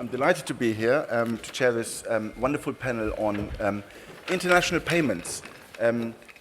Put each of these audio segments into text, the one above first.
I'm delighted to be here to chair this wonderful panel on international payments.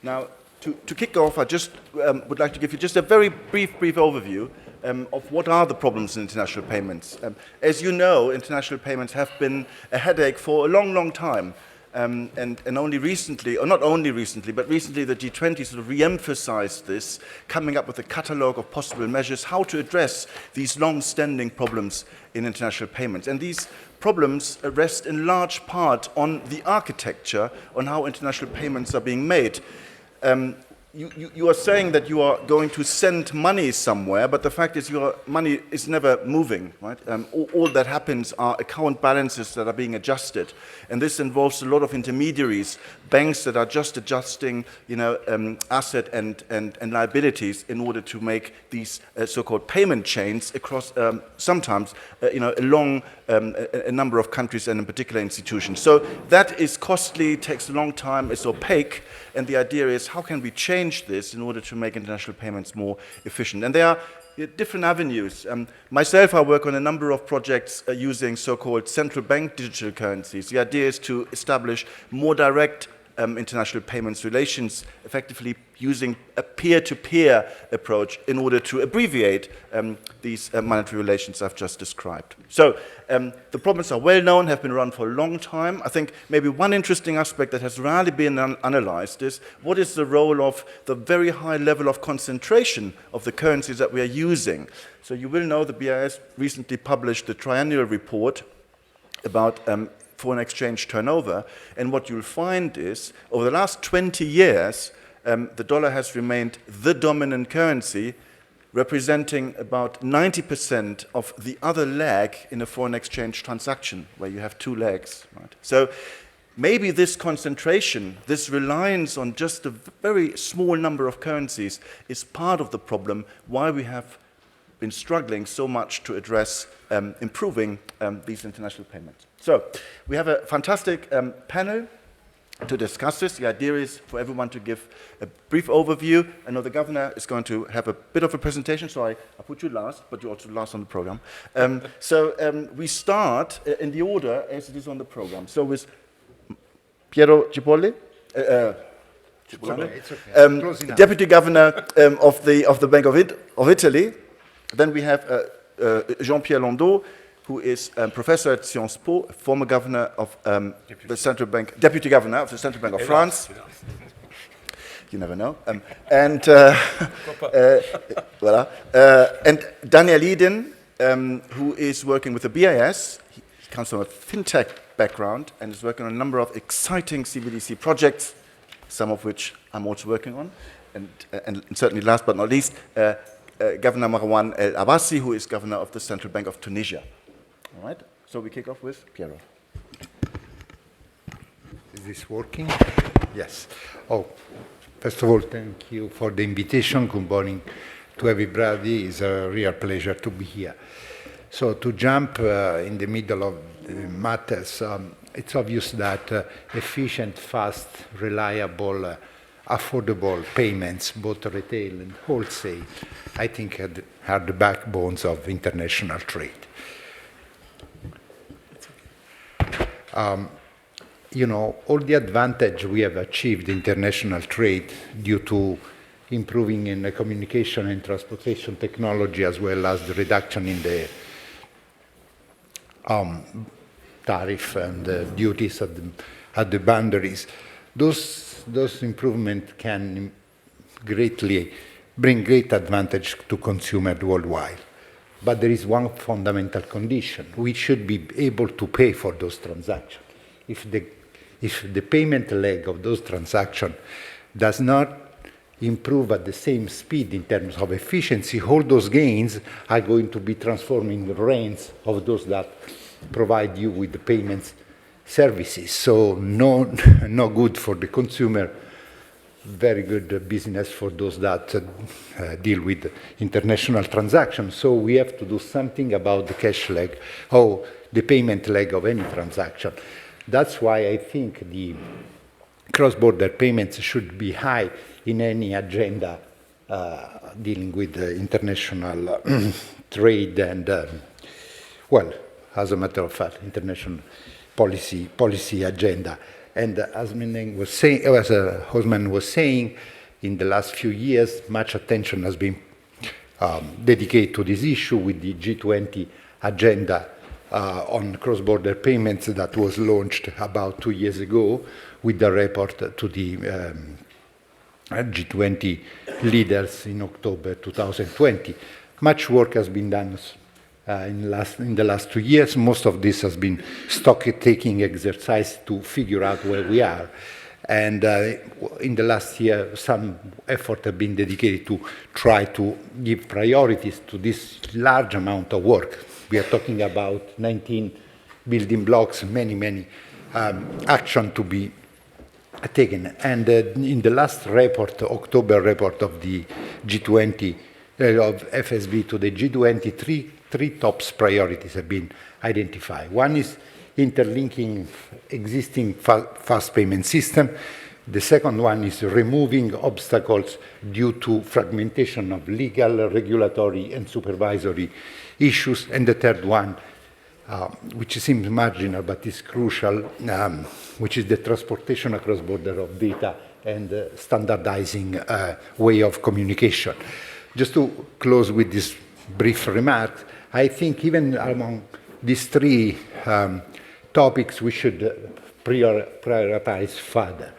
Now, to kick off, I just would like to give you just a very brief overview of what are the problems in international payments. As you know, international payments have been a headache for a long time. And only recently, or not only recently, but recently the G20 sort of re-emphasized this, coming up with a catalogue of possible measures how to address these long-standing problems in international payments. And these problems rest in large part on the architecture, on how international payments are being made. You are saying that you are going to send money somewhere, but the fact is your money is never moving, right? All that happens are account balances that are being adjusted. And this involves a lot of intermediaries, banks that are just adjusting, asset and liabilities in order to make these so-called payment chains across sometimes, a number of countries and in particular institutions. So that is costly, takes a long time, it's opaque, and the idea is how can we change this in order to make international payments more efficient? And there are different avenues. Myself, I work on a number of projects using so-called central bank digital currencies. The idea is to establish more direct international payments relations, effectively using a peer-to-peer approach in order to abbreviate these monetary relations I've just described. So the problems are well known, have been around for a long time. I think maybe one interesting aspect that has rarely been analyzed is what is the role of the very high level of concentration of the currencies that we are using. So you will know the BIS recently published the triennial report about foreign exchange turnover, and what you'll find is over the last 20 years the dollar has remained the dominant currency, representing about 90% of the other leg in a foreign exchange transaction where you have two legs, right? So maybe this concentration, this reliance on just a very small number of currencies is part of the problem why we have been struggling so much to address improving these international payments. So we have a fantastic panel to discuss this. The idea is for everyone to give a brief overview. I know the governor is going to have a bit of a presentation, so I put you last, but you're also last on the program. We start in the order as it is on the program. So with Piero Cipollone, it's okay. Deputy Governor of the Bank of Italy. Then we have Jean-Pierre Landau, who is professor at SciencesPo, former governor of the central bank, deputy governor of the Central Bank of France. You never know. And Daniel Eidan, who is working with the BIS. He comes from a fintech background and is working on a number of exciting CBDC projects, some of which I'm also working on. And certainly last but not least, Governor Marouane Abassi, who is governor of the Central Bank of Tunisia. All right, so we kick off with Piero. Is this working? Yes. Oh, first of all, thank you for the invitation. Good morning to everybody. It's a real pleasure to be here. So to jump in the middle of the matters, it's obvious that efficient, fast, reliable, affordable payments, both retail and wholesale, I think are the backbones of international trade. All the advantage we have achieved in international trade due to improving in the communication and transportation technology, as well as the reduction in the tariff and duties at the boundaries, those improvements can greatly bring great advantage to consumers worldwide. But there is one fundamental condition. We should be able to pay for those transactions. If the payment leg of those transactions does not improve at the same speed in terms of efficiency, all those gains are going to be transformed in the rents of those that provide you with the payments services. So no good for the consumer, very good business for those that deal with international transactions. So we have to do something about the cash leg, or the payment leg of any transaction. That's why I think the cross-border payments should be high in any agenda dealing with international trade and, as a matter of fact, international policy agenda. And as Mandeng was saying, as Ousmene was saying, in the last few years, much attention has been dedicated to this issue with the G20 agenda on cross-border payments that was launched about 2 years ago with the report to the G20 leaders in October 2020. Much work has been done in the last 2 years. Most of this has been stock-taking exercise to figure out where we are. And in the last year, some effort has been dedicated to try to give priorities to this large amount of work. We are talking about 19 building blocks, many action to be taken. And in the last report, October report of the G20, of FSB to the G20, three top priorities have been identified. One is interlinking existing fast payment system. The second one is removing obstacles due to fragmentation of legal, regulatory, and supervisory issues. And the third one, which seems marginal but is crucial, which is the transportation across border of data and standardizing way of communication. Just to close with this brief remark, I think even among these three topics, we should prioritize further.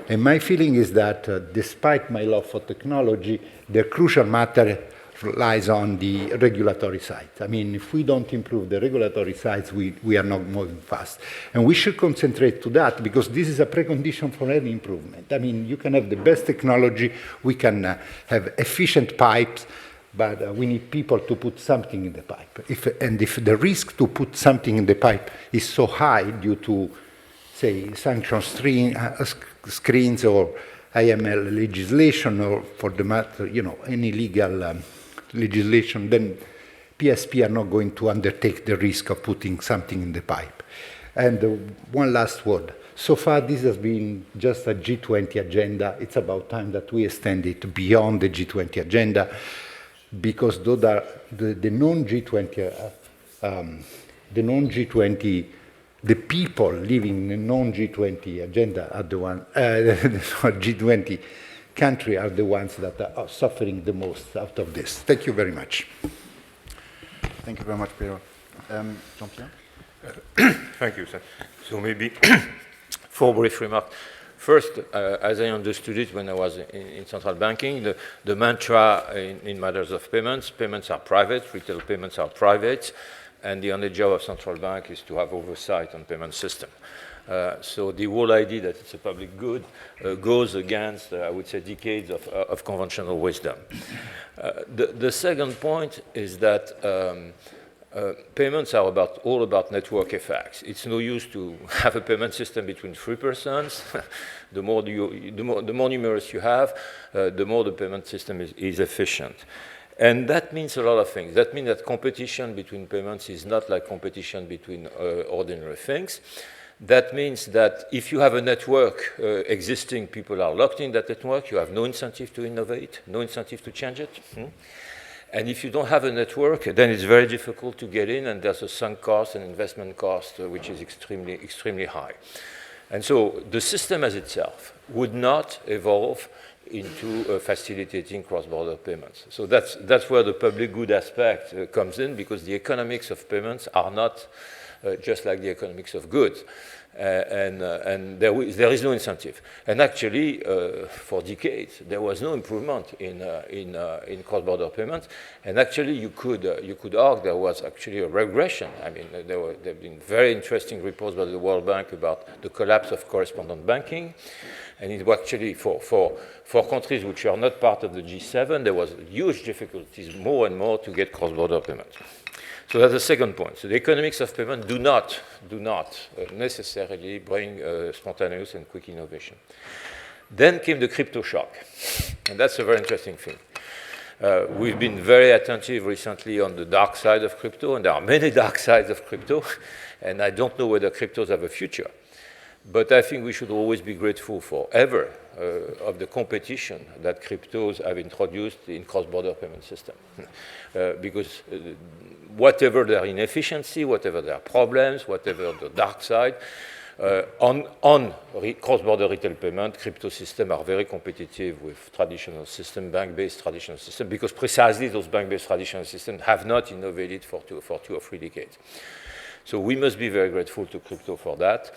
And my feeling is that despite my love for technology, the crucial matter lies on the regulatory side. I mean, if we don't improve the regulatory sides, we are not moving fast. And we should concentrate to that because this is a precondition for any improvement. I mean, you can have the best technology, we can have efficient pipes, but we need people to put something in the pipe. If the risk to put something in the pipe is so high due to, say, sanction screens or AML legislation, or for the matter, any legal legislation, then PSP are not going to undertake the risk of putting something in the pipe. And one last word. So far, this has been just a G20 agenda. It's about time that we extend it beyond the G20 agenda, because those are the non-G20, the people living in the non-G20 agenda are the ones, G20 country are the ones that are suffering the most out of this. Thank you very much. Thank you very much, Piero. Jean-Pierre? Thank you, sir. So maybe 4 brief remarks. First, as I understood it when I was in central banking, the mantra in matters of payments are private, retail payments are private, and the only job of central bank is to have oversight on payment system. So the whole idea that it's a public good goes against, I would say, decades of conventional wisdom. The second point is that payments are all about network effects. It's no use to have a payment system between 3 persons. The more numerous you have, the more the payment system is efficient. And that means a lot of things. That means that competition between payments is not like competition between ordinary things. That means that if you have a network existing, people are locked in that network, you have no incentive to innovate, no incentive to change it. And if you don't have a network, then it's very difficult to get in, and there's a sunk cost and investment cost, which is extremely high. And so the system as itself would not evolve into facilitating cross-border payments. So that's where the public good aspect comes in, because the economics of payments are not just like the economics of goods. And there is no incentive. And actually, for decades, there was no improvement in cross-border payments. And actually, you could argue there was actually a regression. I mean, there have been very interesting reports by the World Bank about the collapse of correspondent banking. And it was actually, for countries which are not part of the G7, there was huge difficulties more and more to get cross-border payments. So that's the second point. So the economics of payment do not necessarily bring spontaneous and quick innovation. Then came the crypto shock, and that's a very interesting thing. We've been very attentive recently on the dark side of crypto, and there are many dark sides of crypto, and I don't know whether cryptos have a future. But I think we should always be grateful forever of the competition that cryptos have introduced in cross-border payment system. Because whatever their inefficiency, whatever their problems, whatever the dark side, on cross-border retail payment, crypto systems are very competitive with traditional system, bank-based traditional system, because precisely those bank-based traditional systems have not innovated for two or three decades. So we must be very grateful to crypto for that.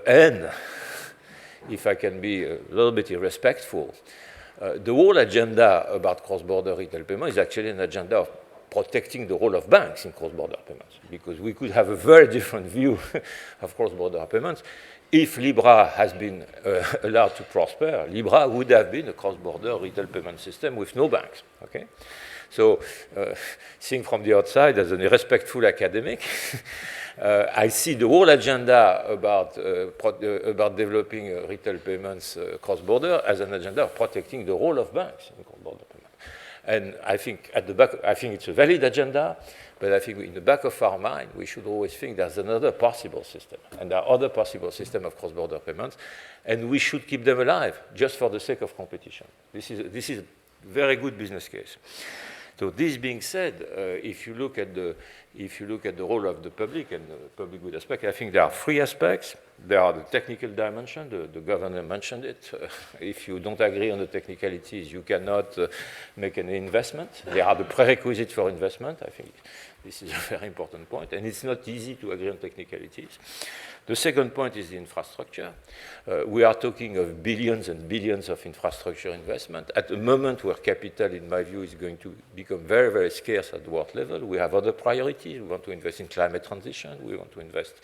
And if I can be a little bit irrespectful, the whole agenda about cross-border retail payment is actually an agenda of protecting the role of banks in cross-border payments, because we could have a very different view of cross-border payments. If Libra has been allowed to prosper, Libra would have been a cross-border retail payment system with no banks, okay? So, seeing from the outside as an irrespectful academic, I see the whole agenda about developing retail payments cross-border as an agenda of protecting the role of banks in cross-border payments. And I think at the back, I think it's a valid agenda, but I think in the back of our mind, we should always think there's another possible system, and there are other possible systems of cross-border payments, and we should keep them alive just for the sake of competition. This is a very good business case. So this being said, if you look at the role of the public and the public good aspect, I think there are three aspects. There are the technical dimension. The governor mentioned it. If you don't agree on the technicalities, you cannot make an investment. They are the prerequisite for investment. I think this is a very important point, and it's not easy to agree on technicalities. The second point is the infrastructure. We are talking of billions and billions of infrastructure investment at a moment where capital, in my view, is going to become very, very scarce at the world level. We have other priorities. We want to invest in climate transition. We want to invest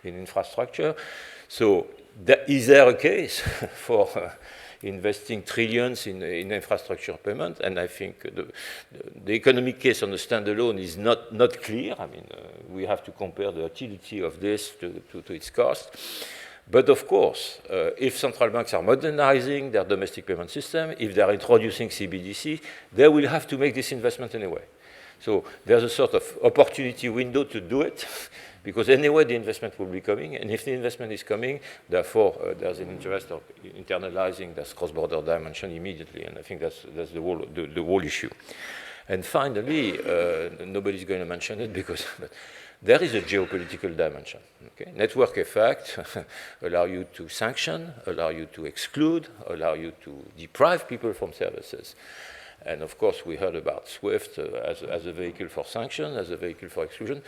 in infrastructure. So is there a case for investing trillions in infrastructure payment? And I think the economic case on the standalone is not clear. I mean, we have to compare the utility of this to its cost. But of course, if central banks are modernizing their domestic payment system, if they are introducing CBDC, they will have to make this investment anyway. So there's a sort of opportunity window to do it, because anyway the investment will be coming, and if the investment is coming, therefore there's an interest of internalizing this cross-border dimension immediately, and I think that's the whole issue. And finally, nobody's going to mention it because there is a geopolitical dimension. Okay? Network effect allow you to sanction, allow you to exclude, allow you to deprive people from services. And of course, we heard about SWIFT as a vehicle for sanction, as a vehicle for exclusion.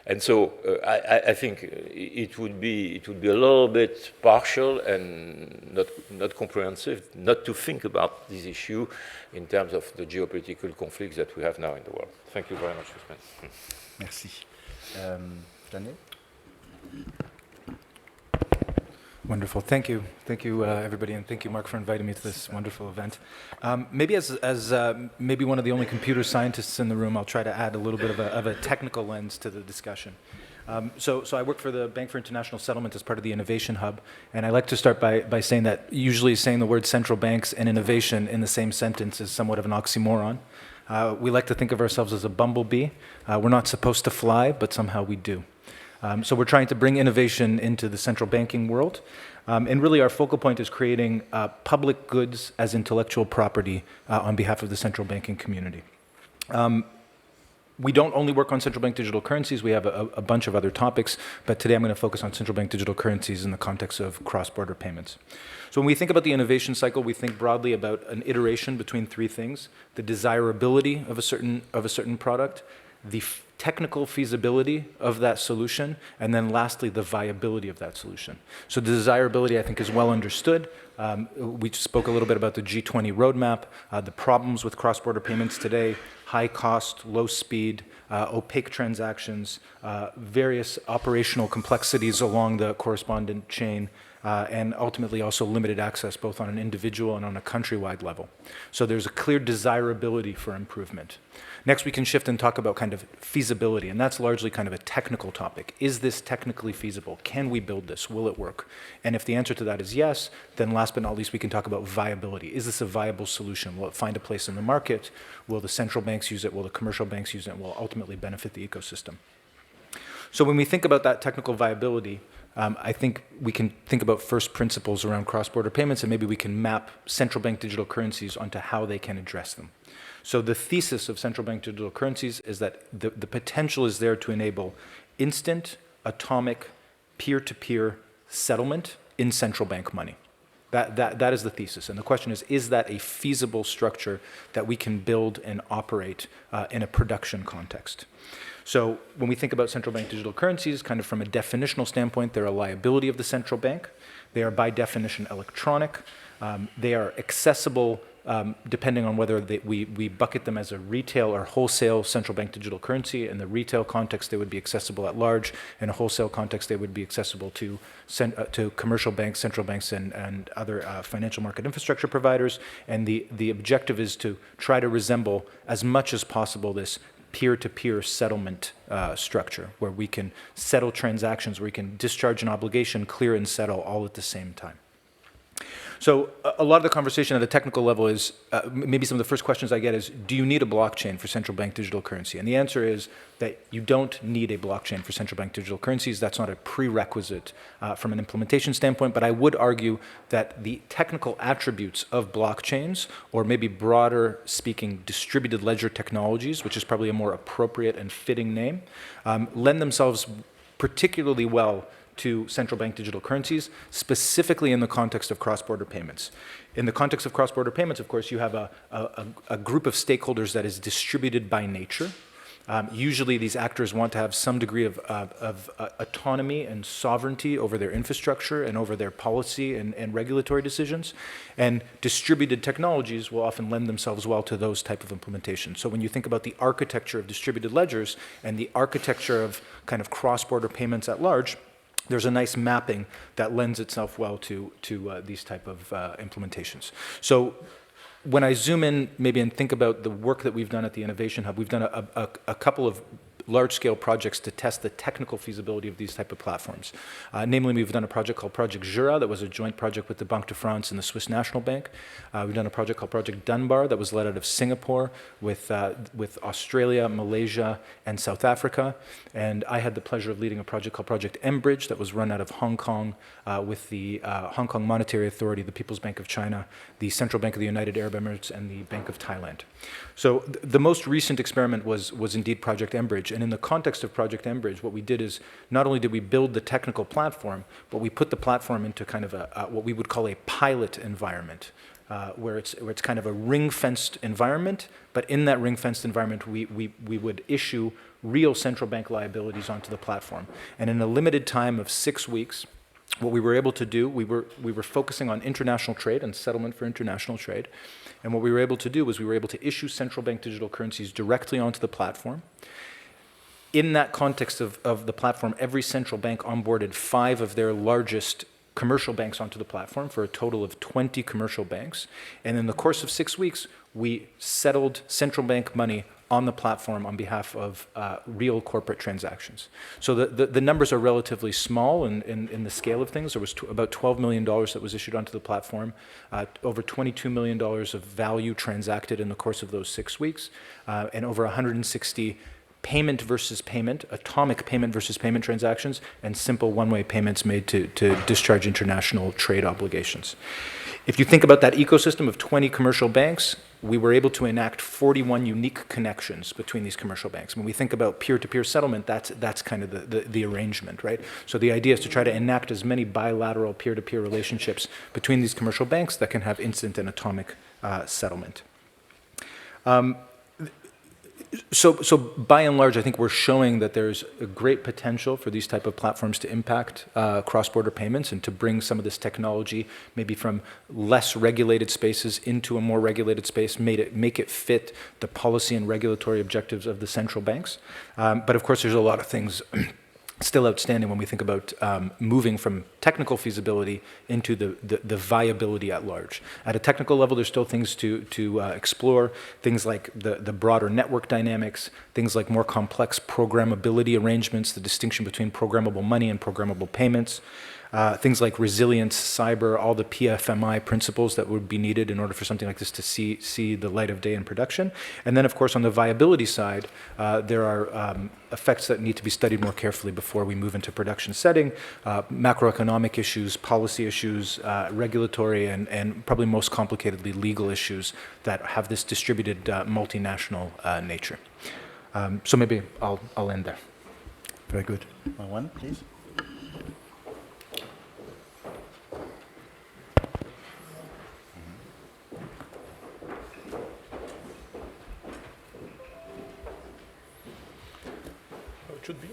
And so I think it would be a little bit partial and not comprehensive not to think about this issue in terms of the geopolitical conflicts that we have now in the world. Thank you very much, Ousmene. Merci. Daniel? Wonderful. Thank you. Thank you, everybody, and thank you, Mark, for inviting me to this wonderful event. Maybe as maybe one of the only computer scientists in the room, I'll try to add a little bit of a technical lens to the discussion. So I work for the Bank for International Settlement as part of the Innovation Hub, and I like to start by saying that usually saying the word central banks and innovation in the same sentence is somewhat of an oxymoron. We like to think of ourselves as a bumblebee. We're not supposed to fly, but somehow we do. So we're trying to bring innovation into the central banking world. And really our focal point is creating public goods as intellectual property on behalf of the central banking community. We don't only work on central bank digital currencies, we have a bunch of other topics, but today I'm going to focus on central bank digital currencies in the context of cross-border payments. So when we think about the innovation cycle, we think broadly about an iteration between three things: the desirability of a certain product, the technical feasibility of that solution, and then lastly, the viability of that solution. So the desirability, I think, is well understood. We spoke a little bit about the G20 roadmap, the problems with cross-border payments today: high cost, low speed, opaque transactions, various operational complexities along the correspondent chain, and ultimately also limited access both on an individual and on a countrywide level. So there's a clear desirability for improvement. Next, we can shift and talk about kind of feasibility, and that's largely kind of a technical topic. Is this technically feasible? Can we build this? Will it work? And if the answer to that is yes, then last but not least, we can talk about viability. Is this a viable solution? Will it find a place in the market? Will the central banks use it? Will the commercial banks use it? Will it ultimately benefit the ecosystem? So when we think about that technical viability, I think we can think about first principles around cross-border payments, and maybe we can map central bank digital currencies onto how they can address them. So the thesis of central bank digital currencies is that the potential is there to enable instant, atomic, peer-to-peer settlement in central bank money. That is the thesis. And the question is that a feasible structure that we can build and operate in a production context? So when we think about central bank digital currencies, kind of from a definitional standpoint, they're a liability of the central bank. They are by definition electronic. They are accessible depending on whether we bucket them as a retail or wholesale central bank digital currency. In the retail context, they would be accessible at large. In a wholesale context, they would be accessible to commercial banks, central banks, and other financial market infrastructure providers. And the objective is to try to resemble as much as possible this peer-to-peer settlement structure, where we can settle transactions, where we can discharge an obligation, clear and settle all at the same time. So a lot of the conversation at a technical level is, maybe some of the first questions I get is, do you need a blockchain for central bank digital currency? And the answer is that you don't need a blockchain for central bank digital currencies. That's not a prerequisite from an implementation standpoint, but I would argue that the technical attributes of blockchains, or maybe broader speaking, distributed ledger technologies, which is probably a more appropriate and fitting name, lend themselves particularly well to central bank digital currencies, specifically in the context of cross-border payments. In the context of cross-border payments, of course, you have a group of stakeholders that is distributed by nature. Usually these actors want to have some degree of autonomy and sovereignty over their infrastructure and over their policy and regulatory decisions. And distributed technologies will often lend themselves well to those type of implementations. So when you think about the architecture of distributed ledgers and the architecture of kind of cross-border payments at large, there's a nice mapping that lends itself well to these type of implementations. So when I zoom in maybe and think about the work that we've done at the Innovation Hub, we've done a couple of large-scale projects to test the technical feasibility of these type of platforms. Namely, we've done a project called Project Jura that was a joint project with the Banque de France and the Swiss National Bank. We've done a project called Project Dunbar that was led out of Singapore with Australia, Malaysia, and South Africa. And I had the pleasure of leading a project called Project Mbridge that was run out of Hong Kong with the Hong Kong Monetary Authority, the People's Bank of China, the Central Bank of the United Arab Emirates, and the Bank of Thailand. So the most recent experiment was indeed Project Mbridge. And in the context of Project Mbridge, what we did is not only did we build the technical platform, but we put the platform into kind of what we would call a pilot environment, where it's kind of a ring-fenced environment. But in that ring-fenced environment, we would issue real central bank liabilities onto the platform. And in a limited time of 6 weeks, what we were able to do, we were focusing on international trade and settlement for international trade. And what we were able to do was we were able to issue central bank digital currencies directly onto the platform. In that context of the platform, every central bank onboarded 5 of their largest commercial banks onto the platform for a total of 20 commercial banks. And in the course of 6 weeks, we settled central bank money on the platform on behalf of real corporate transactions. So the numbers are relatively small in the scale of things. There was about $12 million that was issued onto the platform, over $22 million of value transacted in the course of those 6 weeks, and over 160 payment versus payment, atomic payment versus payment transactions, and simple one-way payments made to discharge international trade obligations. If you think about that ecosystem of 20 commercial banks, we were able to enact 41 unique connections between these commercial banks. When we think about peer-to-peer settlement, that's kind of the arrangement, right? So the idea is to try to enact as many bilateral peer-to-peer relationships between these commercial banks that can have instant and atomic settlement. So by and large, I think we're showing that there's a great potential for these type of platforms to impact cross-border payments and to bring some of this technology maybe from less regulated spaces into a more regulated space, make it fit the policy and regulatory objectives of the central banks. But of course, there's a lot of things still outstanding when we think about moving from technical feasibility into the viability at large. At a technical level, there's still things to explore, things like the broader network dynamics, things like more complex programmability arrangements, the distinction between programmable money and programmable payments. things like resilience, cyber, all the PFMI principles that would be needed in order for something like this to see the light of day in production. And then, of course, on the viability side, there are effects that need to be studied more carefully before we move into production setting, macroeconomic issues, policy issues, regulatory, and probably most complicatedly legal issues that have this distributed multinational nature. So maybe I'll end there. Very good. Marouane, please. It should be.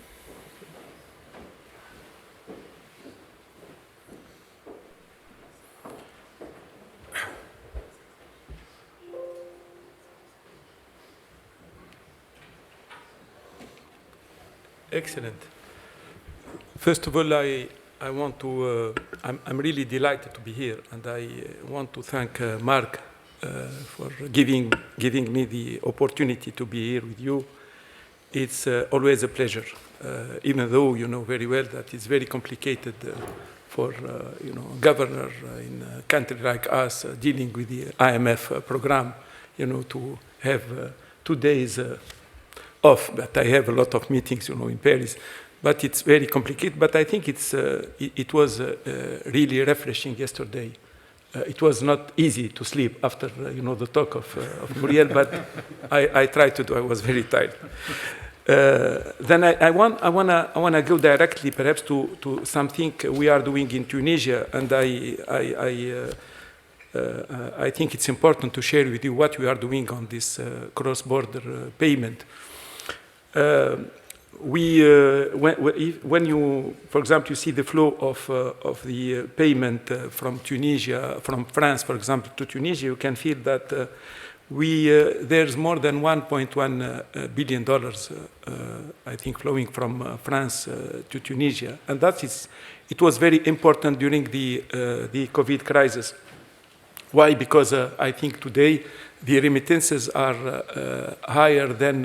Excellent. First of all, I want to, I'm really delighted to be here, and I want to thank Mark for giving me the opportunity to be here with you. It's always a pleasure, even though you know very well that it's very complicated for a governor in a country like us dealing with the IMF program, to have 2 days off. But I have a lot of meetings, in Paris. But it's very complicated. But I think it was really refreshing yesterday. It was not easy to sleep after the talk of Muriel, but I tried to do. I was very tired. Then I wanna go directly, perhaps, to something we are doing in Tunisia, and I think it's important to share with you what we are doing on this cross-border payment. When you, for example, you see the flow of the payment from Tunisia, from France, for example, to Tunisia, you can feel that there's more than $1.1 billion, I think, flowing from France to Tunisia, and it was very important during the COVID crisis. Why? Because I think today the remittances are higher than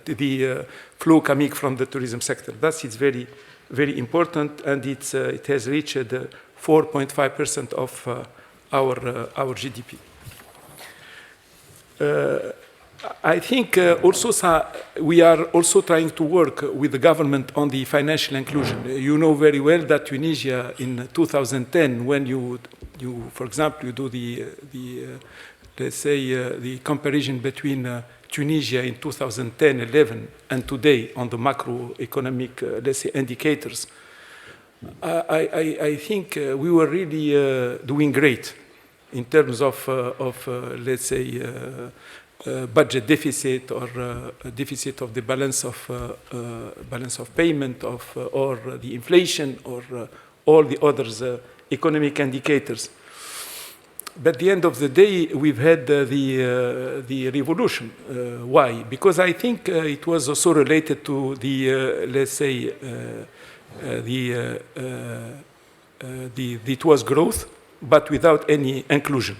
the flow coming from the tourism sector. That's very, very important, and it has reached 4.5% of our GDP. I think also we are also trying to work with the government on the financial inclusion. You know very well that Tunisia in 2010, when you for example, you do let's say the comparison between Tunisia in 2010-11 and today on the macroeconomic, let's say, indicators, I think we were really doing great in terms of let's say, budget deficit or deficit of the balance of payment or the inflation or all the other economic indicators. But at the end of the day, we've had the revolution. Why? Because I think it was also related to the let's say it was growth, but without any inclusion.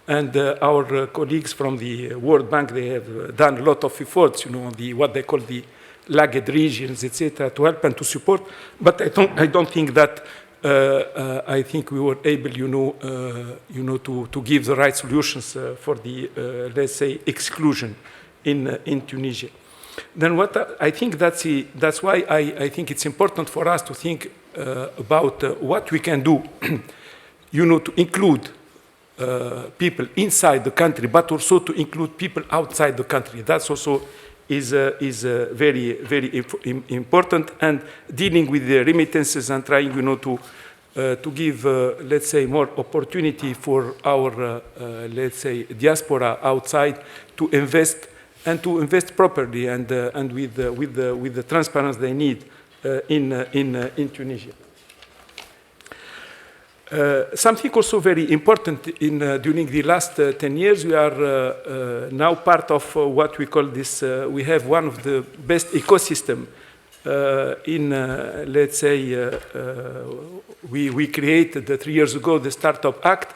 And our colleagues from the World Bank, they have done a lot of efforts, on what they call the lagged regions, etc., to help and to support. But I don't think that I think we were able, to give the right solutions for the let's say exclusion in Tunisia. Then I think that's why I think it's important for us to think about what we can do, to include people inside the country, but also to include people outside the country. That's also is very, very important, and dealing with the remittances and trying, to give, let's say, more opportunity for our, let's say, diaspora outside to invest and to invest properly and with the transparency they need in Tunisia. Something also very important during the last 10 years, we are now part of what we call this, we have one of the best ecosystem let's say, we created 3 years ago the Startup Act.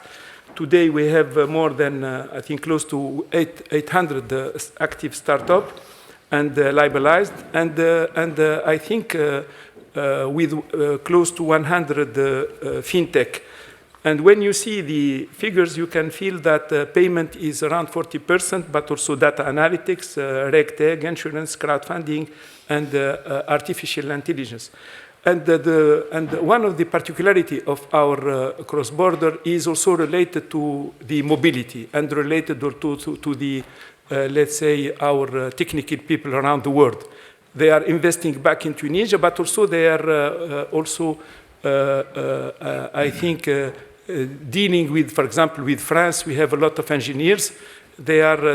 Today we have more than, I think, close to 800 active startups and libelized. And I think with close to 100 fintech. And when you see the figures, you can feel that payment is around 40%, but also data analytics, RegTech, insurance, crowdfunding, and artificial intelligence. And one of the particularity of our cross-border is also related to the mobility and related to the, let's say, our technical people around the world. They are investing back in Tunisia, but also they are I think, dealing with, for example, with France. We have a lot of engineers. They have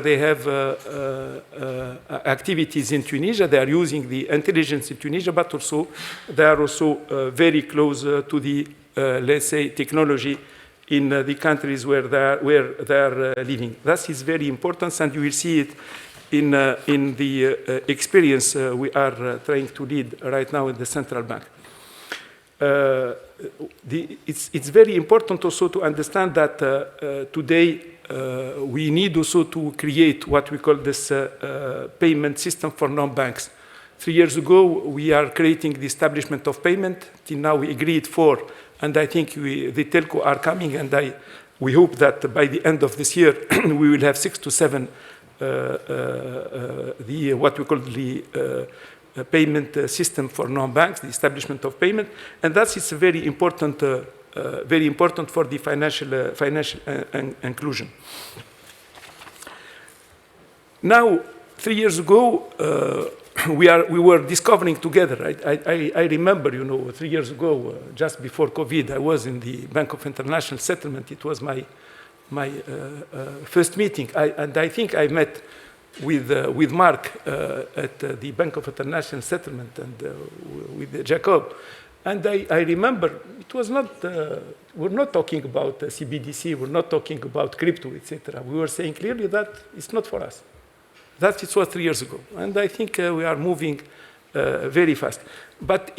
activities in Tunisia. They are using the intelligence in Tunisia, but also they are also very close to the, let's say, technology in the countries where they are living. That is very important, and you will see it in the experience we are trying to lead right now in the central bank. It's very important also to understand that today we need also to create what we call this payment system for non-banks. 3 years ago, we are creating the establishment of payment. Till now, we agreed 4, and I think the telco are coming, and we hope that by the end of this year, we will have 6 to 7 what we call the payment system for non-banks, the establishment of payment, and that is very important for the financial inclusion. Now, 3 years ago, we were discovering together. I remember, 3 years ago, just before COVID, I was in the Bank of International Settlement. It was my first meeting, and I think I met with Mark at the Bank of International Settlement and with Jacob. And I remember it was not, we're not talking about CBDC, we're not talking about crypto, etc. We were saying clearly that it's not for us. That it was 3 years ago. And I think we are moving very fast. But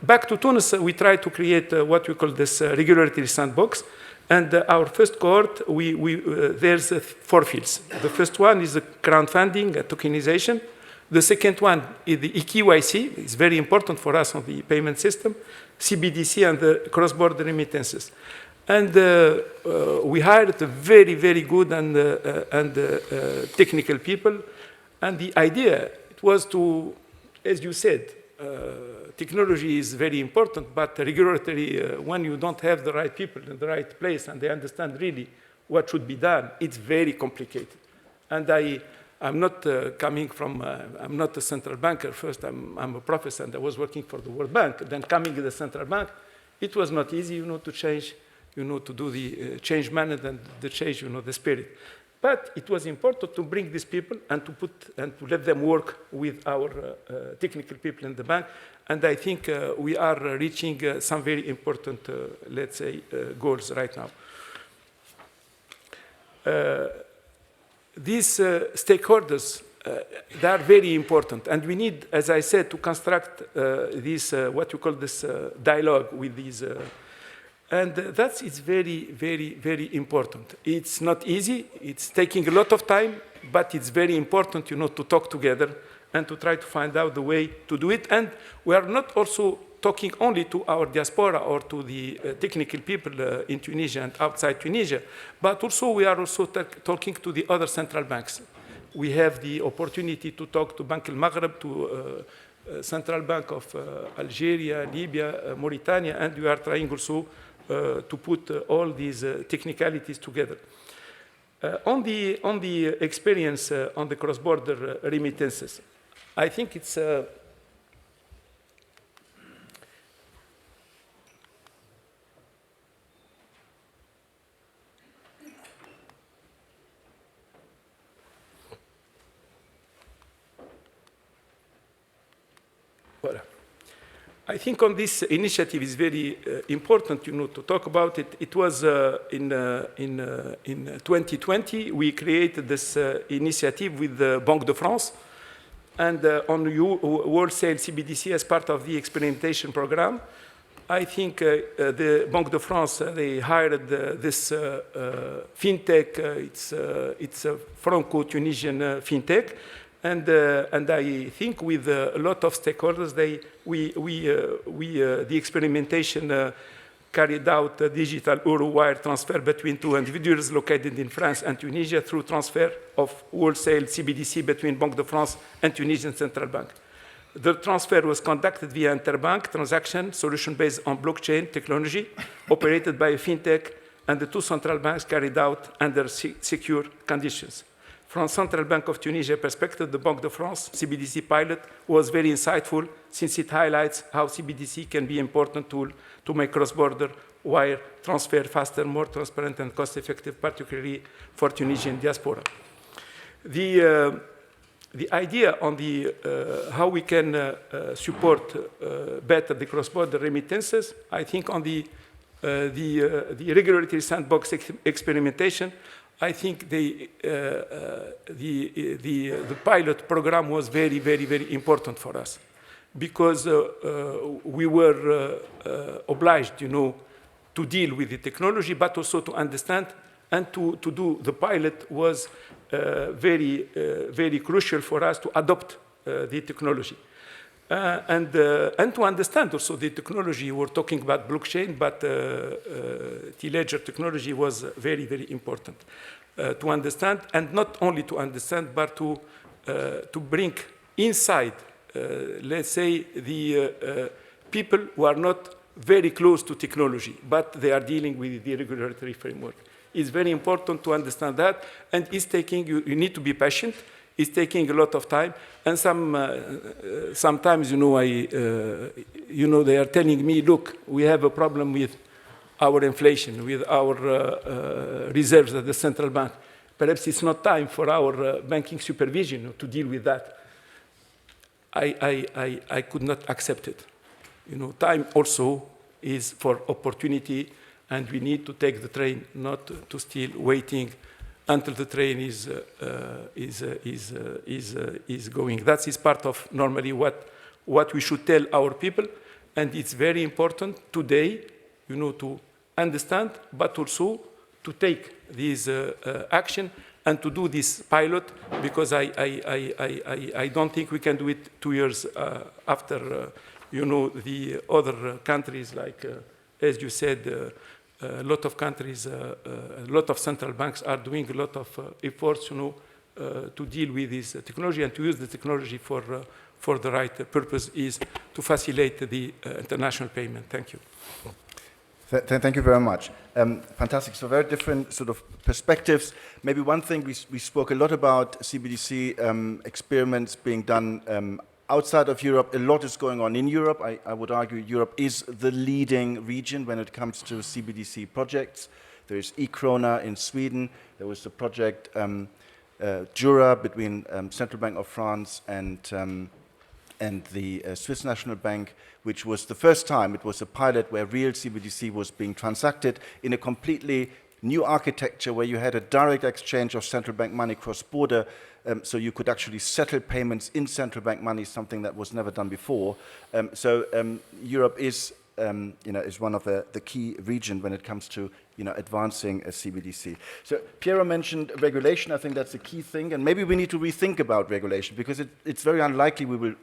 back to Tunis, we tried to create what we call this regulatory sandbox. And our first cohort, there's 4 fields. The first one is the crowdfunding, tokenization. The second one is the EKYC. It's very important for us on the payment system, CBDC, and the cross-border remittances. And we hired very, very good and technical people. And the idea it was to, as you said, technology is very important, but regulatory, when you don't have the right people in the right place and they understand really what should be done, it's very complicated. And I'm not coming from, I'm not a central banker. First, I'm a professor, and I was working for the World Bank. Then coming to the central bank, it was not easy, to change, to do the change management and the change, the spirit. But it was important to bring these people and to let them work with our technical people in the bank. And I think we are reaching some very important, let's say, goals right now. These stakeholders, they are very important. And we need, as I said, to construct this, what you call this dialogue with these. And that is very, very, very important. It's not easy. It's taking a lot of time, but it's very important, to talk together and to try to find out the way to do it. And we are not also talking only to our diaspora or to the technical people in Tunisia and outside Tunisia, but also we are also talking to the other central banks. We have the opportunity to talk to Banque al Maghreb, to Central Bank of Algeria, Libya, Mauritania, and we are trying also to put all these technicalities together. On the experience on the cross-border remittances, I think it's I think on this initiative is very important, to talk about it. It was in 2020 we created this initiative with the Banque de France, and on wholesale CBDC as part of the experimentation program. I think the Banque de France, they hired this fintech. It's a Franco-Tunisian fintech. And I think with a lot of stakeholders, the experimentation carried out a digital euro wire transfer between two individuals located in France and Tunisia through transfer of wholesale CBDC between Banque de France and Tunisian Central Bank. The transfer was conducted via interbank transaction solution based on blockchain technology, operated by a fintech, and the two central banks carried out under secure conditions. From Central Bank of Tunisia perspective, the Banque de France CBDC pilot was very insightful since it highlights how CBDC can be an important tool to make cross-border wire transfer faster, more transparent, and cost-effective, particularly for Tunisian diaspora. The idea on how we can support better the cross-border remittances, I think on the regulatory sandbox experimentation, I think the pilot program was very, very, very important for us because we were obliged, to deal with the technology, but also to understand and to do the pilot was very, very crucial for us to adopt the technology. And to understand also the technology, we're talking about blockchain, but T-Ledger technology was very, very important to understand, and not only to understand, but to bring inside, let's say, the people who are not very close to technology, but they are dealing with the regulatory framework. It's very important to understand that, and it's taking, you need to be patient. It's taking a lot of time, and sometimes, they are telling me, look, we have a problem with our inflation, with our reserves at the central bank. Perhaps it's not time for our banking supervision to deal with that. I could not accept it. Time also is for opportunity, and we need to take the train, not to still waiting until the train is going. That is part of normally what we should tell our people, and it's very important today, to understand, but also to take this action and to do this pilot, because I don't think we can do it 2 years after, the other countries, like, as you said, a lot of countries, a lot of central banks are doing a lot of efforts, to deal with this technology and to use the technology for the right purpose, is to facilitate the international payment. Thank you. Thank you very much. Fantastic. So very different sort of perspectives. Maybe one thing we spoke a lot about CBDC experiments being done outside of Europe. A lot is going on in Europe. I would argue Europe is the leading region when it comes to CBDC projects. There is e-krona in Sweden. There was the project Jura between Central Bank of France and the Swiss National Bank, which was the first time it was a pilot where real CBDC was being transacted in a completely new architecture where you had a direct exchange of central bank money cross-border, so you could actually settle payments in central bank money, something that was never done before. Europe is, is one of the key regions when it comes to, advancing a CBDC. So Piero mentioned regulation. I think that's a key thing, and maybe we need to rethink about regulation, because it's very unlikely we will,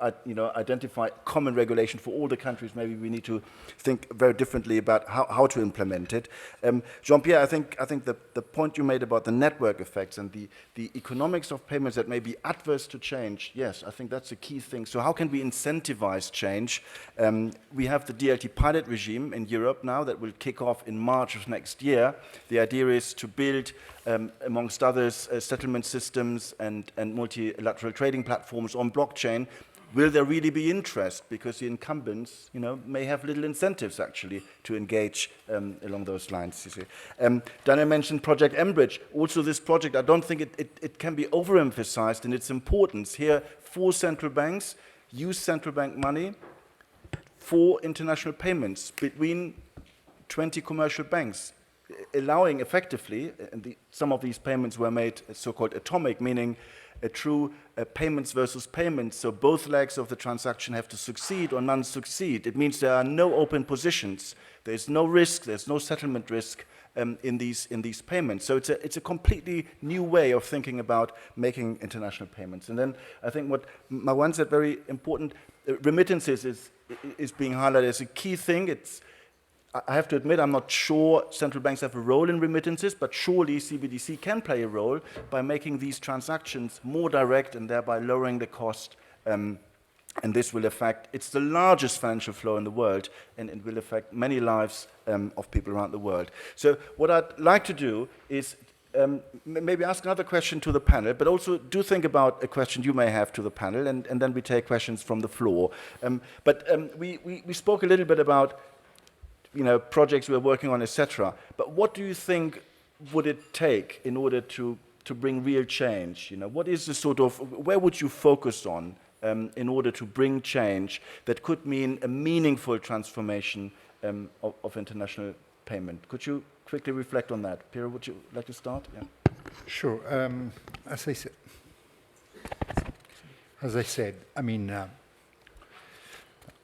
identify common regulation for all the countries. Maybe we need to think very differently about how to implement it. Jean-Pierre, I think the point you made about the network effects and the economics of payments that may be adverse to change, yes, I think that's a key thing. So how can we incentivize change? We have the DLT pilot regime in Europe now that will kick off in March of next year. The idea is to build, amongst others, settlement systems and multilateral trading platforms on blockchain. Will there really be interest? Because the incumbents, may have little incentives actually to engage along those lines. You see. Daniel mentioned Project Enbridge. Also, this project, I don't think it can be overemphasized in its importance. Here, 4 central banks use central bank money for international payments between 20 commercial banks. allowing effectively, and some of these payments were made so-called atomic, meaning a true payments versus payments, so both legs of the transaction have to succeed or none succeed. It means there are no open positions, there's no risk, there's no settlement risk in these payments. So it's a completely new way of thinking about making international payments. And then I think what Marouane said, very important, remittances is being highlighted as a key thing. I have to admit, I'm not sure central banks have a role in remittances, but surely CBDC can play a role by making these transactions more direct and thereby lowering the cost. And this will affect, it's the largest financial flow in the world, and it will affect many lives of people around the world. So what I'd like to do is maybe ask another question to the panel, but also do think about a question you may have to the panel, and then we take questions from the floor. We spoke a little bit about projects we're working on, etc. But what do you think would it take in order to bring real change? What is the sort of, where would you focus on in order to bring change that could mean a meaningful transformation of international payment? Could you quickly reflect on that? Piero, would you like to start? Yeah. Sure. As I said, I mean,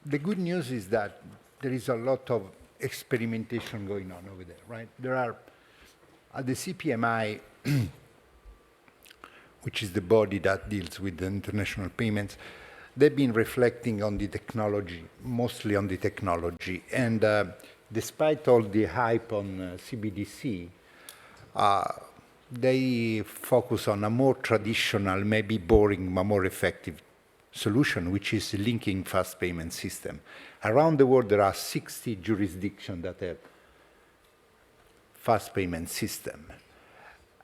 the good news is that there is a lot of experimentation going on over there, right? There are, at the CPMI, which is the body that deals with the international payments, they've been reflecting on the technology, mostly on the technology. And despite all the hype on CBDC, they focus on a more traditional, maybe boring, but more effective solution, which is linking fast payment system. Around the world, there are 60 jurisdictions that have fast payment system.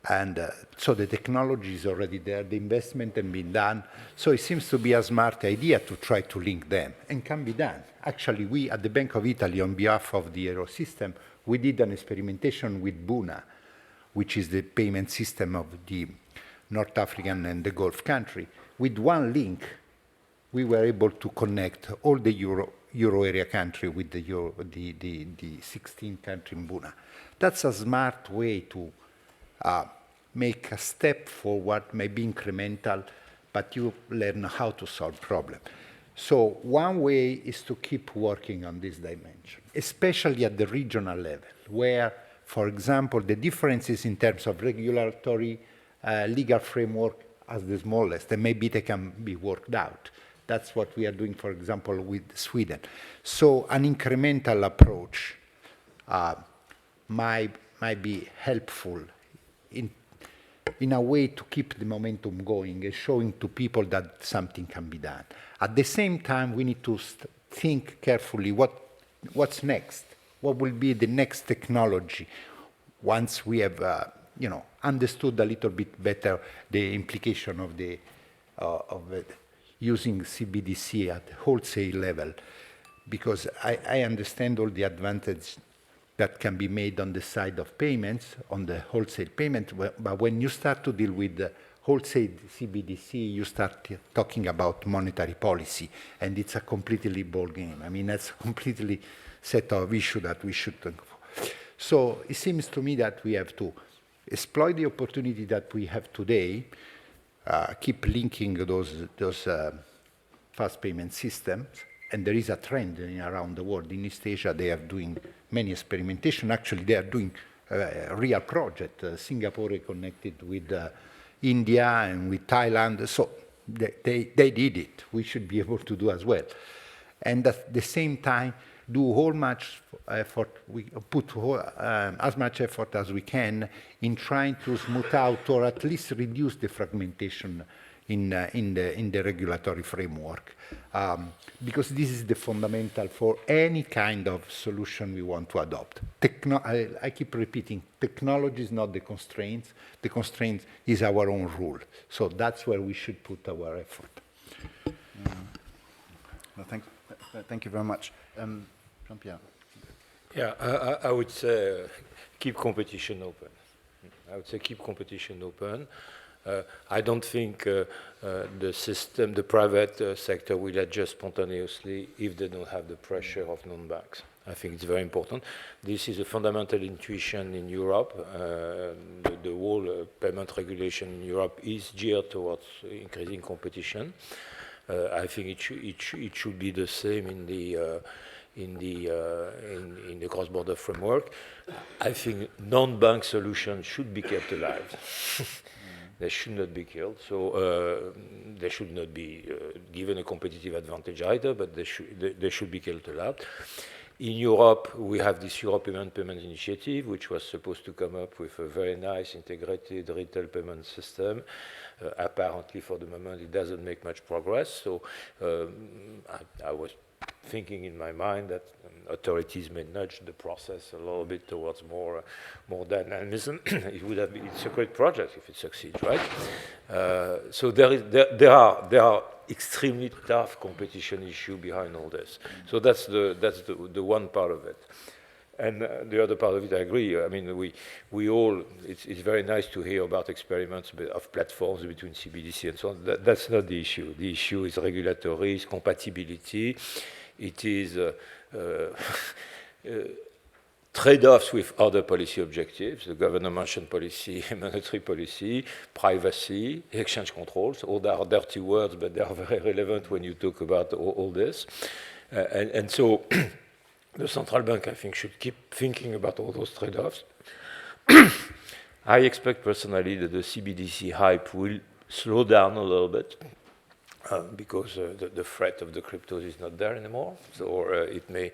And so the technology is already there, the investment has been done. So it seems to be a smart idea to try to link them, and can be done. Actually, we at the Bank of Italy, on behalf of the Euro system, we did an experimentation with Buna, which is the payment system of the North African and the Gulf country. With one link, we were able to connect all the Euro area country with the 16 country in Buna. That's a smart way to make a step forward, maybe incremental, but you learn how to solve problems. So one way is to keep working on this dimension, especially at the regional level, where, for example, the differences in terms of regulatory legal framework are the smallest, and maybe they can be worked out. That's what we are doing, for example, with Sweden. So an incremental approach might be helpful in a way to keep the momentum going and showing to people that something can be done. At the same time, we need to think carefully what's next. What will be the next technology once we have understood a little bit better the implication of using CBDC at wholesale level, because I understand all the advantage that can be made on the side of payments, on the wholesale payment, but when you start to deal with the wholesale CBDC, you start talking about monetary policy, and it's a completely ball game. I mean, that's a completely set of issues that we should think of. So it seems to me that we have to exploit the opportunity that we have today, keep linking those fast payment systems, and there is a trend around the world. In East Asia, they are doing many experimentation. Actually, they are doing a real project. Singapore connected with India and with Thailand. So they did it. We should be able to do as well. And at the same time, do all much effort, we put as much effort as we can in trying to smooth out or at least reduce the fragmentation in the regulatory framework, because this is the fundamental for any kind of solution we want to adopt. I keep repeating, technology is not the constraints. The constraint is our own rule. So that's where we should put our effort. Well, thank you very much. Jean-Pierre. Yeah, I would say keep competition open. I would say keep competition open. I don't think the system, the private sector will adjust spontaneously if they don't have the pressure of non-banks. I think it's very important. This is a fundamental intuition in Europe. The whole payment regulation in Europe is geared towards increasing competition. I think it should be the same in the cross-border framework. I think non-bank solutions should be kept alive. They should not be killed. So they should not be given a competitive advantage either, but they should be killed alive. In Europe, we have this European Payment Initiative, which was supposed to come up with a very nice integrated retail payment system. Apparently, for the moment, it doesn't make much progress. So I was thinking in my mind that authorities may nudge the process a little bit towards more dynamism. It's a great project if it succeeds, right? So there are extremely tough competition issue behind all this. So that's the one part of it. And the other part of it, I agree. I mean, we all, it's very nice to hear about experiments of platforms between CBDC and so on. That's not the issue. The issue is regulatory, is compatibility. It is trade-offs with other policy objectives, the government policy, monetary policy, privacy, exchange controls. All that are dirty words, but they are very relevant when you talk about all this. And so the central bank, I think, should keep thinking about all those trade-offs. I expect personally that the CBDC hype will slow down a little bit because the threat of the cryptos is not there anymore. So it may,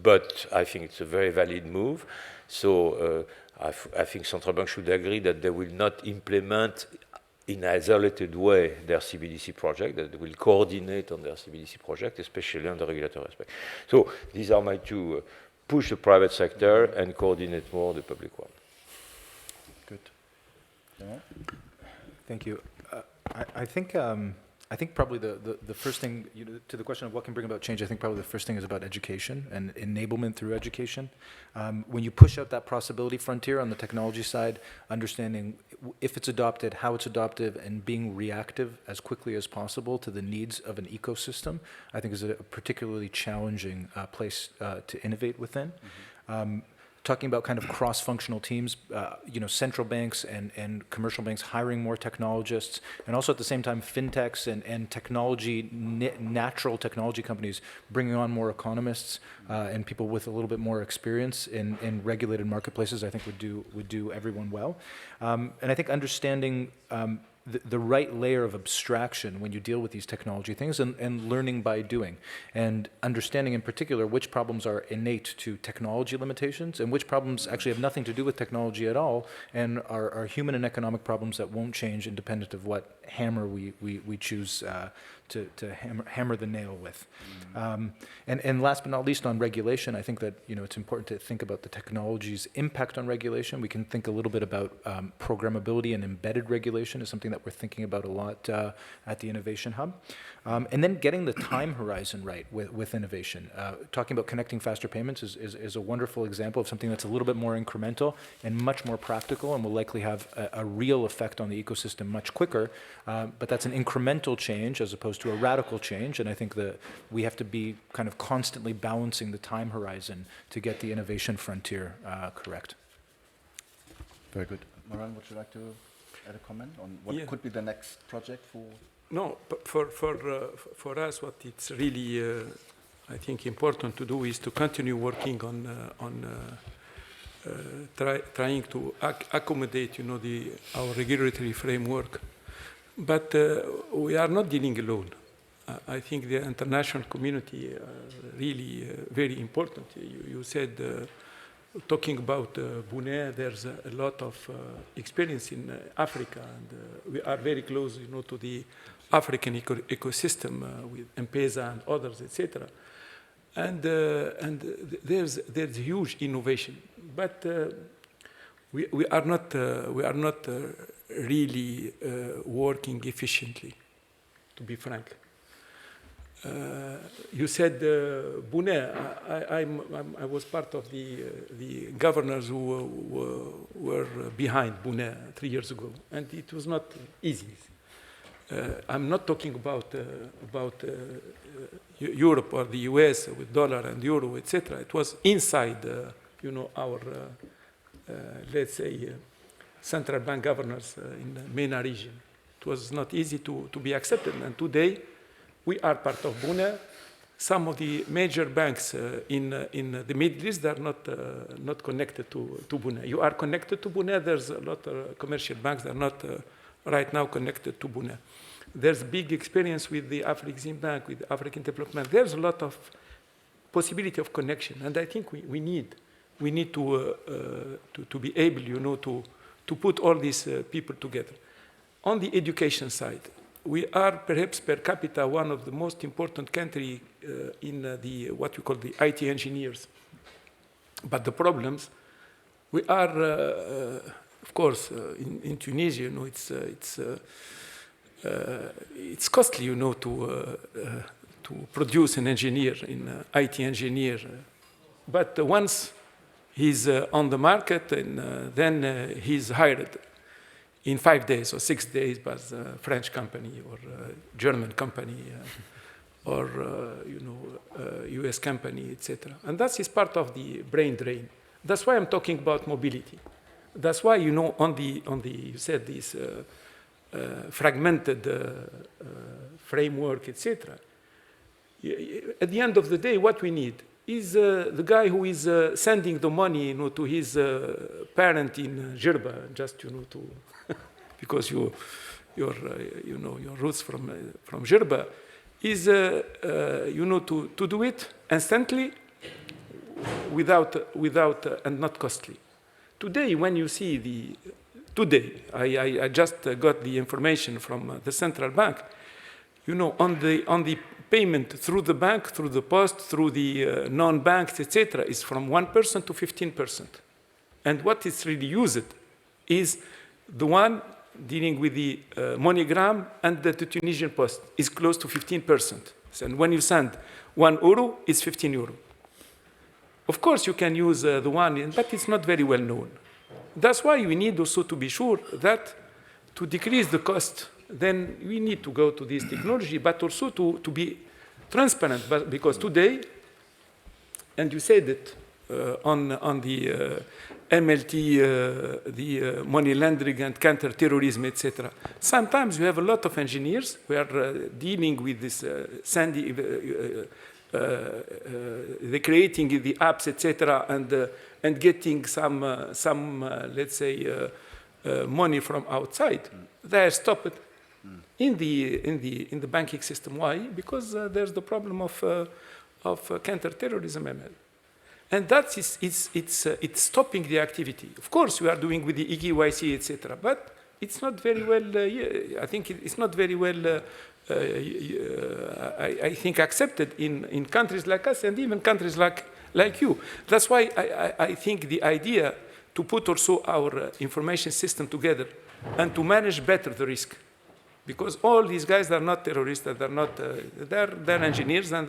but I think it's a very valid move. So I think central banks should agree that they will not implement in an isolated way their CBDC project, that they will coordinate on their CBDC project, especially on the regulatory aspect. So these are my two, push the private sector and coordinate more the public one. Good. Yeah. Thank you. I think probably the first thing, to the question of what can bring about change, I think probably the first thing is about education and enablement through education. When you push out that possibility frontier on the technology side, understanding if it's adopted, how it's adopted, and being reactive as quickly as possible to the needs of an ecosystem, I think is a particularly challenging place to innovate within. Mm-hmm. Talking about kind of cross-functional teams, central banks and commercial banks hiring more technologists, and also at the same time fintechs and technology, natural technology companies bringing on more economists and people with a little bit more experience in regulated marketplaces, I think would do everyone well. And I think understanding the right layer of abstraction when you deal with these technology things and learning by doing, and understanding in particular which problems are innate to technology limitations and which problems actually have nothing to do with technology at all and are human and economic problems that won't change independent of what hammer we choose to hammer the nail with. And last but not least, on regulation, I think that it's important to think about the technology's impact on regulation. We can think a little bit about programmability and embedded regulation is something that we're thinking about a lot at the Innovation Hub. And then getting the time horizon right with innovation. Talking about connecting faster payments is a wonderful example of something that's a little bit more incremental and much more practical and will likely have a real effect on the ecosystem much quicker. But that's an incremental change as opposed to a radical change. And I think that we have to be kind of constantly balancing the time horizon to get the innovation frontier correct. Very good. Marouane, would you like to add a comment on what could be the next project for? No, but for us, what it's really, I think, important to do is to continue working on trying to accommodate, our regulatory framework. But we are not dealing alone. I think the international community really very important. You said, talking about Bune, there's a lot of experience in Africa, and we are very close, to the African ecosystem with M-Pesa and others, etc. And there's huge innovation, but we are not really working efficiently, to be frank. You said Bune. I was part of the governors who were behind Bune 3 years ago, and it was not easy. I'm not talking about Europe or the US with dollar and euro, etc. It was inside, our, let's say, central bank governors in the MENA region. It was not easy to be accepted. And today, we are part of BUNE. Some of the major banks in the Middle East are not connected to BUNE. You are connected to BUNE. There's a lot of commercial banks that are not right now connected to BUNE. There's big experience with the Afrexim Bank, with the African Development. There's a lot of possibility of connection, and I think we need to be able, to put all these people together. On the education side, we are perhaps per capita one of the most important country in the what we call the IT engineers. But the problems, we are, of course, in Tunisia, it's costly, to produce an engineer, an IT engineer. But once he's on the market, and then he's hired in 5 days or 6 days by a French company or a German company or US company, etc. And that is part of the brain drain. That's why I'm talking about mobility. That's why, on the you said this fragmented framework, etc. At the end of the day, what we need is the guy who is sending the money, to his parent in Djerba, just to because your roots from Djerba, is to do it instantly, without and not costly. Today, when you see today, I just got the information from the central bank. On the payment through the bank, through the post, through the non-banks, etc., is from 1% to 15%. And what is really used is the one dealing with the MoneyGram and the Tunisian post is close to 15%. And when you send €1, it's 15 euro. Of course, you can use the one, but it's not very well known. That's why we need also to be sure that to decrease the cost, then we need to go to this technology, but also to be transparent. But because today, and you said it on the MLT, the money laundering and counter-terrorism, etc. Sometimes you have a lot of engineers who are dealing with this they're creating the apps, etc., and getting some let's say, money from outside. They are stopped in the banking system. Why? Because there's the problem of counter-terrorism, ML. And that it's stopping the activity. Of course, we are doing with the EKYC, etc., but it's not very well. I think it's not very well. I think accepted in countries like us and even countries like you. That's why I think the idea to put also our information system together and to manage better the risk, because all these guys are not terrorists, they're not they're engineers, and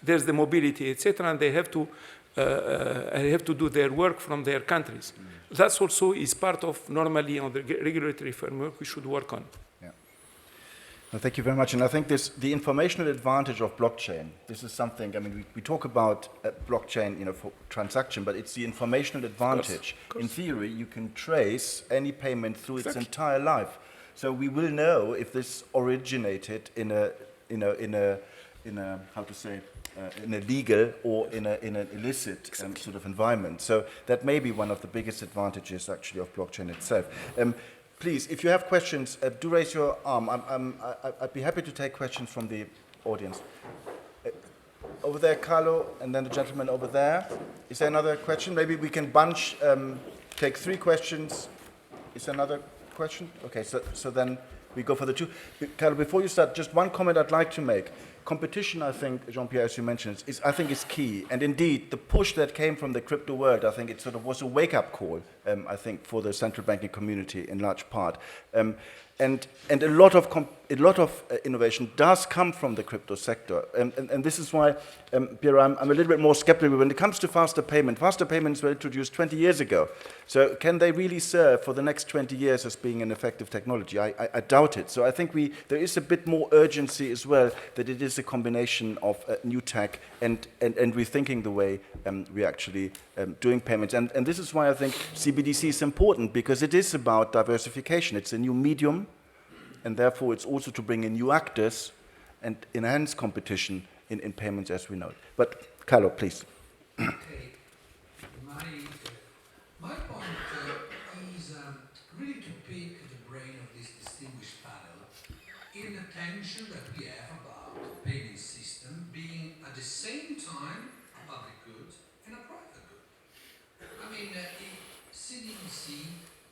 there's the mobility, etc., and they have to do their work from their countries. That also is part of normally on the regulatory framework we should work on. Yeah. Well, thank you very much. And I think the informational advantage of blockchain, this is something, I mean, we talk about blockchain, for transaction, but it's the informational advantage. Of course. In theory, you can trace any payment through its entire life. So we will know if this originated in a how to say, in a legal or in an illicit sort of environment. So that may be one of the biggest advantages actually of blockchain itself. Please, if you have questions, do raise your arm. I'd be happy to take questions from the audience. Over there, Carlo, and then the gentleman over there. Is there another question? Maybe we can bunch, take 3 questions. Is there another question? Okay, so then we go for the 2. Carlo, before you start, just one comment I'd like to make. Competition, I think, Jean-Pierre, as you mentioned, is key. And indeed, the push that came from the crypto world, I think it sort of was a wake-up call, I think, for the central banking community in large part. And a lot of innovation does come from the crypto sector. And this is why, Piero, I'm a little bit more skeptical when it comes to faster payment. Faster payments were introduced 20 years ago. So can they really serve for the next 20 years as being an effective technology? I doubt it. So I think there is a bit more urgency as well, that it is a combination of new tech and rethinking the way we're actually doing payments. And this is why I think CBDC is important, because it is about diversification. It's a new medium, and therefore it's also to bring in new actors and enhance competition in payments as we know it. But Carlo, please. Okay. My point is really to pick the brain of this distinguished panel in the tension that we have about the payment system being at the same time a public good and a private good. I mean, CBDC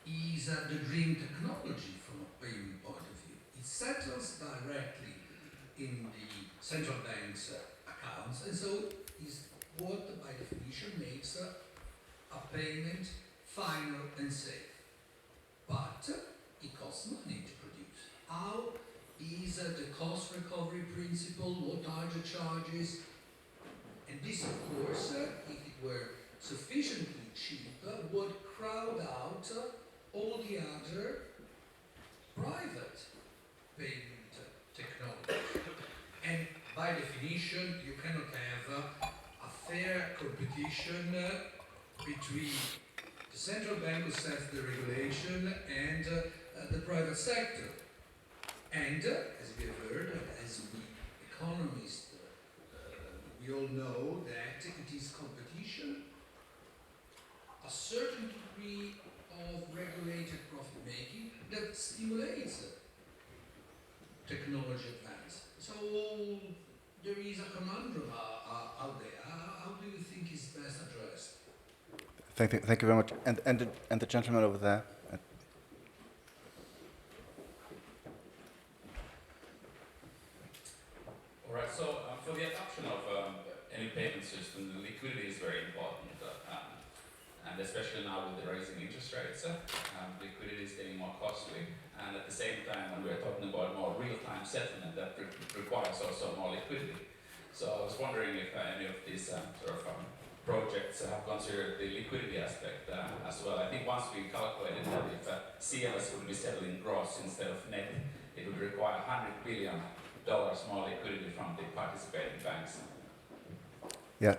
is the dream technology from a payment point of view. It settles directly in the central bank's accounts, and so is what by definition makes a payment final and safe. But it costs money to produce. How is the cost recovery principle? What are the charges? And this, of course, if it were sufficiently cheap, would crowd out all the other private payment technologies. And by definition, you cannot have a fair competition between the central bank who sets the regulation and the private sector. And as we have heard, as we economists, we all know that it is competition, a certain degree of regulated profit making that stimulates technology advance. So there is a conundrum out there. How do you think is best addressed? Thank you very much. And the gentleman over there. All right. So for the adoption of any payment system, the liquidity is very important, and especially now with the rising interest rates, liquidity is getting more costly. And at the same time, when we're talking about more real-time settlement, that requires also more liquidity. So I was wondering if any of these projects have considered the liquidity aspect as well. I think once we calculated that if CLS would be settling gross instead of net, it would require $100 billion more liquidity from the participating banks. Yeah,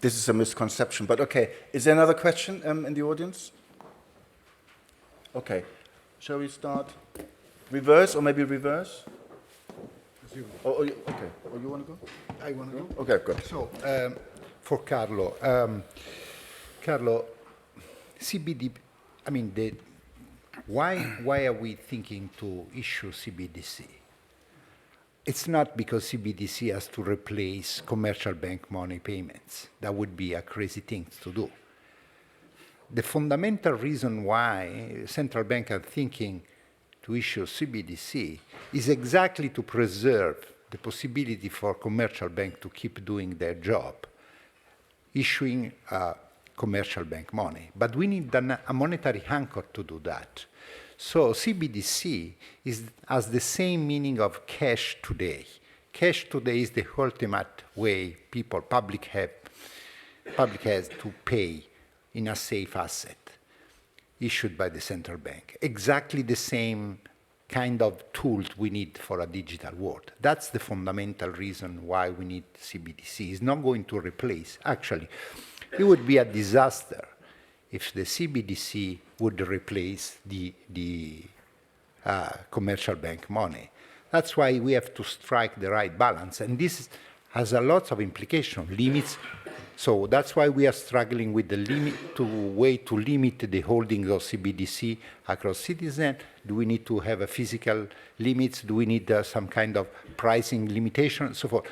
this is a misconception, but okay. Is there another question in the audience? Okay. Shall we start reverse or maybe reverse? Okay. Oh, you want to go? I want to go. Okay, good. So, for Carlo, Carlo, CBD, I mean, why are we thinking to issue CBDC? It's not because CBDC has to replace commercial bank money payments. That would be a crazy thing to do. The fundamental reason why central banks are thinking to issue CBDC is exactly to preserve the possibility for commercial banks to keep doing their job, issuing commercial bank money. But we need a monetary anchor to do that. So CBDC has the same meaning of cash today. Cash today is the ultimate way public has to pay in a safe asset issued by the central bank. Exactly the same kind of tools we need for a digital world. That's the fundamental reason why we need CBDC. It's not going to replace. Actually, it would be a disaster if the CBDC would replace the commercial bank money. That's why we have to strike the right balance. And this has a lot of implications, limits. So that's why we are struggling with the way to limit the holdings of CBDC across citizens. Do we need to have a physical limits? Do we need some kind of pricing limitation and so forth?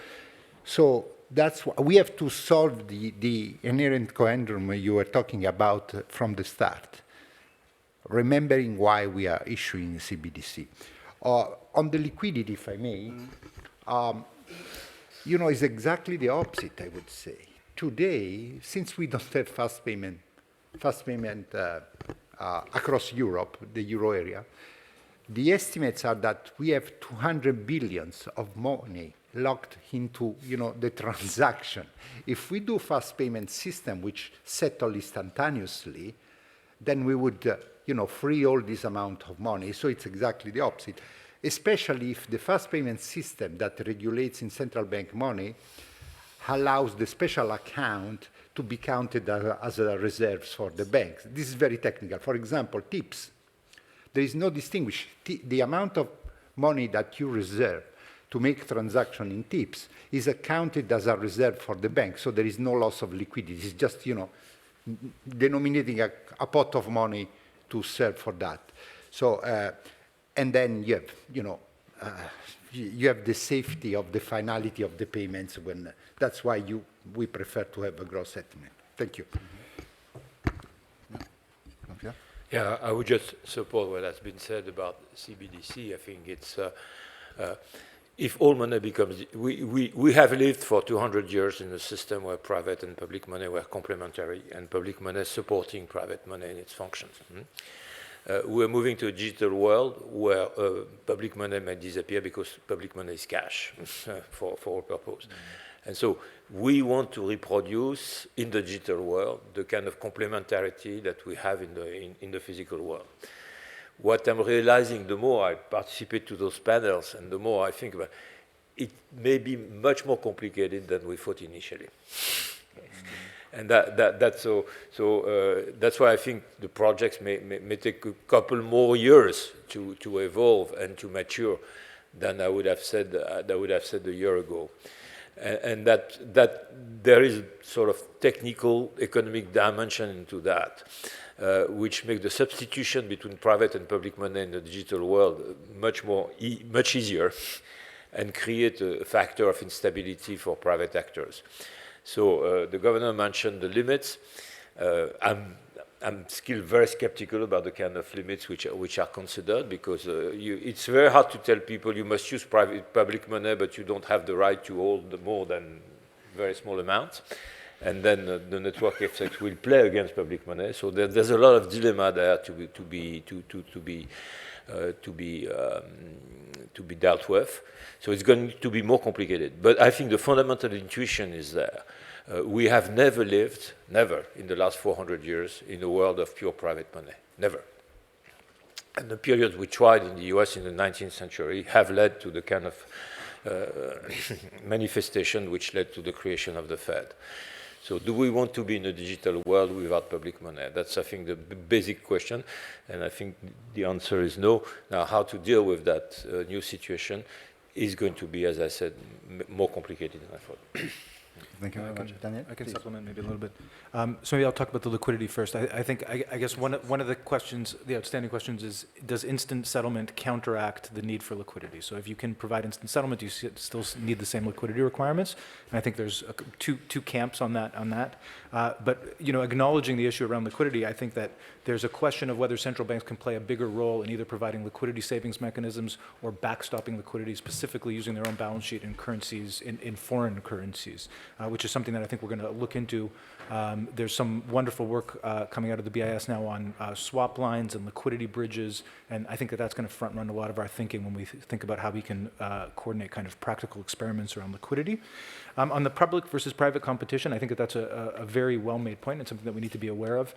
So that's why we have to solve the inherent conundrum you were talking about from the start, remembering why we are issuing CBDC. On the liquidity, if I may, it's exactly the opposite, I would say. Today, since we don't have fast payment across Europe, the euro area, the estimates are that we have 200 billions of money locked into, the transaction. If we do fast payment system which settle instantaneously, then we would, free all this amount of money. So it's exactly the opposite, especially if the fast payment system that regulates in central bank money allows the special account to be counted as a reserves for the banks. This is very technical. For example, tips. There is no distinguish. The amount of money that you reserve to make transaction in tips is accounted as a reserve for the bank, so there is no loss of liquidity. It's just, denominating a pot of money to serve for that. So, and then you have, you have the safety of the finality of the payments. That's why we prefer to have a gross settlement. Thank you. Okay. Yeah, I would just support what has been said about CBDC. I think it's, if all money becomes, we have lived for 200 years in a system where private and public money were complementary, and public money supporting private money in its functions. We're moving to a digital world where public money may disappear because public money is cash for all purposes. And so we want to reproduce in the digital world the kind of complementarity that we have in the physical world. What I'm realizing, the more I participate to those panels and the more I think about it, may be much more complicated than we thought initially. And that's that's why I think the projects may take a couple more years to evolve and to mature than I would have said a year ago. And that there is sort of technical economic dimension into that, which makes the substitution between private and public money in the digital world much easier, and create a factor of instability for private actors. So the governor mentioned the limits. I'm still very skeptical about the kind of limits which are considered, because it's very hard to tell people you must use public money, but you don't have the right to hold more than very small amounts. And then the network effect will play against public money. So there's a lot of dilemma there to be dealt with. So it's going to be more complicated. But I think the fundamental intuition is there. We have never lived, in the last 400 years, in a world of pure private money. Never. And the periods we tried in the US in the 19th century have led to the kind of manifestation which led to the creation of the Fed. So do we want to be in a digital world without public money? That's, I think, the basic question. And I think the answer is no. Now, how to deal with that new situation is going to be, as I said, more complicated than I thought. Thank you very much. Daniel, I can please. supplement maybe a little bit. So maybe I'll talk about the liquidity first. I guess one of the questions, the outstanding questions is, does instant settlement counteract the need for liquidity? So if you can provide instant settlement, you still need the same liquidity requirements. And I think there's two camps on that. But acknowledging the issue around liquidity, I think that there's a question of whether central banks can play a bigger role in either providing liquidity savings mechanisms or backstopping liquidity, specifically using their own balance sheet in currencies, in foreign currencies, which is something that I think we're going to look into. There's some wonderful work coming out of the BIS now on swap lines and liquidity bridges, and I think that that's going to front run a lot of our thinking when we think about how we can coordinate kind of practical experiments around liquidity. On the public versus private competition, I think that that's a very well-made point and something that we need to be aware of.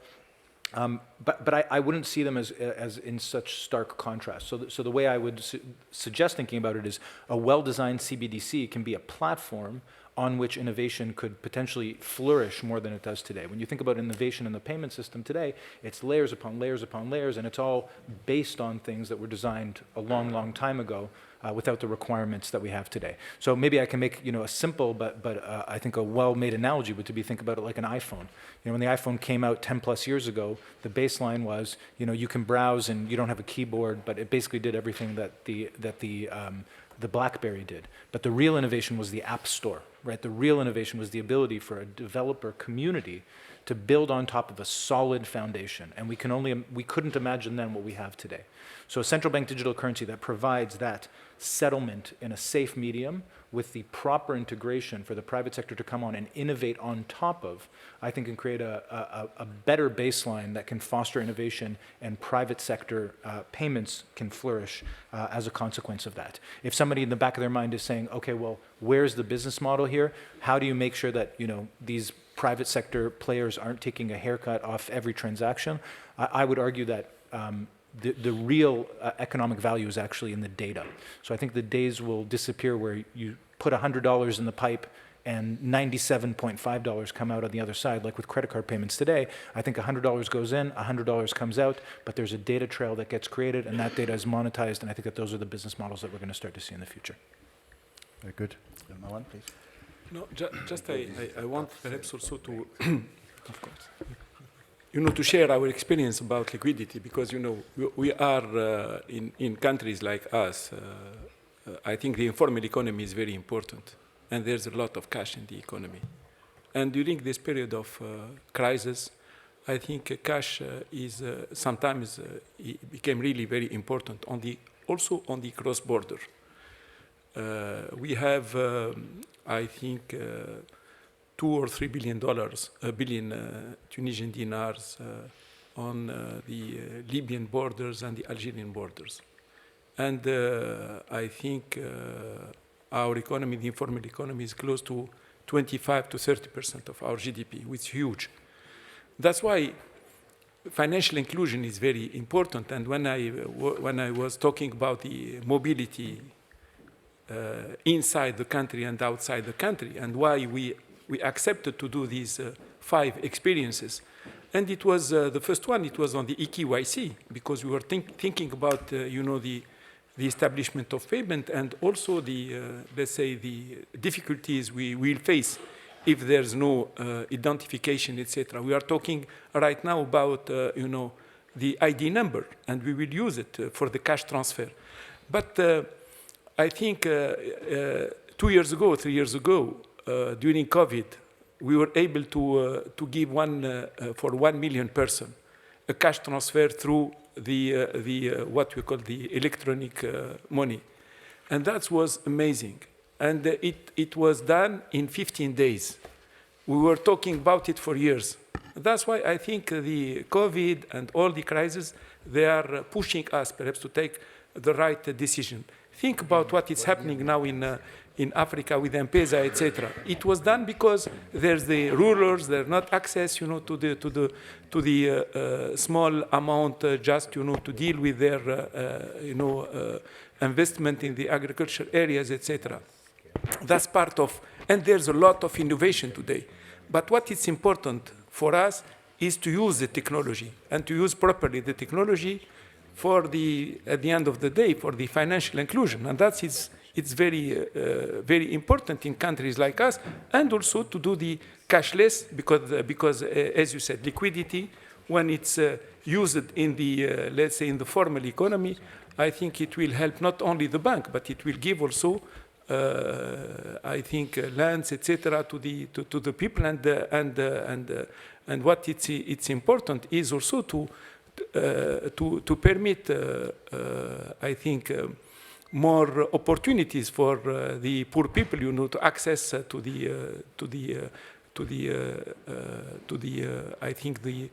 But I wouldn't see them as in such stark contrast. So the way I would suggest thinking about it is a well-designed CBDC can be a platform on which innovation could potentially flourish more than it does today. When you think about innovation in the payment system today, it's layers upon layers upon layers, and it's all based on things that were designed a long, long time ago without the requirements that we have today. So maybe I can make a simple but I think a well-made analogy would to be think about it like an iPhone. When the iPhone came out 10 plus years ago, the baseline was you can browse and you don't have a keyboard, but it basically did everything that the BlackBerry did. But the real innovation was the App Store. right? The real innovation was the ability for a developer community to build on top of a solid foundation. And we couldn't imagine then what we have today. So a central bank digital currency that provides that settlement in a safe medium with the proper integration for the private sector to come on and innovate on top of, I think can create a better baseline that can foster innovation, and private sector payments can flourish as a consequence of that. If somebody in the back of their mind is saying, okay, well, where's the business model here? How do you make sure that, you know, these private sector players aren't taking a haircut off every transaction? I would argue that the real economic value is actually in the data. So I think the days will disappear where you put $100 in the pipe and $97.5 come out on the other side, like with credit card payments today. I think $100 goes in, $100 comes out, but there's a data trail that gets created, and that data is monetized, and I think that those are the business models that we're going to start to see in the future. Very good. Marouane, please. No, just I want perhaps also to, of course, you know, to share our experience about liquidity, because, you know, we are in countries like us, I think the informal economy is very important, and there's a lot of cash in the economy. And during this period of crisis, I think cash is sometimes it became really very important also on the cross-border. We have, I think, $2 or $3 billion Tunisian dinars on the Libyan borders and the Algerian borders. And I think our economy, the informal economy, is close to 25 to 30% of our GDP, which is huge. That's why financial inclusion is very important. And when I was talking about the mobility inside the country and outside the country, and why we accepted to do these 5 experiences. And it was the first one, it was on the eKYC, because we were thinking about, you know, the establishment of payment, and also the, let's say, the difficulties we will face if there's no identification, etc. We are talking right now about, you know, the ID number, and we will use it for the cash transfer. But I think 2 years ago, 3 years ago, during COVID, we were able to give for 1 million person a cash transfer through the what we call the electronic money, and that was amazing. And it was done in 15 days. We were talking about it for years. That's why I think the COVID and all the crises, they are pushing us perhaps to take the right decision. Think about what is happening now in Africa with M-Pesa, etc. It was done because there's the rulers, there's not access, you know, to the small amount just, you know, to deal with their, you know, investment in the agriculture areas, etc. That's part of, and there's a lot of innovation today. But what is important for us is to use the technology, and to use properly the technology for the, at the end of the day, for the financial inclusion. And that is, it's very, very important in countries like us, and also to do the cashless, because as you said, liquidity, when it's used in the, let's say, in the formal economy, I think it will help not only the bank, but it will give also, I think, lands, etc., to the people, and what it's important is also to permit, I think, more opportunities for the poor people, you know, to access to the I think the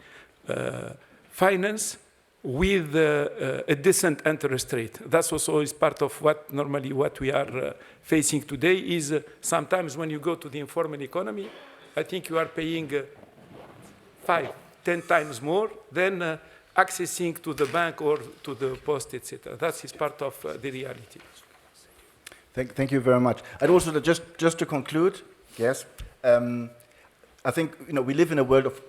finance with a decent interest rate. That's also is part of what normally what we are facing today is sometimes when you go to the informal economy, I think you are paying 5, 10 times more than accessing to the bank or to the post, etc. That is part of the reality. Thank you very much. And also, just to conclude, yes, I think, you know, we live in a world of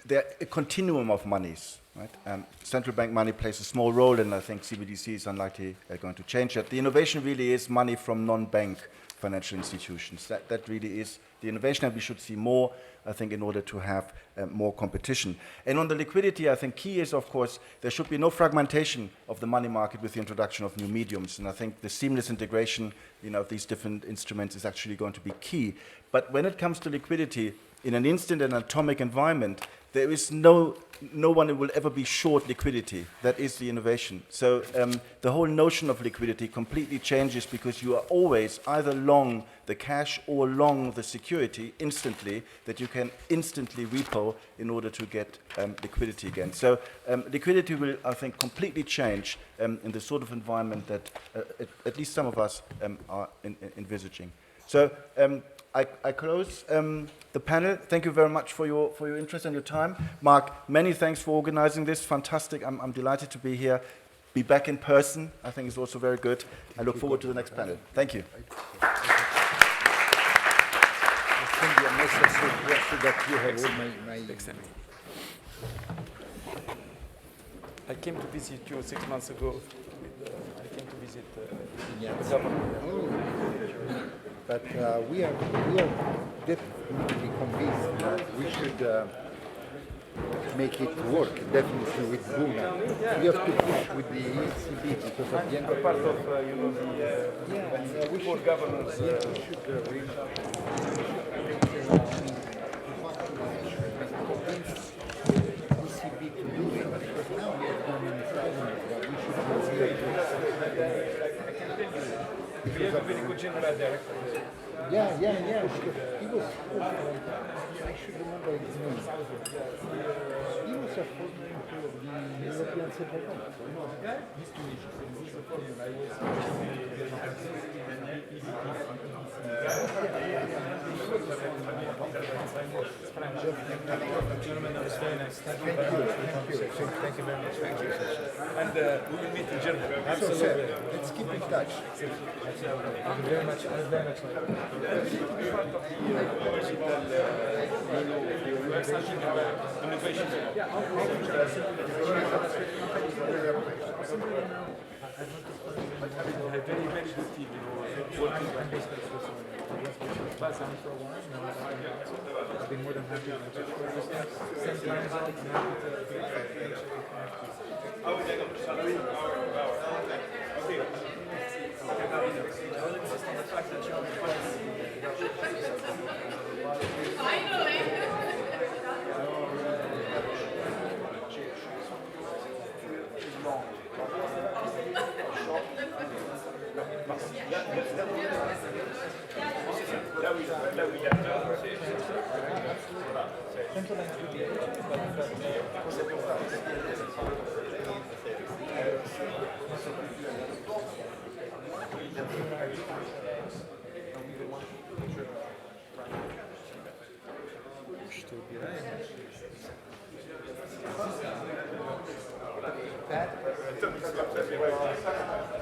a continuum of monies, right? Central bank money plays a small role, and I think CBDC is unlikely going to change that. The innovation really is money from non-bank financial institutions. That really is the innovation, and we should see more, I think, in order to have more competition. And on the liquidity, I think key is, of course, there should be no fragmentation of the money market with the introduction of new mediums. And I think the seamless integration, of these different instruments is actually going to be key. But when it comes to liquidity, in an instant and atomic environment, there is no one who will ever be short liquidity. That is the innovation. So the whole notion of liquidity completely changes because you are always either long the cash or long the security instantly, that you can instantly repo in order to get liquidity again. So liquidity will, I think, completely change in the sort of environment that at least some of us are envisaging. So I close the panel. Thank you very much for your interest and your time. Mark, many thanks for organizing this. Fantastic. I'm delighted to be here. Be back in person, I think, is also very good. I look forward to the next panel. Thank you. I came to visit you 6 months ago. I came to visit the government. But we are definitely convinced that we should make it work, definitely with Buna. We have to push with the ECB because at the end of part of the board governance. we should reach ECB to do it because now we have done an experiment that we should We have a very good general director. Yeah. He was, I should remember his name. He was a former employee of the European Central Bank. He's Tunisian. He's a former Thank you very much. Thank you. And we will meet in Germany. Absolutely. Let's keep in touch. Thank you very much. I was very much Very, very good team, working on this. I've been more than happy to answer questions. Same time zone, I'm happy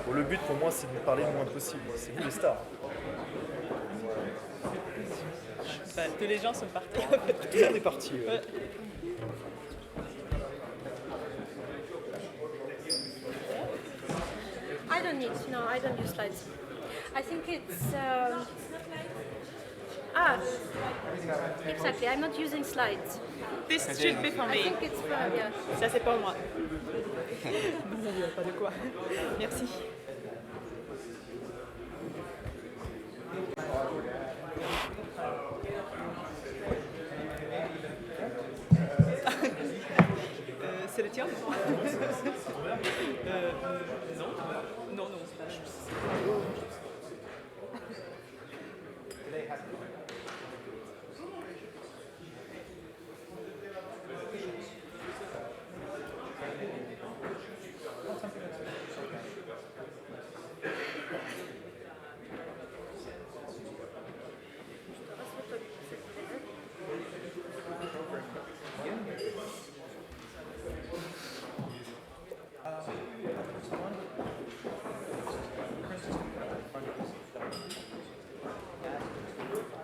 Bon, le but pour moi, c'est de nous parler le moins possible. C'est vous les stars. Bah, tous les gens sont partis. Tout le monde est parti. Ouais. I don't need, no, I don't use slides. I think it's, exactly, I'm not using slides. This should be for I me. think it's for, yeah. Ça, c'est pour moi. Pas de quoi. Merci. C'est le tien? Non. Non.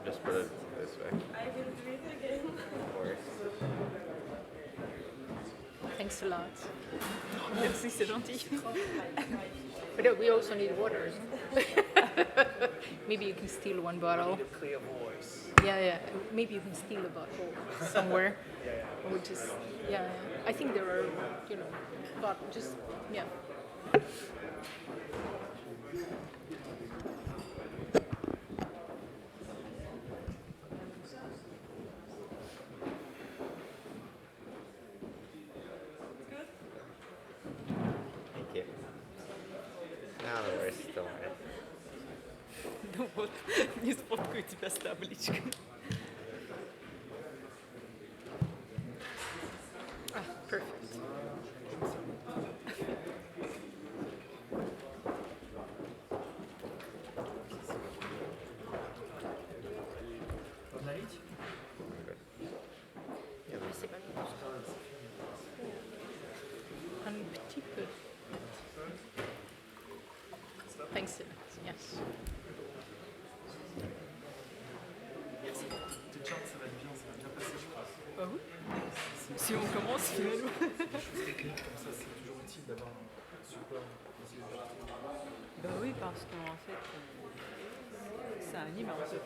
Just put it this way. I will do it again. Thanks a lot. Merci, c'est gentil. But we also need water. maybe you can steal one bottle. Need a clear voice. Yeah. Maybe you can steal a bottle somewhere. Or just, I think there are, but just, yeah. Thank you. No worries, don't worry. Ну вот, не сфоткаю тебя с табличкой. Perfect. Un petit peu. Thanks. Yes. Tes charts, ça va être bien, ça va bien passer, je crois. Ah oui. Si on commence finalement. Des choses techniques comme ça, c'est toujours utile d'avoir un support. Bah oui, parce qu'en fait, ça anime un peu.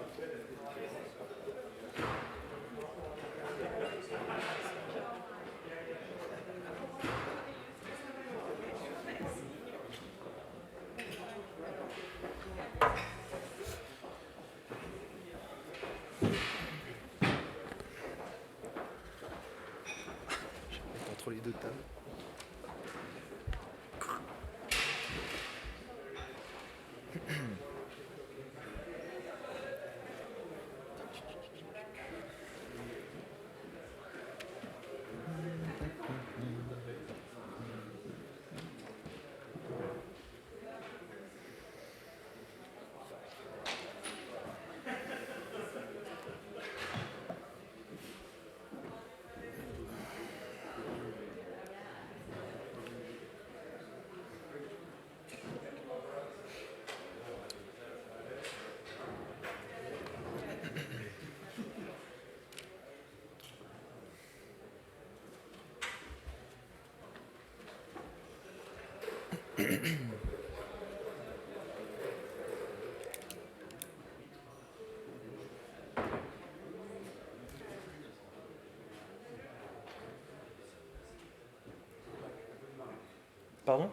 Entre les deux tables. Pardon?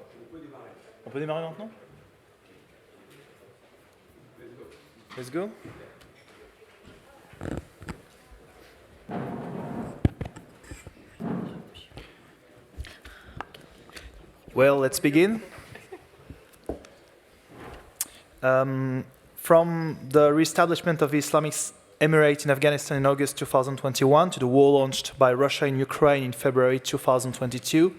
On peut démarrer maintenant? Let's go. Well, let's begin. From the re-establishment of the Islamic Emirate in Afghanistan in August 2021 to the war launched by Russia in Ukraine in February 2022,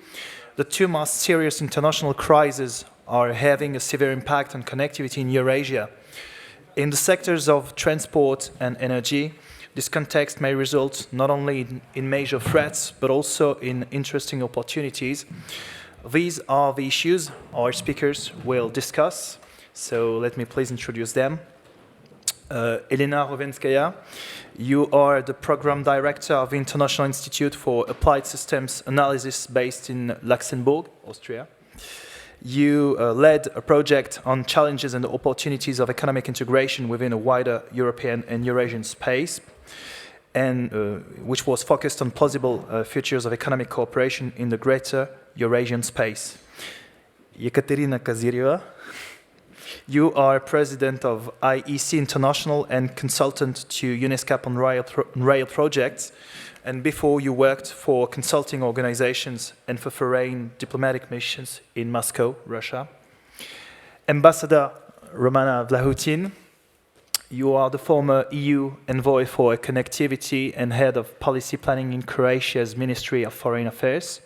the two most serious international crises are having a severe impact on connectivity in Eurasia. In the sectors of transport and energy, this context may result not only in major threats, but also in interesting opportunities. These are the issues our speakers will discuss. So let me please introduce them. Elena Rovenskaya, you are the Program Director of the International Institute for Applied Systems Analysis based in Luxembourg, Austria. You led a project on challenges and opportunities of economic integration within a wider European and Eurasian space, and which was focused on plausible futures of economic cooperation in the greater Eurasian space. Ekaterina Kozyreva, you are president of IEC International and consultant to UNESCAP on rail projects, and before you worked for consulting organizations and for foreign diplomatic missions in Moscow, Russia. Ambassador Romana Vlahutin, you are the former EU Envoy for Connectivity and head of policy planning in Croatia's Ministry of Foreign Affairs.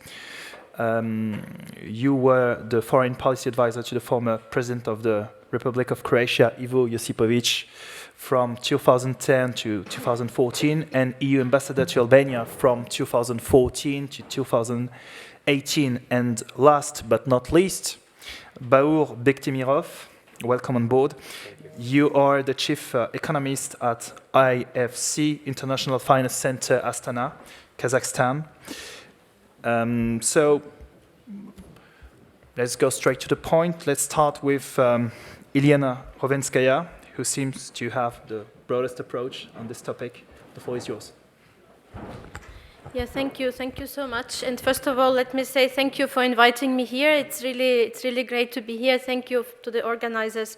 You were the foreign policy advisor to the former president of the Republic of Croatia, Ivo Josipovic, from 2010 to 2014, and EU ambassador to Albania from 2014 to 2018. And last but not least, Bektemirov, welcome on board. You are the chief economist at IFC, International Finance Center, Astana, Kazakhstan. So let's go straight to the point. Let's start with Elena Rovenskaya, who seems to have the broadest approach on this topic. The floor is yours. Yeah, thank you so much. And first of all, let me say thank you for inviting me here. It's really great to be here. Thank you to the organizers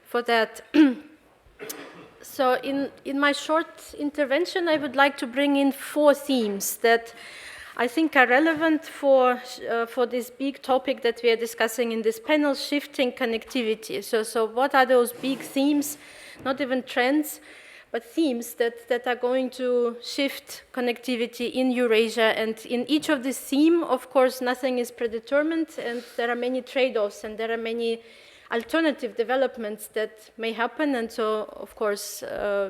for that. So in my short intervention, I would like to bring in 4 themes that I think are relevant for this big topic that we are discussing in this panel, shifting connectivity. So what are those big themes, not even trends, but themes that are going to shift connectivity in Eurasia? And in each of these themes, of course, nothing is predetermined, and there are many trade-offs, and there are many alternative developments that may happen. And so, of course,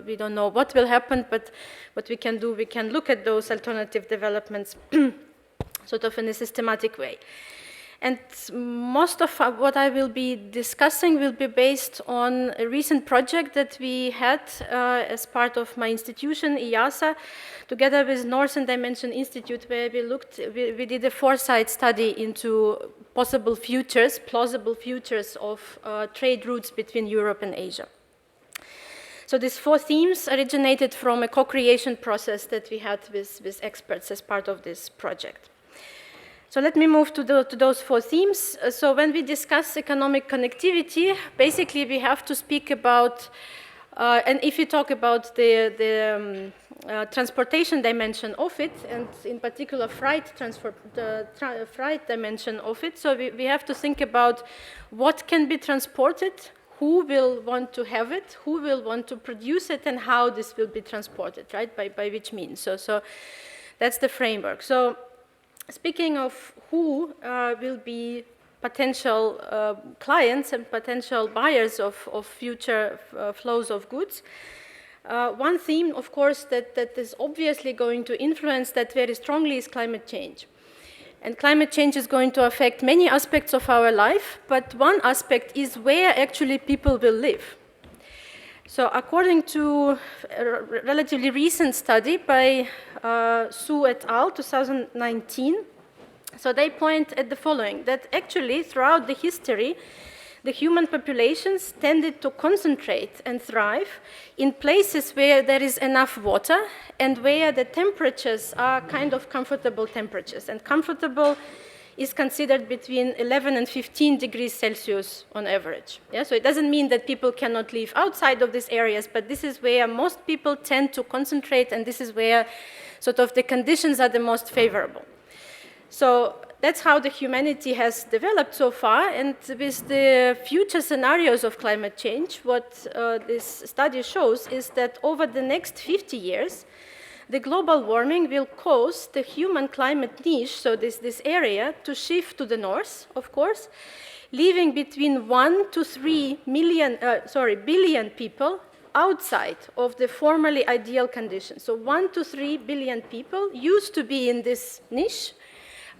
we don't know what will happen, but what we can do, we can look at those alternative developments sort of in a systematic way. And most of what I will be discussing will be based on a recent project that we had as part of my institution, IIASA, together with Northern Dimension Institute, where we did a foresight study into possible futures, plausible futures of trade routes between Europe and Asia. So these 4 themes originated from a co-creation process that we had with experts as part of this project. So let me move to those 4 themes. So when we discuss economic connectivity, basically we have to speak about, and if you talk about the transportation dimension of it, and in particular freight dimension of it, so we have to think about what can be transported, who will want to have it, who will want to produce it, and how this will be transported, right, by which means. So that's the framework. So speaking of who will be potential clients and potential buyers of future flows of goods, one theme, of course, that is obviously going to influence that very strongly is climate change. And climate change is going to affect many aspects of our life, but one aspect is where actually people will live. So according to a relatively recent study by Su et al., 2019, so they point at the following, that actually throughout the history, the human populations tended to concentrate and thrive in places where there is enough water and where the temperatures are kind of comfortable temperatures. And comfortable is considered between 11 and 15 degrees Celsius on average. Yeah? So it doesn't mean that people cannot live outside of these areas, but this is where most people tend to concentrate, and this is where sort of the conditions are the most favorable. So that's how the humanity has developed so far, and with the future scenarios of climate change, what this study shows is that over the next 50 years, the global warming will cause the human climate niche, so this area, to shift to the north, of course, leaving between 1 to 3 billion people outside of the formerly ideal conditions. So 1 to 3 billion people used to be in this niche,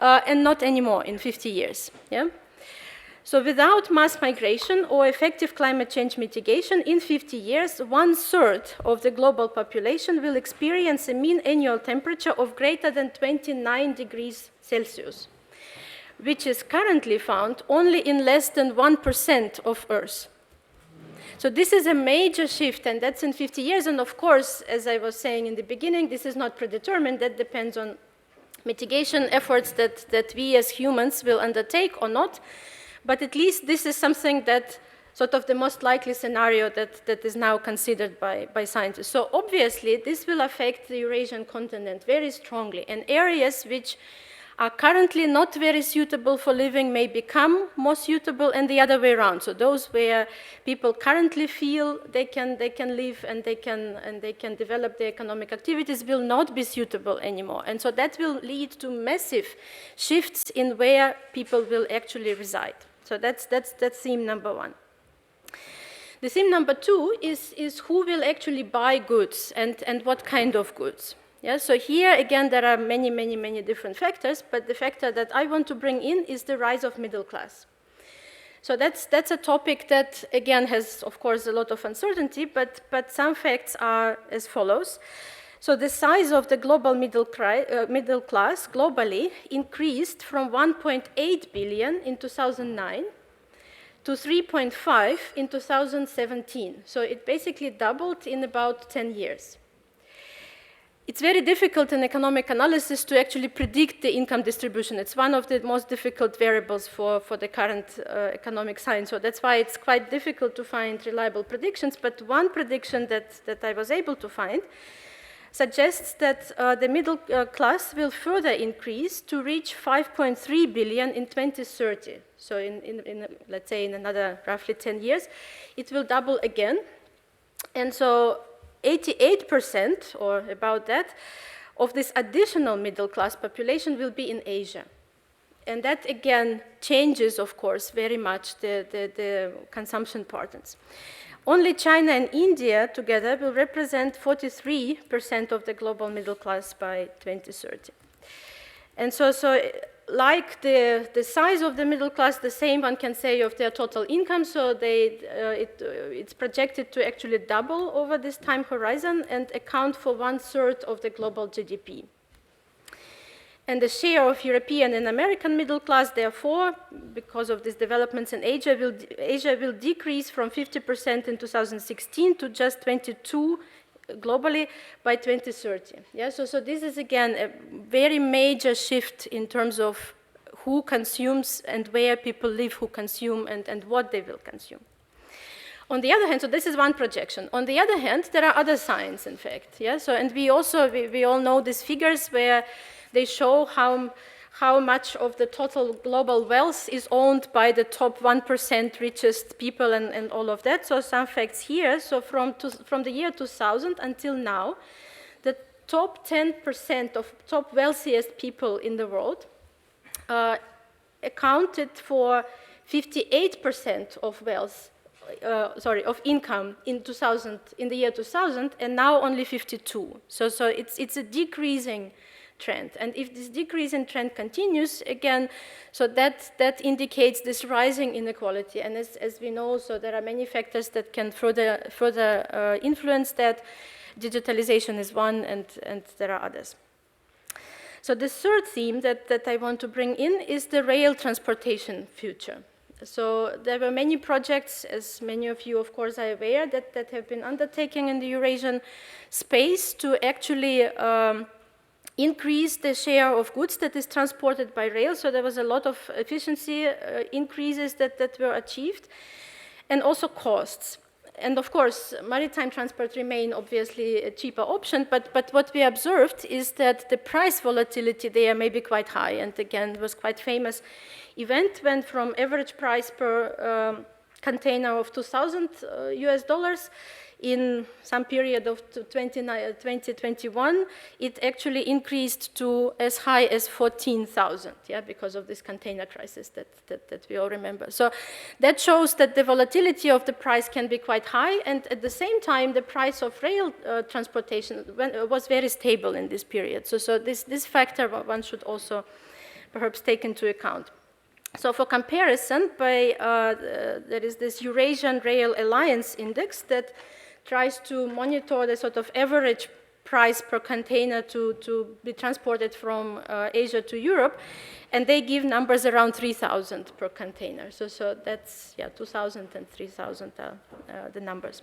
and not anymore in 50 years. Yeah? So without mass migration or effective climate change mitigation, in 50 years, 1/3 of the global population will experience a mean annual temperature of greater than 29 degrees Celsius, which is currently found only in less than 1% of Earth. So this is a major shift, and that's in 50 years. And of course, as I was saying in the beginning, this is not predetermined. That depends on mitigation efforts that we as humans will undertake or not. But at least this is something that sort of the most likely scenario that is now considered by scientists. So obviously, this will affect the Eurasian continent very strongly, and areas which are currently not very suitable for living may become more suitable, and the other way around. So those where people currently feel they can live and they can develop their economic activities will not be suitable anymore. And so that will lead to massive shifts in where people will actually reside. So that's theme number 1. The theme number 2 is who will actually buy goods and what kind of goods. Yeah, so here, again, there are many different factors, but the factor that I want to bring in is the rise of middle class. So that's a topic that, again, has, of course, a lot of uncertainty, but some facts are as follows. So the size of the global middle class globally increased from 1.8 billion in 2009 to 3.5 in 2017. So it basically doubled in about 10 years. It's very difficult in economic analysis to actually predict the income distribution. It's one of the most difficult variables for the current economic science. So that's why it's quite difficult to find reliable predictions. But one prediction that I was able to find suggests that the middle class will further increase to reach 5.3 billion in 2030. So let's say in another roughly 10 years, it will double again. And so 88%, or about that, of this additional middle class population will be in Asia. And that, again, changes, of course, very much the consumption patterns. Only China and India together will represent 43% of the global middle class by 2030. And so like the size of the middle class, the same one can say of their total income. So it's projected to actually double over this time horizon and account for 1/3 of the global GDP. And the share of European and American middle class, therefore, because of these developments in Asia will decrease from 50% in 2016 to just 22% globally by 2030. Yeah, so this is, again, a very major shift in terms of who consumes and where people live who consume and what they will consume. On the other hand, so this is one projection. On the other hand, there are other signs, in fact. Yeah, so, and we all know these figures where they show how much of the total global wealth is owned by the top 1% richest people and all of that. So some facts here. So from the year 2000 until now, the top 10% of top wealthiest people in the world accounted for 58% of wealth, of income in the year 2000, and now only 52%. So it's a decreasing trend. And if this decreasing trend continues, again, so that indicates this rising inequality. And as we know, so there are many factors that can further influence that. Digitalization is one, and there are others. So the third theme that I want to bring in is the rail transportation future. So there were many projects, as many of you, of course, are aware, that have been undertaken in the Eurasian space to actually increase the share of goods that is transported by rail. So there was a lot of efficiency increases that were achieved, and also costs. And of course, maritime transport remain obviously a cheaper option, but what we observed is that the price volatility there may be quite high. And again, it was quite famous event went from average price per container of $2,000 in some period of 2021, it actually increased to as high as 14,000, yeah, because of this container crisis that we all remember. So that shows that the volatility of the price can be quite high, and at the same time, the price of rail transportation was very stable in this period. So this factor one should also perhaps take into account. So for comparison, there is this Eurasian Rail Alliance Index that tries to monitor the sort of average price per container to be transported from Asia to Europe, and they give numbers around 3,000 per container. So that's, 2,000 and 3,000 are the numbers.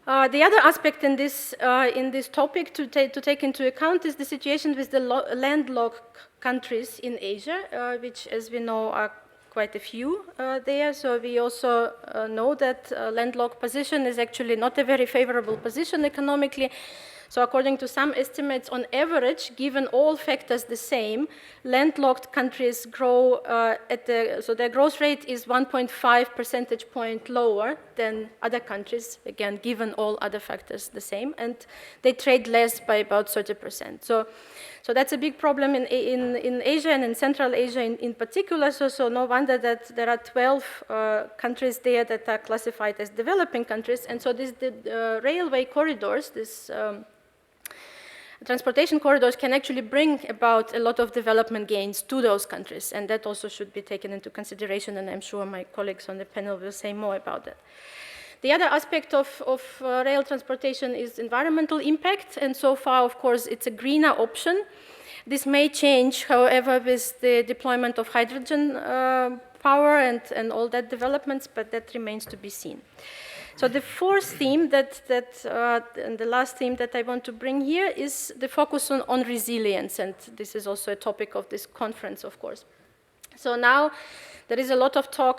The other aspect in this topic to take into account is the situation with the landlocked countries in Asia, which, as we know, are quite a few there. So we also know that landlocked position is actually not a very favorable position economically. So according to some estimates, on average, given all factors the same, landlocked countries grow so their growth rate is 1.5 percentage point lower than other countries, again, given all other factors the same, and they trade less by about 30%. So that's a big problem in Asia and in Central Asia in particular. So no wonder that there are 12 countries there that are classified as developing countries. And so the railway corridors, transportation corridors can actually bring about a lot of development gains to those countries. And that also should be taken into consideration. And I'm sure my colleagues on the panel will say more about that. The other aspect of rail transportation is environmental impact, and so far, of course, it's a greener option. This may change, however, with the deployment of hydrogen power and all that developments, but that remains to be seen. So the fourth theme and the last theme that I want to bring here is the focus on resilience, and this is also a topic of this conference, of course. So now there is a lot of talk,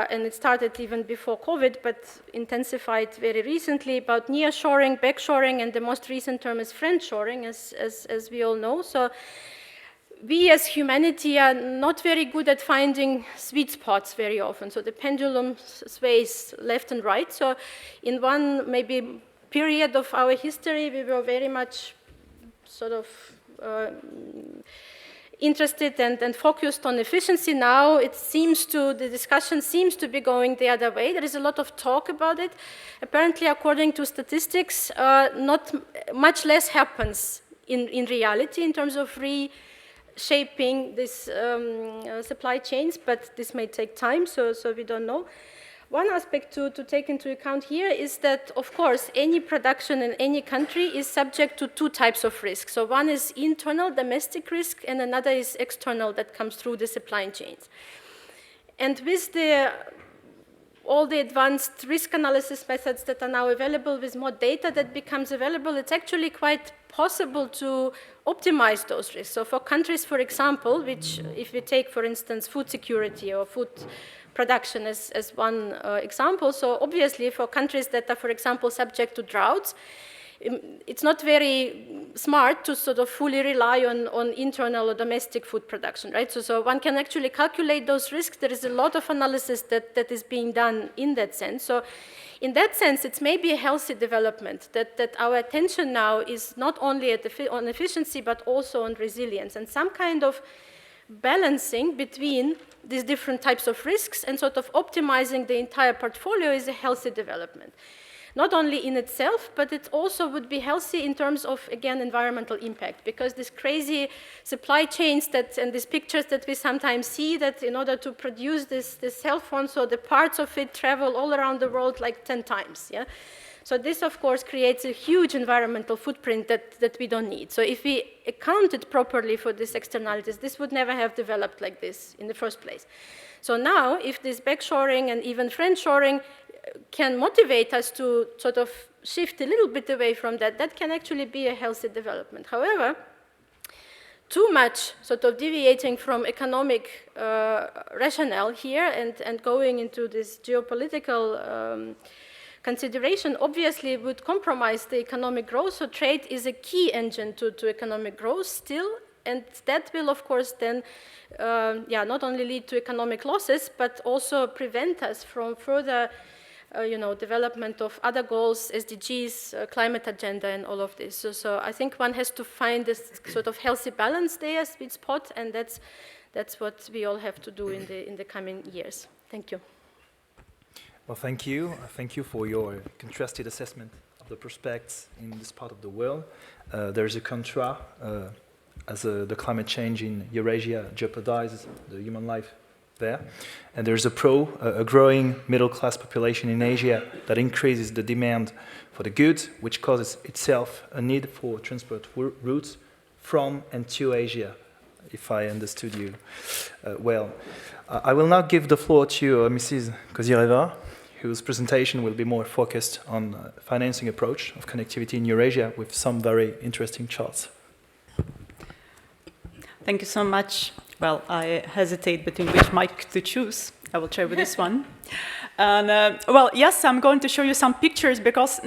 and it started even before COVID, but intensified very recently, about nearshoring, backshoring, and the most recent term is friendshoring, as we all know. So we as humanity are not very good at finding sweet spots very often. So the pendulum sways left and right. So in one maybe period of our history, we were very much sort of interested and focused on efficiency. Now the discussion seems to be going the other way. There is a lot of talk about it. Apparently, according to statistics, not much less happens in reality in terms of reshaping these supply chains, but this may take time, so we don't know. One aspect to take into account here is that, of course, any production in any country is subject to two types of risk. So one is internal, domestic risk, and another is external that comes through the supply chains. And with all the advanced risk analysis methods that are now available, with more data that becomes available, it's actually quite possible to optimize those risks. So for countries, for example, which if we take, for instance, food security or food production as one example. So obviously for countries that are, for example, subject to droughts, it's not very smart to sort of fully rely on internal or domestic food production, right? So one can actually calculate those risks. There is a lot of analysis that is being done in that sense. So in that sense, it's maybe a healthy development that our attention now is not only on efficiency, but also on resilience and some kind of balancing between these different types of risks and sort of optimizing the entire portfolio is a healthy development. Not only in itself, but it also would be healthy in terms of, again, environmental impact, because these crazy supply chains and these pictures that we sometimes see, that in order to produce this cell phone, so the parts of it travel all around the world like 10 times, yeah? So this, of course, creates a huge environmental footprint that we don't need. So if we accounted properly for these externalities, this would never have developed like this in the first place. So now, if this backshoring and even friendshoring can motivate us to sort of shift a little bit away from that, that can actually be a healthy development. However, too much sort of deviating from economic rationale here and going into this geopolitical consideration obviously would compromise the economic growth. So trade is a key engine to economic growth still, and that will, of course, then not only lead to economic losses, but also prevent us from further development of other goals, SDGs, climate agenda, and all of this. So I think one has to find this sort of healthy balance there, sweet spot, and that's what we all have to do in the coming years. Thank you. Well, thank you. Thank you for your contrasted assessment of the prospects in this part of the world. There's a contra as the climate change in Eurasia jeopardizes the human life there. And there's a pro, a growing middle-class population in Asia that increases the demand for the goods, which causes itself a need for transport routes from and to Asia, if I understood you well. I will now give the floor to Mrs. Kozyreva, whose presentation will be more focused on financing approach of connectivity in Eurasia with some very interesting charts. Thank you so much. Well, I hesitate between which mic to choose. I will try with this one. And well, yes, I'm going to show you some pictures because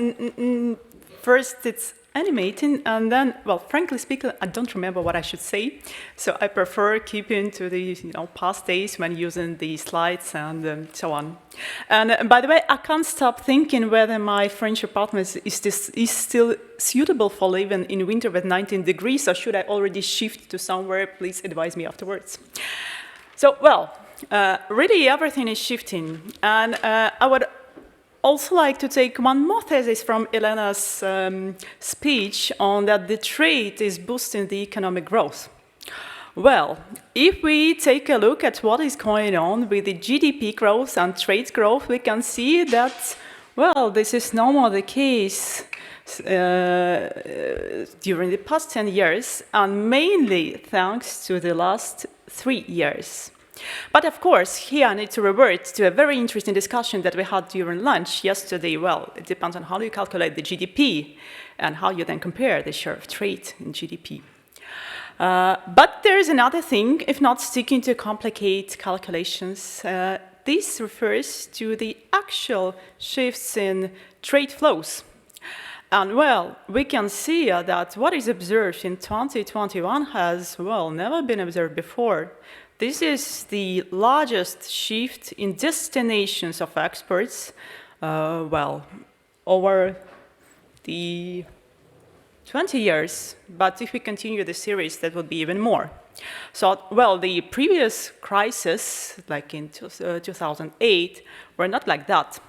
first it's animating, and then, well, frankly speaking, I don't remember what I should say. So I prefer keeping to the past days when using the slides and so on. And by the way, I can't stop thinking whether my French apartment is still suitable for living in winter with 19 degrees, or should I already shift to somewhere? Please advise me afterwards. So, well, really everything is shifting, and I would also like to take one more thesis from Elena's speech on that the trade is boosting the economic growth. Well, if we take a look at what is going on with the GDP growth and trade growth, we can see that, well, this is no more the case during the past 10 years, and mainly thanks to the last 3 years. But of course, here I need to revert to a very interesting discussion that we had during lunch yesterday. Well, it depends on how you calculate the GDP and how you then compare the share of trade in GDP. But there is another thing, if not sticking to complicate calculations. This refers to the actual shifts in trade flows. And well, we can see that what is observed in 2021 has, well, never been observed before. This is the largest shift in destinations of exports, well, over the 20 years, but if we continue the series, that would be even more. So, well, the previous crisis, like in 2008, were not like that.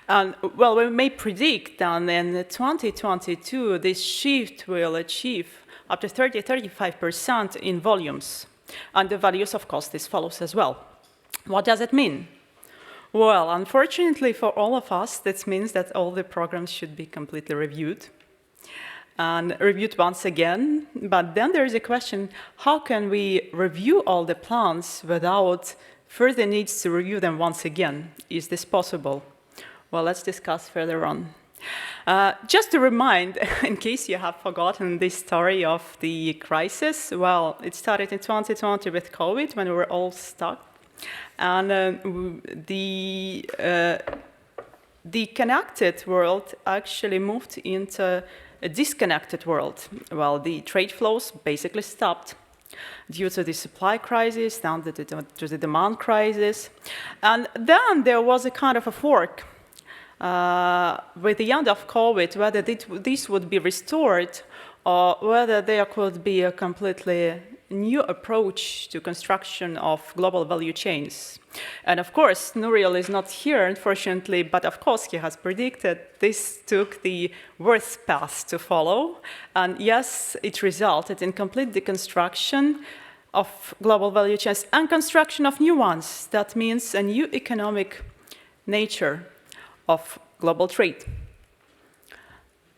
And, well, we may predict that in 2022, this shift will achieve up to 30-35% in volumes. And the values, of course, this follows as well. What does it mean? Well, unfortunately for all of us, that means that all the programs should be completely reviewed. And reviewed once again. But then there is a question, how can we review all the plans without further needs to review them once again? Is this possible? Well, let's discuss further on. Just to remind, in case you have forgotten the story of the crisis, well, it started in 2020 with COVID, when we were all stuck. And the connected world actually moved into a disconnected world. Well, the trade flows basically stopped due to the supply crisis, down to the demand crisis. And then there was a kind of a fork with the end of COVID, whether this would be restored or whether there could be a completely new approach to construction of global value chains. And of course, Nouriel is not here, unfortunately, but of course he has predicted this took the worst path to follow. And yes, it resulted in complete deconstruction of global value chains and construction of new ones. That means a new economic nature of global trade.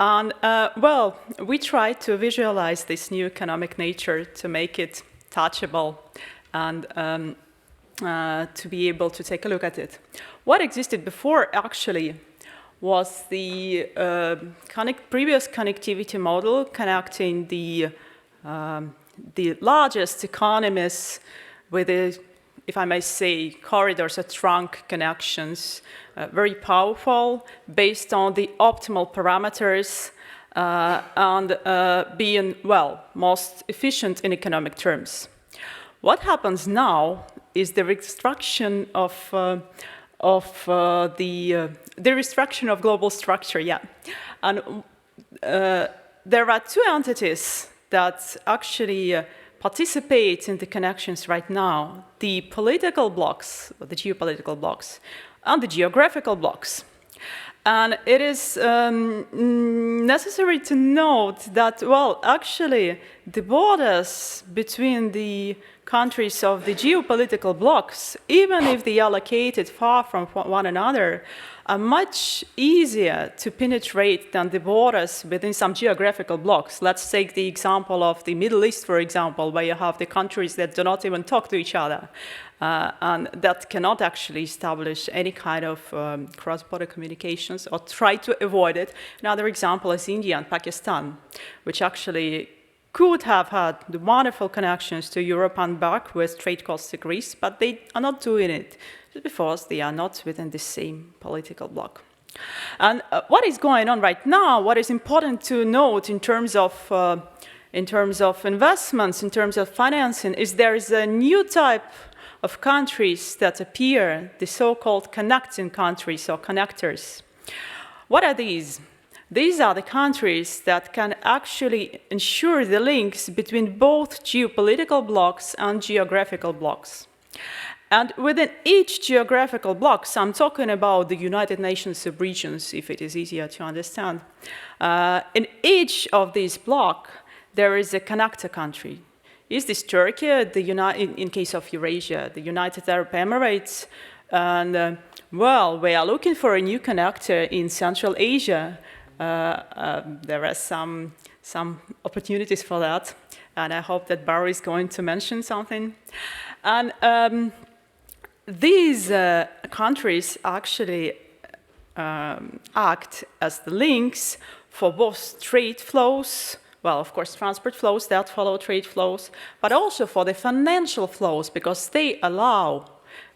And well, we try to visualize this new economic nature to make it touchable and to be able to take a look at it. What existed before actually was the previous connectivity model connecting the largest economies with the, if I may say, corridors or trunk connections, very powerful, based on the optimal parameters and being, well, most efficient in economic terms. What happens now is the restriction of the restriction of global structure, yeah. And there are two entities that actually participate in the connections right now, the political blocks, or the geopolitical blocks, and the geographical blocks. And it is necessary to note that, well, actually, the borders between the countries of the geopolitical blocks, even if they are located far from one another, are much easier to penetrate than the borders within some geographical blocks. Let's take the example of the Middle East, for example, where you have the countries that do not even talk to each other and that cannot actually establish any kind of cross-border communications or try to avoid it. Another example is India and Pakistan, which actually could have had the wonderful connections to Europe and back with trade costs decrease, but they are not doing it because they are not within the same political bloc. And what is going on right now, what is important to note in terms of investments, in terms of financing, is there is a new type of countries that appear, the so-called connecting countries or connectors. What are these? These are the countries that can actually ensure the links between both geopolitical blocks and geographical blocks. And within each geographical bloc, so I'm talking about the United Nations subregions, if it is easier to understand. In each of these blocks, there is a connector country. Is this Turkey, in case of Eurasia, the United Arab Emirates? And, well, we are looking for a new connector in Central Asia. There are some opportunities for that, and I hope that Barry is going to mention something. And these countries actually act as the links for both trade flows, well, of course, transport flows that follow trade flows, but also for the financial flows, because they allow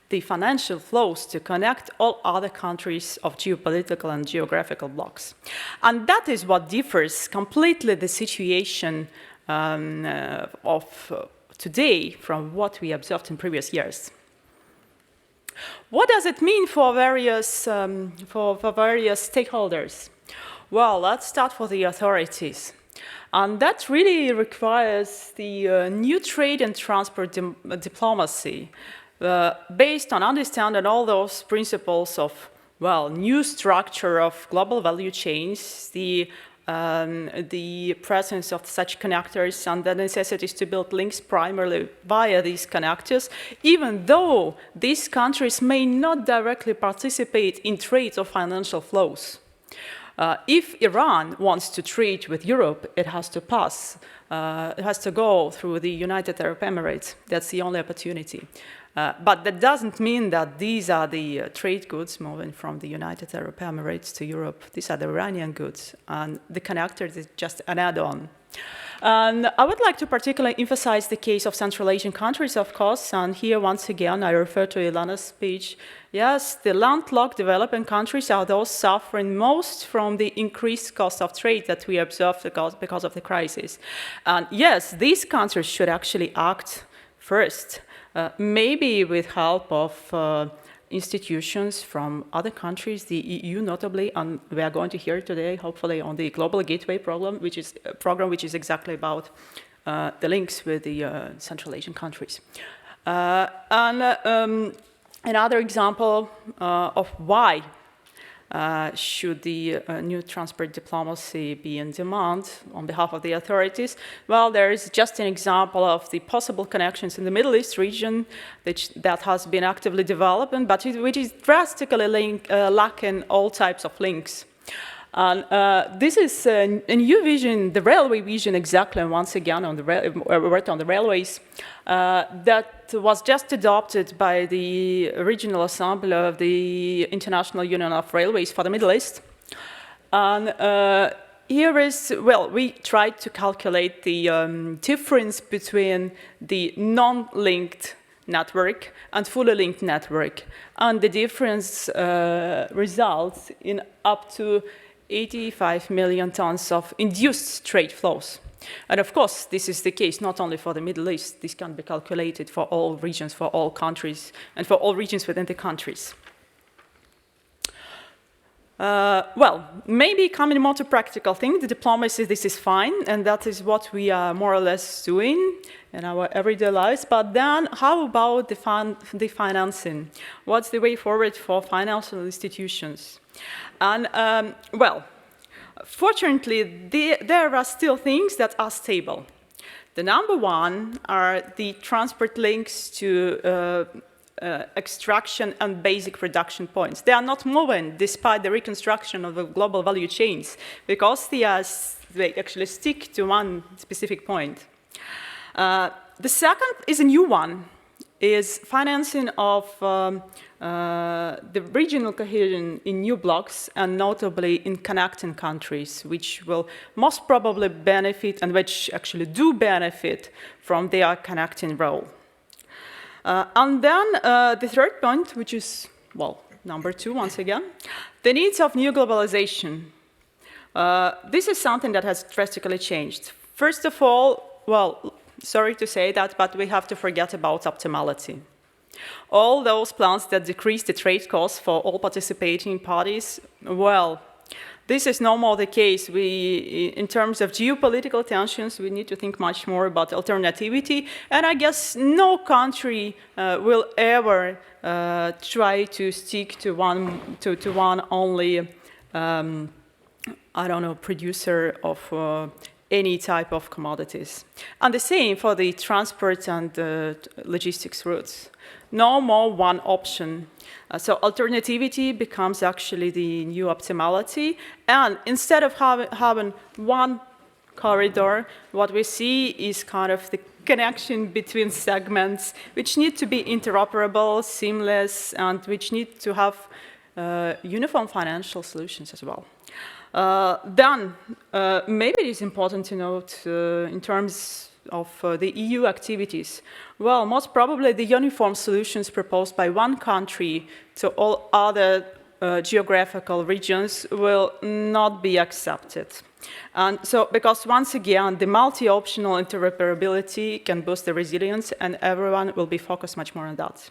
the financial flows to connect all other countries of geopolitical and geographical blocks. And that is what differs completely the situation of today from what we observed in previous years. What does it mean for various stakeholders? Well, let's start for the authorities. And that really requires the new trade and transport diplomacy based on understanding all those principles of, well, new structure of global value chains, the presence of such connectors and the necessities to build links primarily via these connectors, even though these countries may not directly participate in trade or financial flows. If Iran wants to trade with Europe, it has to go through the United Arab Emirates. That's the only opportunity. But that doesn't mean that these are the trade goods moving from the United Arab Emirates to Europe. These are the Iranian goods, and the connectors is just an add-on. And I would like to particularly emphasize the case of Central Asian countries, of course, and here once again I refer to Elena's speech. Yes, the landlocked developing countries are those suffering most from the increased cost of trade that we observe because of the crisis. And yes, these countries should actually act first, maybe with help of institutions from other countries, the EU notably, and we are going to hear today, hopefully, on the Global Gateway program, which is exactly about the links with the Central Asian countries. Another example of why should the new transport diplomacy be in demand on behalf of the authorities? Well, there is just an example of the possible connections in the Middle East region that has been actively developing, but which is drastically lacking all types of links. And this is a new vision, the railway vision exactly, and once again on the railways, that was just adopted by the Regional Assembly of the International Union of Railways for the Middle East. And here is, well, we tried to calculate the difference between the non-linked network and fully linked network. And the difference results in up to 85 million tons of induced trade flows. And of course, this is the case not only for the Middle East, this can be calculated for all regions, for all countries, and for all regions within the countries. Well, maybe coming more to practical things, the diplomacy, this is fine, and that is what we are more or less doing in our everyday lives. But then, how about the financing? What's the way forward for financial institutions? And, well, fortunately, there are still things that are stable. The number one are the transport links to extraction and basic production points. They are not moving despite the reconstruction of the global value chains because they actually stick to one specific point. The second is a new one, is financing of the regional cohesion in new blocks and notably in connecting countries, which will most probably benefit and which actually do benefit from their connecting role. And then the third point, which is, well, number two, once again, the needs of new globalization. This is something that has drastically changed. First of all, well, sorry to say that, but we have to forget about optimality. All those plans that decrease the trade costs for all participating parties, well, this is no more the case. In terms of geopolitical tensions, we need to think much more about alternativity, and I guess no country will ever try to stick to one only, I don't know, producer of any type of commodities. And the same for the transport and logistics routes. No more one option. So alternativity becomes actually the new optimality. And instead of having one corridor, what we see is kind of connection between segments, which need to be interoperable, seamless, and which need to have uniform financial solutions as well. Then, maybe it is important to note in terms of the EU activities. Well, most probably the uniform solutions proposed by one country to all other geographical regions will not be accepted. And so, because once again, the multi-optional interoperability can boost the resilience, and everyone will be focused much more on that.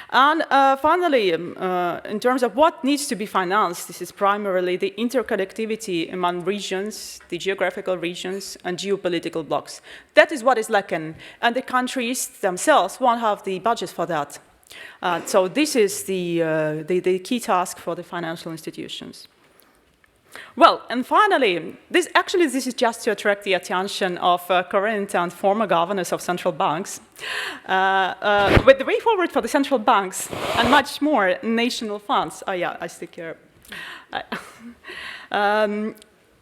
And finally, in terms of what needs to be financed, this is primarily the interconnectivity among regions, the geographical regions, and geopolitical blocks. That is what is lacking, and the countries themselves won't have the budget for that. So this is the key task for the financial institutions. Well, and finally, this is just to attract the attention of current and former governors of central banks. With the way forward for the central banks and much more national funds. Oh yeah, I stick here.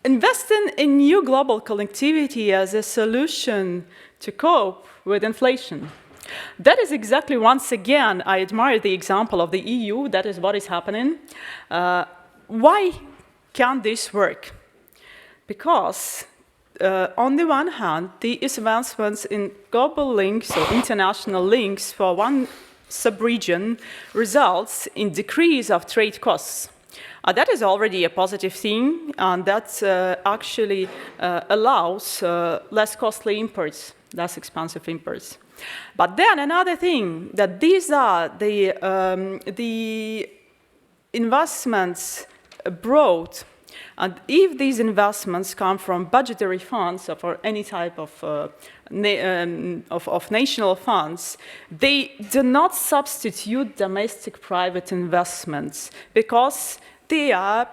Investing in new global connectivity as a solution to cope with inflation. That is exactly, once again, I admire the example of the EU. That is what is happening. Why can this work? Because on the one hand, the advancements in global links or international links for one sub-region results in decrease of trade costs. That is already a positive thing, and that actually allows less costly imports, less expensive imports. But then another thing, that these are the investments abroad, and if these investments come from budgetary funds or for any type of national funds, they do not substitute domestic private investments because they are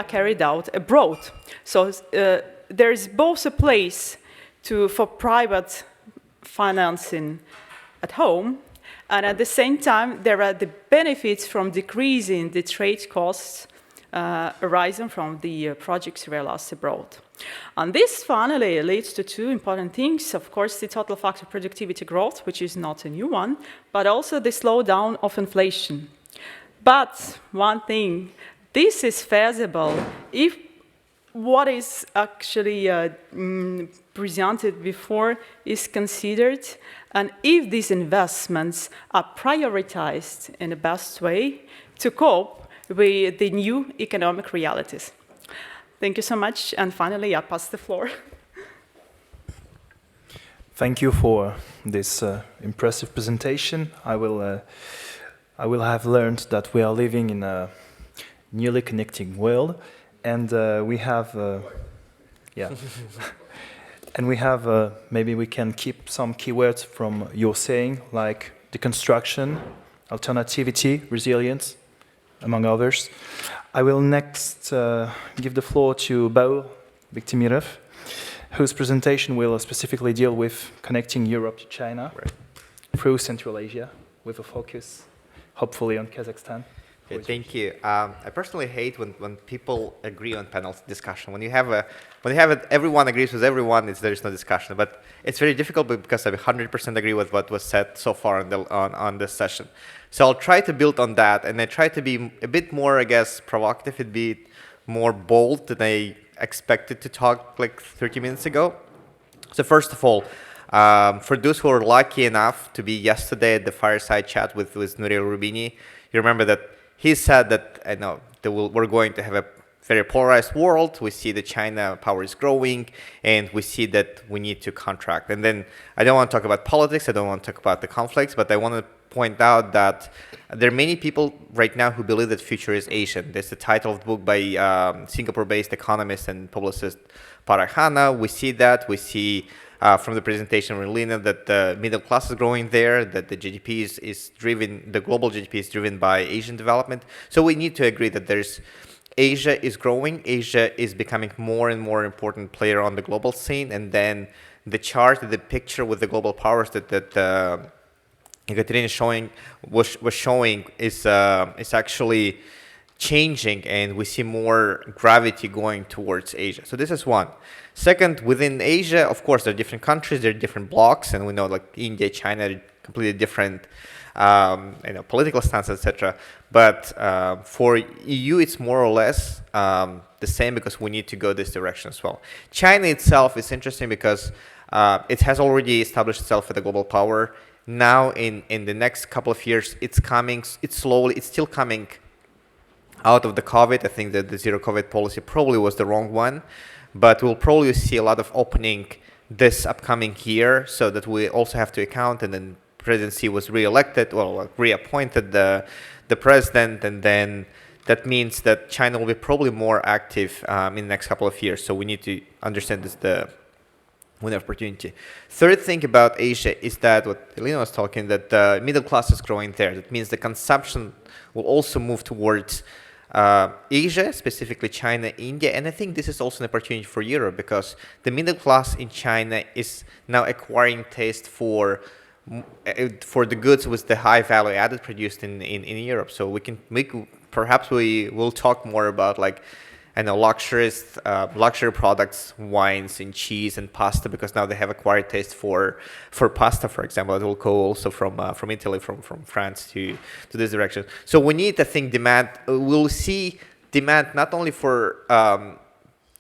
carried out abroad. So there is both a place for private financing at home, and at the same time there are the benefits from decreasing the trade costs arising from the projects realized abroad. And this finally leads to two important things. Of course, the total factor productivity growth, which is not a new one, but also the slowdown of inflation. But one thing, this is feasible if what is actually presented before is considered, and if these investments are prioritized in the best way to cope with the new economic realities. Thank you so much, and finally I pass the floor. Thank you for this impressive presentation. I will have learned that we are living in a newly connecting world, and we have, and we have, maybe we can keep some keywords from your saying, like deconstruction, alternativity, resilience, among others. I will next give the floor to Bektemirov, whose presentation will specifically deal with connecting Europe to China through Central Asia, with a focus, hopefully, on Kazakhstan. Okay, thank you. I personally hate when people agree on panel discussion. When you have everyone agrees with everyone, there is no discussion. But it's very difficult because I 100% agree with what was said so far on this session. So I'll try to build on that, and I try to be a bit more, I guess, provocative, a bit more bold than I expected to talk like 30 minutes ago. So first of all, for those who are lucky enough to be yesterday at the fireside chat with Nouriel Roubini, you remember that he said that, I know, that we're going to have a very polarized world. We see that China power is growing, and we see that we need to contract. And then I don't want to talk about politics, I don't want to talk about the conflicts, but I want to point out that there are many people right now who believe that future is Asian. That's the title of the book by Singapore-based economist and publicist Parahana. We see that. We see from the presentation of Elena that the middle class is growing there, that the GDP is driven, the global GDP is driven by Asian development. So we need to agree that Asia is growing. Asia is becoming more and more important player on the global scene. And then the chart, the picture with the global powers that Ekaterina was showing is actually changing, and we see more gravity going towards Asia. So this is one. Second, within Asia, of course, there are different countries, there are different blocks, and we know like India, China, are completely different political stance, etc. But for EU, it's more or less the same, because we need to go this direction as well. China itself is interesting because it has already established itself as a global power. Now, in the next couple of years, it's still coming out of the COVID. I think that the zero COVID policy probably was the wrong one, but we'll probably see a lot of opening this upcoming year, so that we also have to account, and then presidency was reelected, well, reappointed the president, and then that means that China will be probably more active in the next couple of years. So we need to understand this the window of opportunity. Third thing about Asia is that what Elena was talking, that the middle class is growing there. That means the consumption will also move towards Asia, specifically China, India, and I think this is also an opportunity for Europe, because the middle class in China is now acquiring taste for the goods with the high value added produced in Europe. So perhaps we will talk more about like, I know, luxury products, wines and cheese and pasta, because now they have acquired taste for pasta, for example. It will go also from Italy, from France to this direction. So we need, I think, demand. We'll see demand not only for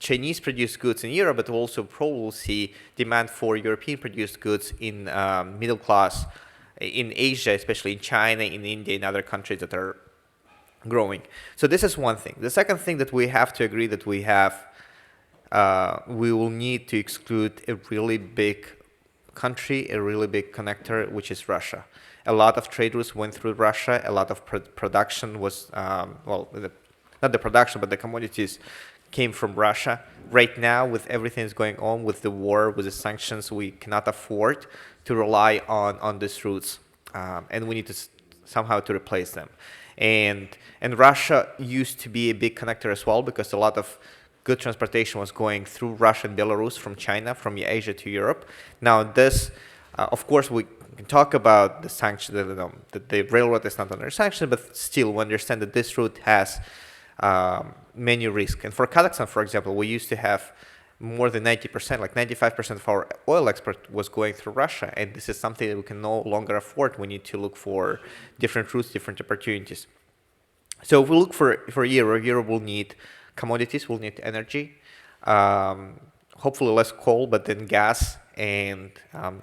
Chinese produced goods in Europe, but we'll also probably see demand for European produced goods in middle class in Asia, especially in China, in India, in other countries that are growing. So this is one thing. The second thing that we have to agree that we will need to exclude a really big country, a really big connector, which is Russia. A lot of trade routes went through Russia. A lot of production was, not the production, but the commodities came from Russia. Right now, with everything that's going on, with the war, with the sanctions, we cannot afford to rely on these routes, and we need to somehow to replace them. And Russia used to be a big connector as well, because a lot of good transportation was going through Russia and Belarus from China, from Asia to Europe. Now this, of course, we can talk about the sanction, that the railroad is not under sanction, but still we understand that this route has many risks. And for Kazakhstan, for example, we used to have more than 90%, like 95% of our oil export was going through Russia. And this is something that we can no longer afford. We need to look for different routes, different opportunities. So if we look for Europe will need commodities, will need energy, hopefully less coal, but then gas, and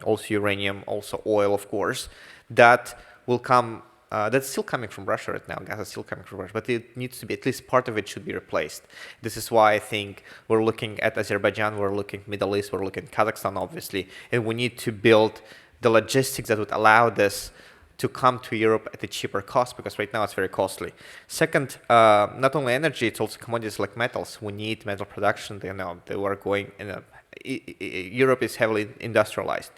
also uranium, also oil, of course. That will come. That's still coming from Russia right now. Gas is still coming from Russia, but it needs to be, at least part of it should be replaced. This is why I think we're looking at Azerbaijan, we're looking at Middle East, we're looking at Kazakhstan, obviously, and we need to build the logistics that would allow this to come to Europe at a cheaper cost, because right now it's very costly. Second, not only energy, it's also commodities like metals. We need metal production. They were going, Europe is heavily industrialized.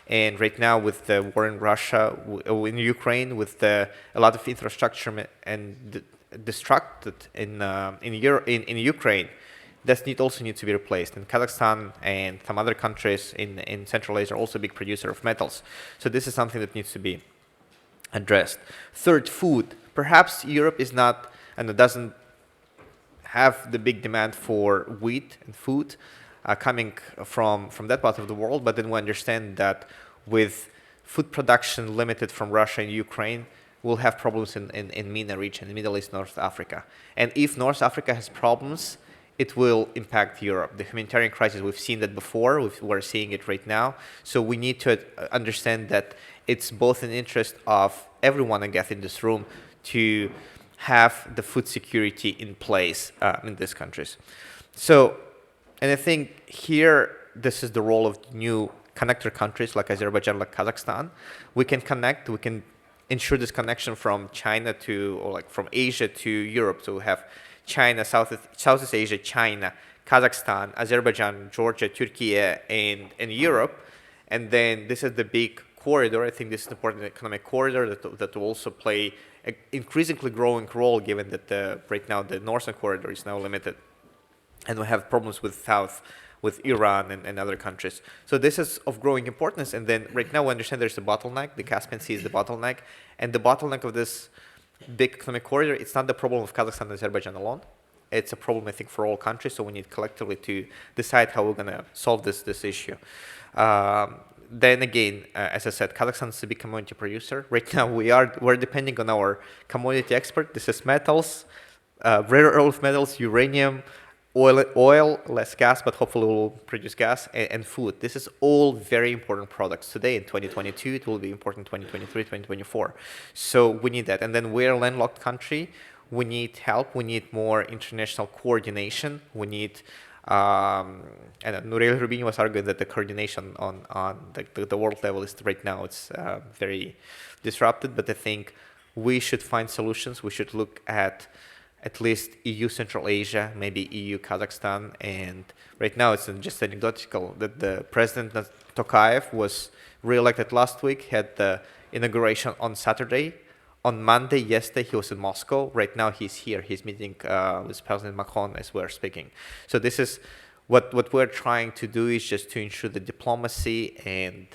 And right now, with the war in Russia, in Ukraine, with a lot of infrastructure and destructed in Ukraine, that also needs to be replaced. And Kazakhstan and some other countries in Central Asia are also a big producer of metals. So this is something that needs to be addressed. Third, food. Perhaps Europe is not, and it doesn't have the big demand for wheat and food coming from that part of the world, but then we understand that with food production limited from Russia and Ukraine, we'll have problems in MENA region, in Middle East, North Africa. And if North Africa has problems, it will impact Europe. The humanitarian crisis, we've seen that before, we're seeing it right now. So we need to understand that it's both in interest of everyone, I guess, in this room to have the food security in place in these countries. So, and I think here, this is the role of new connector countries like Azerbaijan, like Kazakhstan. We can connect, we can ensure this connection from China to, or like from Asia to Europe. So we have China, Southeast Asia, China, Kazakhstan, Azerbaijan, Georgia, Turkey, and Europe. And then this is the big corridor. I think this is an important economic corridor that will also play an increasingly growing role, given that right now the northern corridor is now limited. And we have problems with south, with Iran and other countries. So this is of growing importance. And then right now we understand there's a bottleneck. The Caspian Sea is the bottleneck. And the bottleneck of this big economic corridor, it's not the problem of Kazakhstan and Azerbaijan alone. It's a problem, I think, for all countries. So we need collectively to decide how we're going to solve this issue. Then again, as I said, Kazakhstan is a big commodity producer. Right now, we're depending on our commodity export. This is metals, rare earth metals, uranium, oil, less gas, but hopefully we'll produce gas, and food. This is all very important products today in 2022. It will be important in 2023, 2024. So we need that. And then we're a landlocked country. We need help. We need more international coordination. We need, and Nouriel Rubini was arguing that the coordination on the world level is right now, it's very disrupted, but I think we should find solutions. We should look at least EU Central Asia, maybe EU Kazakhstan, and right now it's just anecdotal that the President Tokayev was re-elected last week, had the inauguration on Saturday. On Monday, yesterday, he was in Moscow. Right now, he's here. He's meeting with President Macron as we're speaking. So this is what we're trying to do, is just to ensure the diplomacy and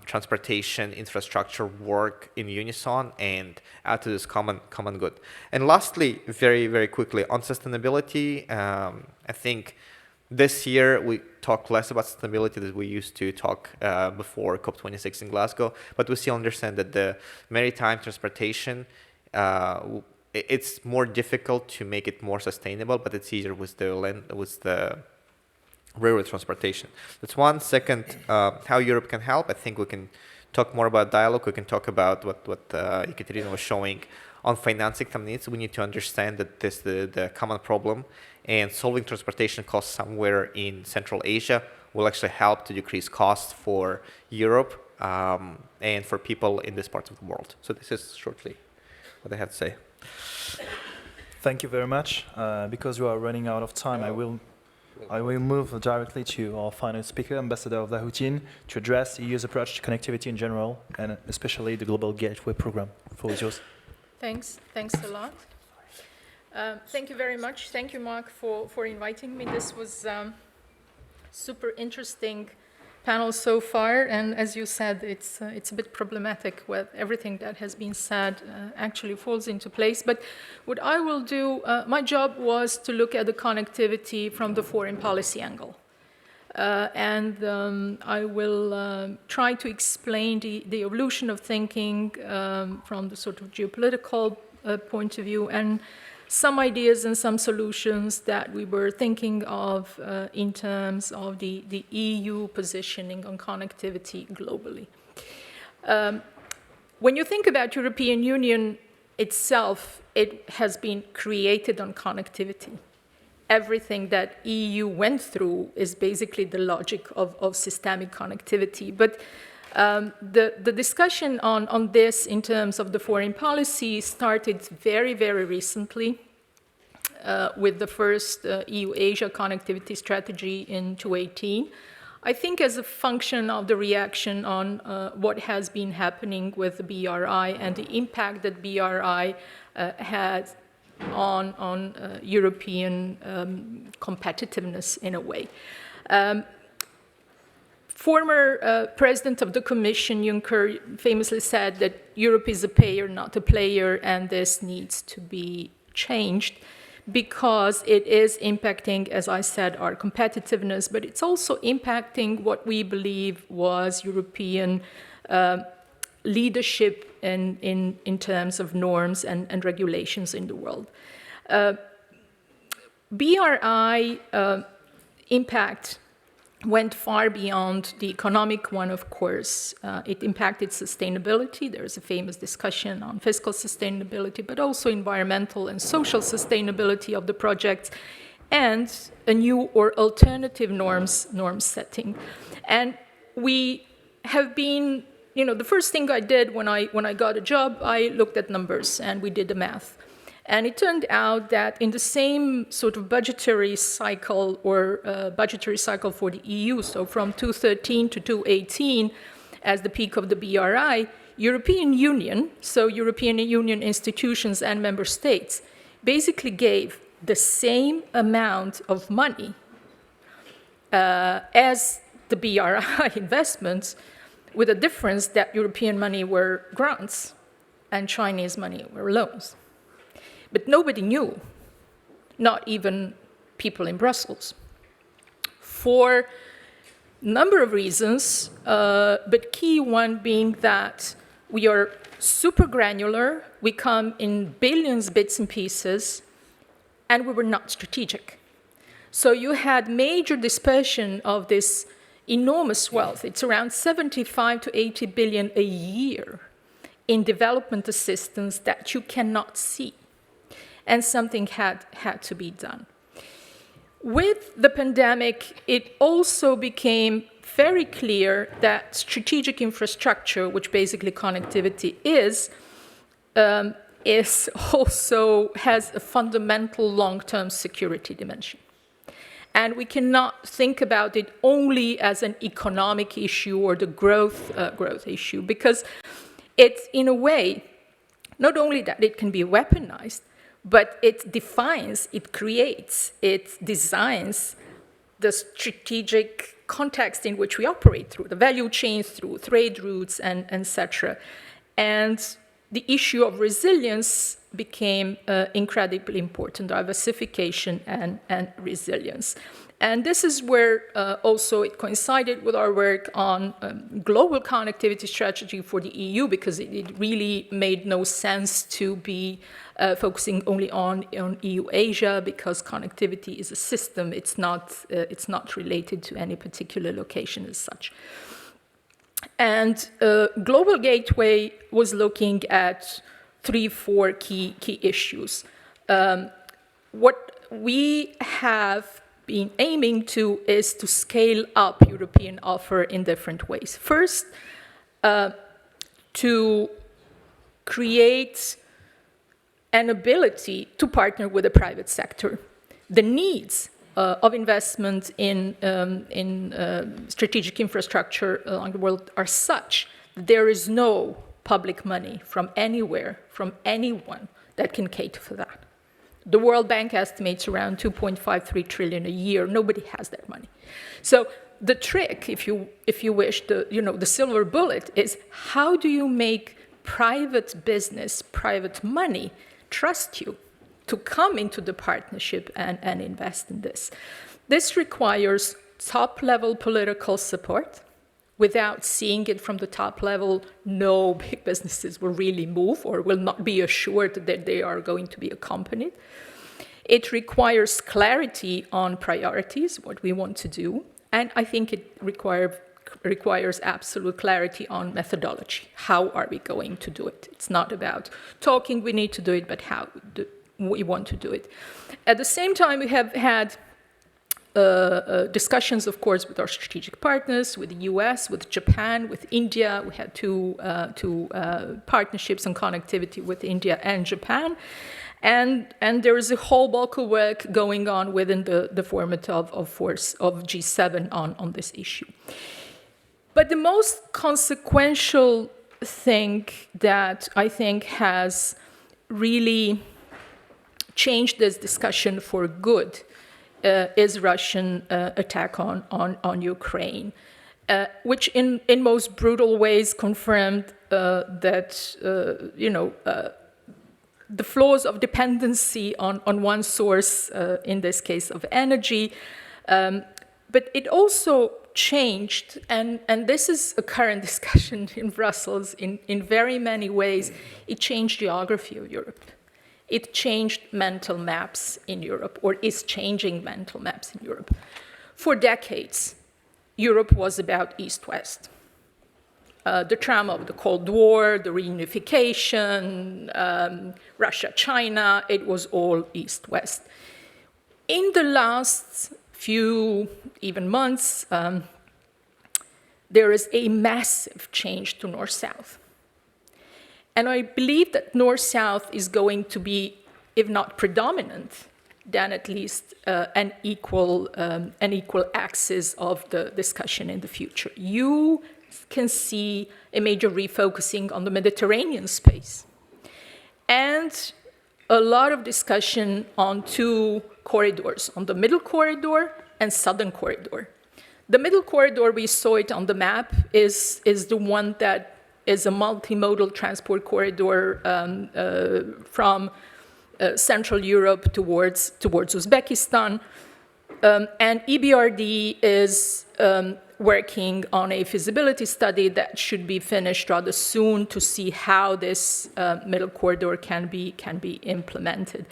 transportation infrastructure work in unison and add to this common good. And lastly, very, very quickly, on sustainability, I think this year we talk less about sustainability than we used to talk before COP26 in Glasgow, but we still understand that the maritime transportation, it's more difficult to make it more sustainable, but it's easier with the railroad transportation. That's one. Second, how Europe can help. I think we can talk more about dialogue. We can talk about what Ekaterina was showing on financing some needs. We need to understand that this the common problem, and solving transportation costs somewhere in Central Asia will actually help to decrease costs for Europe and for people in this part of the world. So this is shortly what I have to say. Thank you very much. Because we are running out of time, I will move directly to our final speaker, Ambassador Vlahutin, to address EU's approach to connectivity in general, and especially the Global Gateway Program. The floor is yours. Thanks a lot. Thank you very much. Thank you, Mark, for inviting me. This was super interesting panel so far, and as you said, it's a bit problematic where everything that has been said actually falls into place. But what I will do, my job was to look at the connectivity from the foreign policy angle. I will try to explain the evolution of thinking from the sort of geopolitical point of view, and some ideas and some solutions that we were thinking of in terms of the EU positioning on connectivity globally. When you think about European Union itself, it has been created on connectivity. Everything that EU went through is basically the logic of systemic connectivity. But the discussion on this in terms of the foreign policy started very, very recently with the first EU-Asia connectivity strategy in 2018. I think as a function of the reaction on what has been happening with the BRI and the impact that BRI had on European competitiveness in a way. Former President of the Commission, Juncker, famously said that Europe is a payer, not a player, and this needs to be changed because it is impacting, as I said, our competitiveness, but it's also impacting what we believe was European leadership in terms of norms and regulations in the world. BRI impact went far beyond the economic one, of course. It impacted sustainability. There's a famous discussion on fiscal sustainability, but also environmental and social sustainability of the projects, and a new or alternative norm setting. And we have been, the first thing I did when I got a job, I looked at numbers and we did the math. And it turned out that in the same sort of budgetary cycle or budgetary cycle for the EU, so from 2013 to 2018 as the peak of the BRI, European Union, so European Union institutions and member states, basically gave the same amount of money as the BRI investments, with a difference that European money were grants and Chinese money were loans. But nobody knew, not even people in Brussels, for a number of reasons, but key one being that we are super granular, we come in billions bits and pieces, and we were not strategic. So you had major dispersion of this enormous wealth. It's around 75 to 80 billion a year in development assistance that you cannot see. And something had to be done. With the pandemic, it also became very clear that strategic infrastructure, which basically connectivity is also has a fundamental long-term security dimension. And we cannot think about it only as an economic issue or the growth issue, because it's, in a way, not only that it can be weaponized, but it defines, it creates, it designs the strategic context in which we operate through, the value chains, through trade routes, and etc. And the issue of resilience became incredibly important, diversification and resilience. And this is where also it coincided with our work on global connectivity strategy for the EU, because it really made no sense to be focusing only on EU-Asia, because connectivity is a system. It's not related to any particular location as such. And Global Gateway was looking at 3-4 key issues. What we have been aiming to is to scale up European offer in different ways. First, to create an ability to partner with the private sector. The needs of investment in strategic infrastructure along the world are such that there is no public money from anywhere, from anyone, that can cater for that. The World Bank estimates around 2.53 trillion a year. Nobody has that money. So the trick, if you wish, the silver bullet is, how do you make private business, private money trust you to come into the partnership and invest in this? This requires top-level political support. Without seeing it from the top level, no big businesses will really move or will not be assured that they are going to be accompanied. It requires clarity on priorities, what we want to do, and I think it requires absolute clarity on methodology. How are we going to do it? It's not about talking, we need to do it, but how we want to do it. At the same time, we have had discussions, of course, with our strategic partners, with the US, with Japan, with India. We had two partnerships on connectivity with India and Japan. And there is a whole bulk of work going on within the format of G7 on this issue. But the most consequential thing that I think has really changed this discussion for good is Russian attack on Ukraine, which in most brutal ways confirmed that the flaws of dependency on one source, in this case of energy, but it also changed, and this is a current discussion in Brussels in very many ways, it changed geography of Europe. It changed mental maps in Europe, or is changing mental maps in Europe. For decades, Europe was about East-West. The trauma of the Cold War, the reunification, Russia, China, it was all East-West. In the last few, even months, there is a massive change to North-South. And I believe that North-South is going to be, if not predominant, then at least an equal axis of the discussion in the future. You can see a major refocusing on the Mediterranean space, and a lot of discussion on two corridors, on the middle corridor and southern corridor. The middle corridor, we saw it on the map, is the one that is a multimodal transport corridor from Central Europe towards Uzbekistan. And EBRD is working on a feasibility study that should be finished rather soon to see how this middle corridor can be implemented.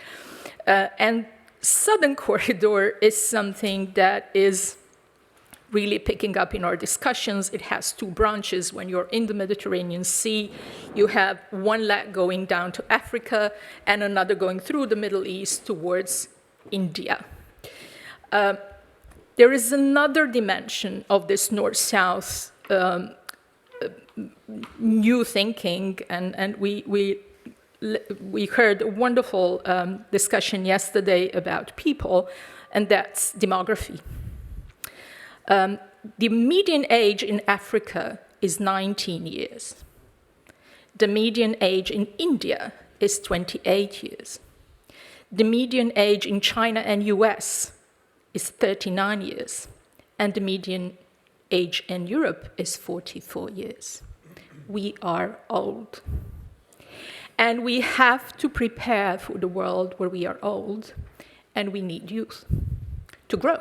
And Southern Corridor is something that is really picking up in our discussions. It has two branches. When you're in the Mediterranean Sea, you have one leg going down to Africa and another going through the Middle East towards India. There is another dimension of this north-south new thinking, and we heard a wonderful discussion yesterday about people, and that's demography. The median age in Africa is 19 years. The median age in India is 28 years. The median age in China and US is 39 years. And the median age in Europe is 44 years. We are old. And we have to prepare for the world where we are old, and we need youth to grow.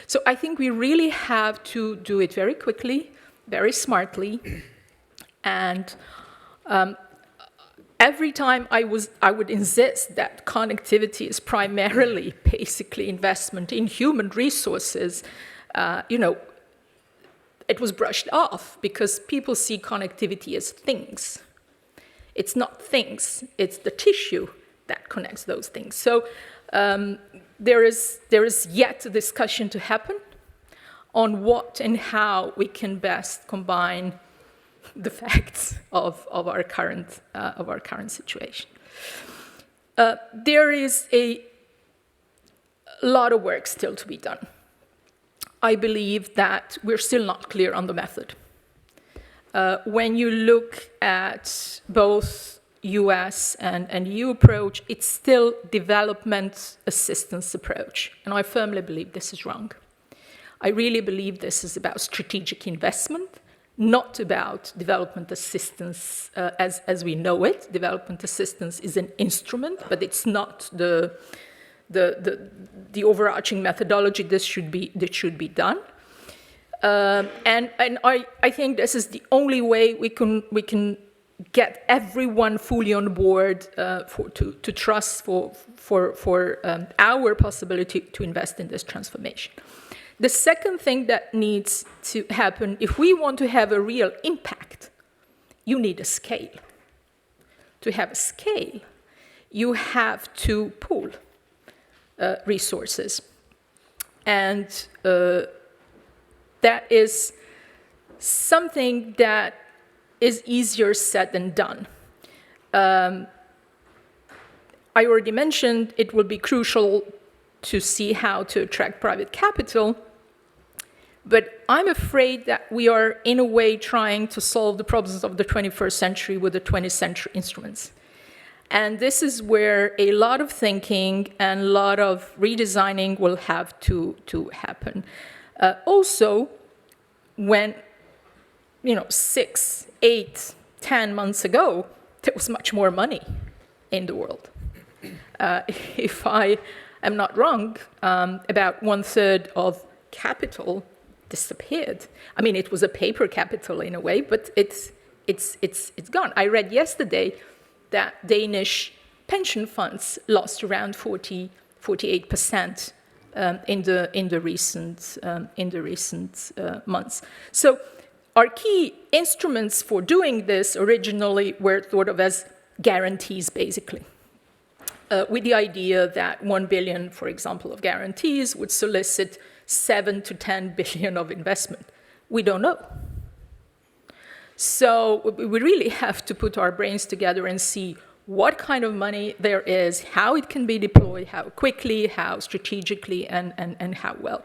So I think we really have to do it very quickly, very smartly, and every time I would insist that connectivity is primarily basically investment in human resources, it was brushed off because people see connectivity as things. It's not things, it's the tissue that connects those things. So there is yet a discussion to happen on what and how we can best combine the facts of our current situation. There is a lot of work still to be done. I believe that we're still not clear on the method. When you look at both US and EU approach, it's still development assistance approach. And I firmly believe this is wrong. I really believe this is about strategic investment, not about development assistance as we know it. Development assistance is an instrument, but it's not the overarching methodology that should be done. And I think this is the only way we can get everyone fully on board to trust for our possibility to invest in this transformation. The second thing that needs to happen, if we want to have a real impact, you need a scale. To have a scale, you have to pool resources. And that is something that is easier said than done. I already mentioned it will be crucial to see how to attract private capital, but I'm afraid that we are, in a way, trying to solve the problems of the 21st century with the 20th century instruments. And this is where a lot of thinking and a lot of redesigning will have to happen. Also, when 6, 8, 10 months ago, there was much more money in the world. If I am not wrong, about 1/3 of capital disappeared. I mean, it was a paper capital in a way, but it's gone. I read yesterday that Danish pension funds lost around 48% in the recent months. So our key instruments for doing this originally were thought of as guarantees, basically, with the idea that 1 billion, for example, of guarantees would solicit 7 to 10 billion of investment. We don't know. So we really have to put our brains together and see what kind of money there is, how it can be deployed, how quickly, how strategically, and how well.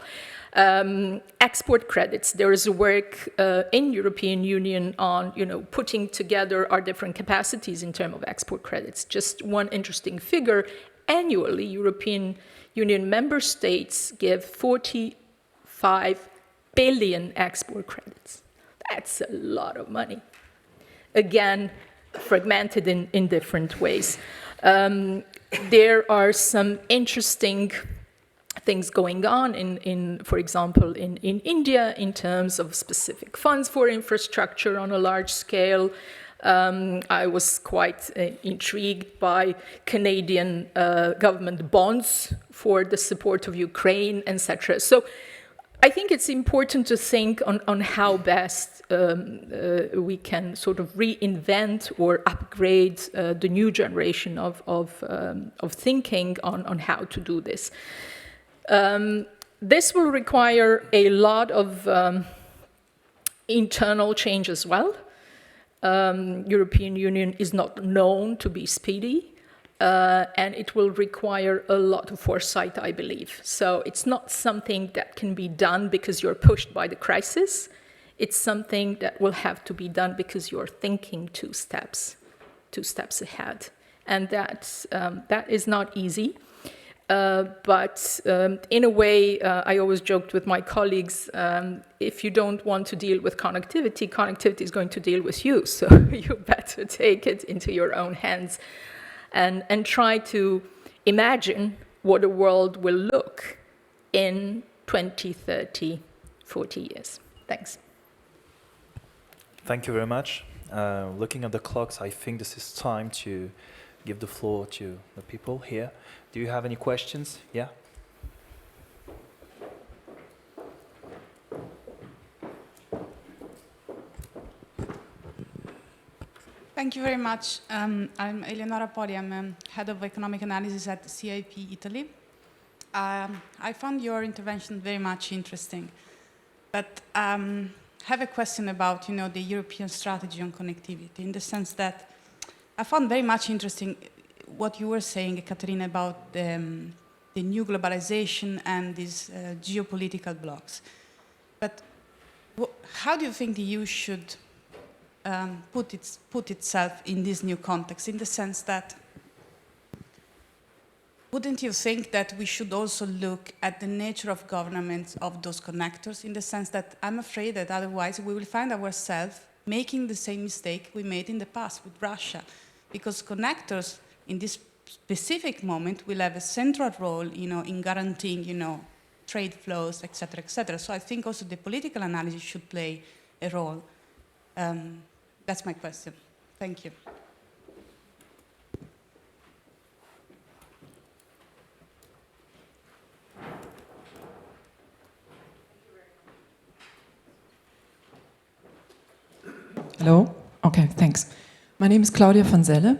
Export credits. There is a work in European Union on putting together our different capacities in terms of export credits. Just one interesting figure, annually European Union member states give 45 billion export credits. That's a lot of money. again, fragmented in different ways. There are some interesting things going on for example, in India in terms of specific funds for infrastructure on a large scale. I was quite intrigued by Canadian government bonds for the support of Ukraine, etc. So I think it's important to think on how best we can sort of reinvent or upgrade the new generation of thinking on how to do this. This will require a lot of internal change as well. European Union is not known to be speedy, and it will require a lot of foresight, I believe. So it's not something that can be done because you're pushed by the crisis. It's something that will have to be done because you're thinking two steps ahead. And that is not easy. But in a way, I always joked with my colleagues, if you don't want to deal with connectivity, connectivity is going to deal with you. So you better take it into your own hands and try to imagine what a world will look in 20, 30, 40 years. Thanks. Thank you very much. Looking at the clocks, I think this is time to give the floor to the people here. Do you have any questions? Yeah? Thank you very much. I'm Elena Poli. I'm head of economic analysis at CIP Italy. I found your intervention very much interesting, but have a question about the European strategy on connectivity, in the sense that I found very much interesting what you were saying, Ekaterina, about the new globalization and these geopolitical blocks. But how do you think the EU should put itself in this new context, in the sense that wouldn't you think that we should also look at the nature of governance of those connectors, in the sense that I'm afraid that otherwise we will find ourselves making the same mistake we made in the past with Russia, because connectors in this specific moment will have a central role, in guaranteeing, trade flows, etc., etc. So I think also the political analysis should play a role. That's my question. Thank you. Hello? Okay, thanks. My name is Claudia van Zelle.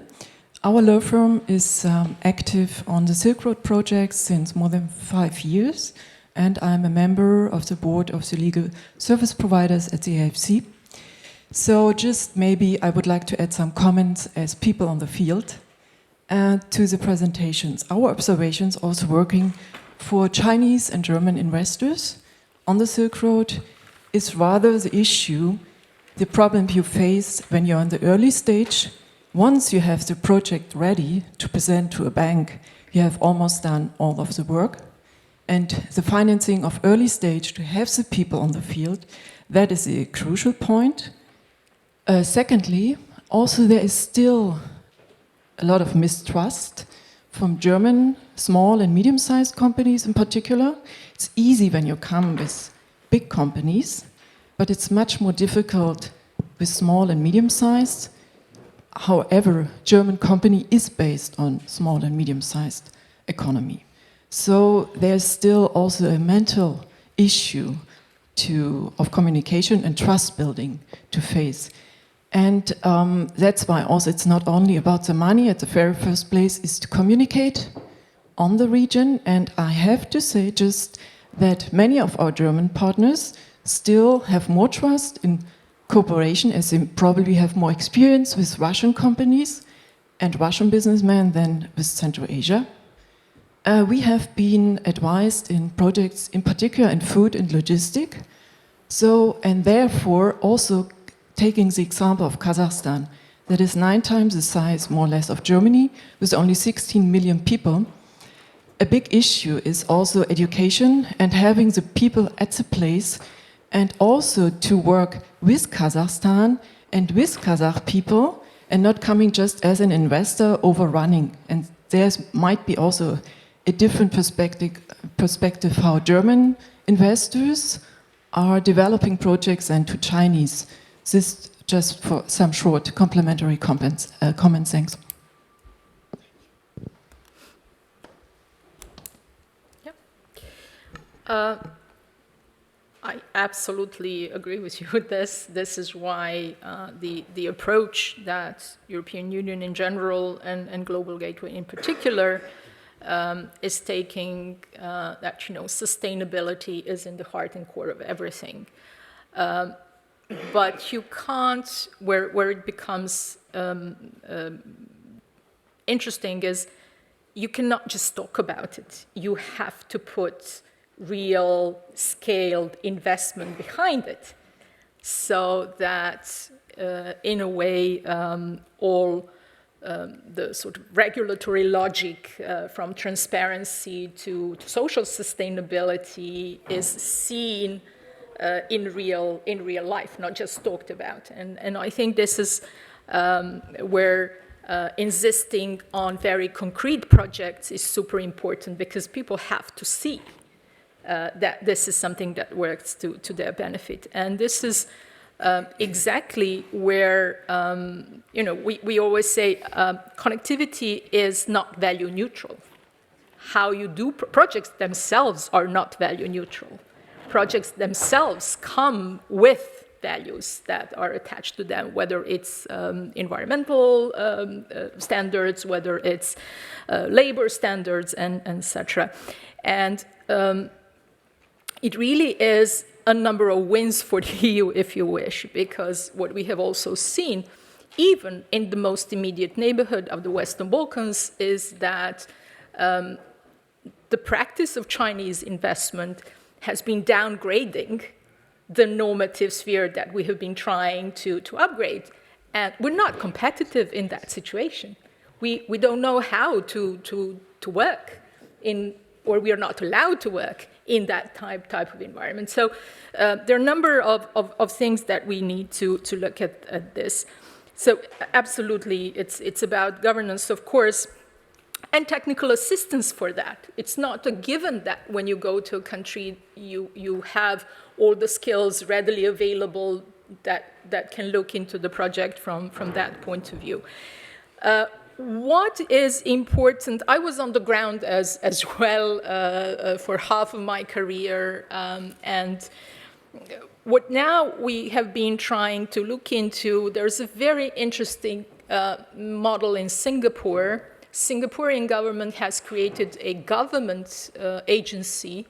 Our law firm is active on the Silk Road project since more than 5 years, and I'm a member of the board of the legal service providers at the AFC. So just maybe I would like to add some comments as people on the field to the presentations. Our observations also working for Chinese and German investors on the Silk Road is rather the issue, the problem you face when you're in the early stage. Once you have the project ready to present to a bank, you have almost done all of the work. And the financing of early stage, to have the people on the field, that is a crucial point. Secondly, also there is still a lot of mistrust from German small and medium-sized companies in particular. It's easy when you come with big companies, but it's much more difficult with small and medium-sized. However, German company is based on small and medium-sized economy. So there's still also a mental issue of communication and trust building to face. And that's why also it's not only about the money at the very first place, is to communicate on the region. And I have to say just that many of our German partners still have more trust in cooperation, as they probably have more experience with Russian companies and Russian businessmen than with Central Asia. We have been advised in projects, in particular in food and logistics. So, and therefore also taking the example of Kazakhstan, that is 9 times the size, more or less, of Germany, with only 16 million people. A big issue is also education and having the people at the place, and also to work with Kazakhstan and with Kazakh people, and not coming just as an investor overrunning. And there might be also a different perspective how German investors are developing projects and to Chinese. This just for some short complementary comments. Thanks. I absolutely agree with you with this. This is why the approach that European Union in general and Global Gateway in particular is taking, that sustainability is in the heart and core of everything. But you can't, where it becomes interesting is you cannot just talk about it. You have to put real scaled investment behind it so that in a way all the sort of regulatory logic from transparency to social sustainability is seen in real life, not just talked about. And I think this is where insisting on very concrete projects is super important, because people have to see that this is something that works to their benefit. And this is exactly where, we always say connectivity is not value neutral. How you do projects themselves are not value neutral. Projects themselves come with values that are attached to them, whether it's environmental standards, whether it's labor standards, and etc. And it really is a number of wins for the EU, if you wish, because what we have also seen, even in the most immediate neighborhood of the Western Balkans, is that the practice of Chinese investment has been downgrading the normative sphere that we have been trying to upgrade. And we're not competitive in that situation. We don't know how to work in, or we are not allowed to work in that type of environment. So there are a number of things that we need to look at this. So absolutely, it's about governance, of course, and technical assistance for that. It's not a given that when you go to a country, you have all the skills readily available that can look into the project from that point of view. What is important, I was on the ground as well for half of my career, and what now we have been trying to look into, there's a very interesting model in Singapore. Singaporean government has created a government agency.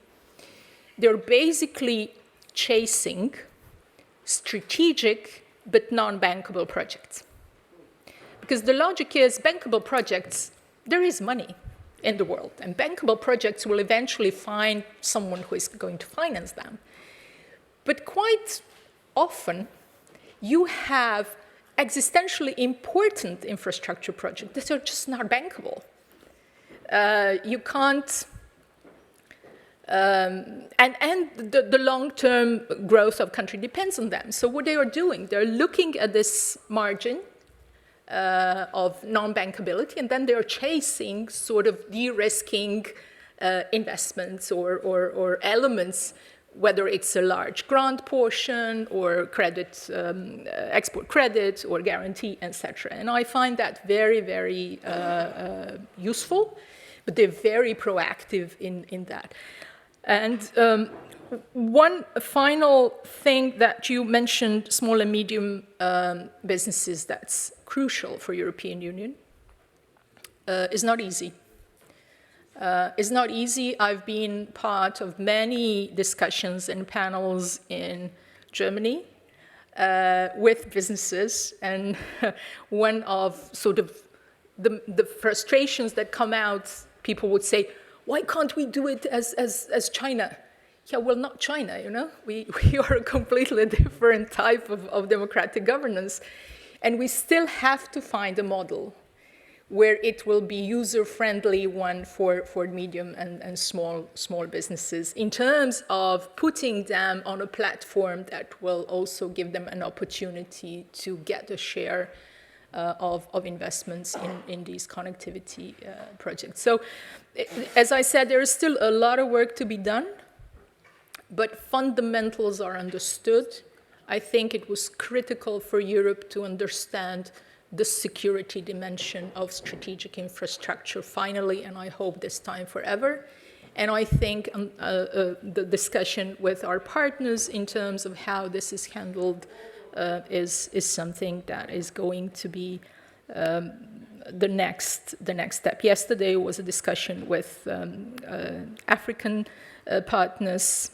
They're basically chasing strategic but non-bankable projects. Because the logic is bankable projects, there is money in the world, and bankable projects will eventually find someone who is going to finance them. But quite often, you have existentially important infrastructure projects that are just not bankable. You can't, and the long-term growth of country depends on them. So what they are doing, they're looking at this margin of non-bankability, and then they're chasing sort of de-risking investments or elements, whether it's a large grant portion or credit, export credit or guarantee, etc. And I find that very, very useful, but they're very proactive in that. And one final thing that you mentioned, small and medium businesses, that's crucial for European Union, is not easy. It's not easy. I've been part of many discussions and panels in Germany with businesses, and one of sort of the frustrations that come out, people would say, why can't we do it as China? Yeah, well, not China, you know. We are a completely different type of democratic governance, and we still have to find a model where it will be user-friendly one for medium and small businesses in terms of putting them on a platform that will also give them an opportunity to get a share of investments in these connectivity projects. So, as I said, there is still a lot of work to be done, but fundamentals are understood. I think it was critical for Europe to understand the security dimension of strategic infrastructure finally, and I hope this time forever. And I think the discussion with our partners in terms of how this is handled is something that is going to be the next step. Yesterday was a discussion with African partners.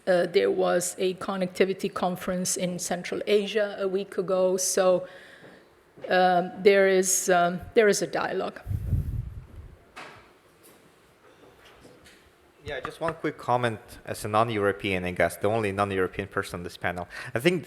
There was a connectivity conference in Central Asia a week ago. So there is a dialogue. Yeah, just one quick comment as a non-European, I guess, the only non-European person on this panel. I think,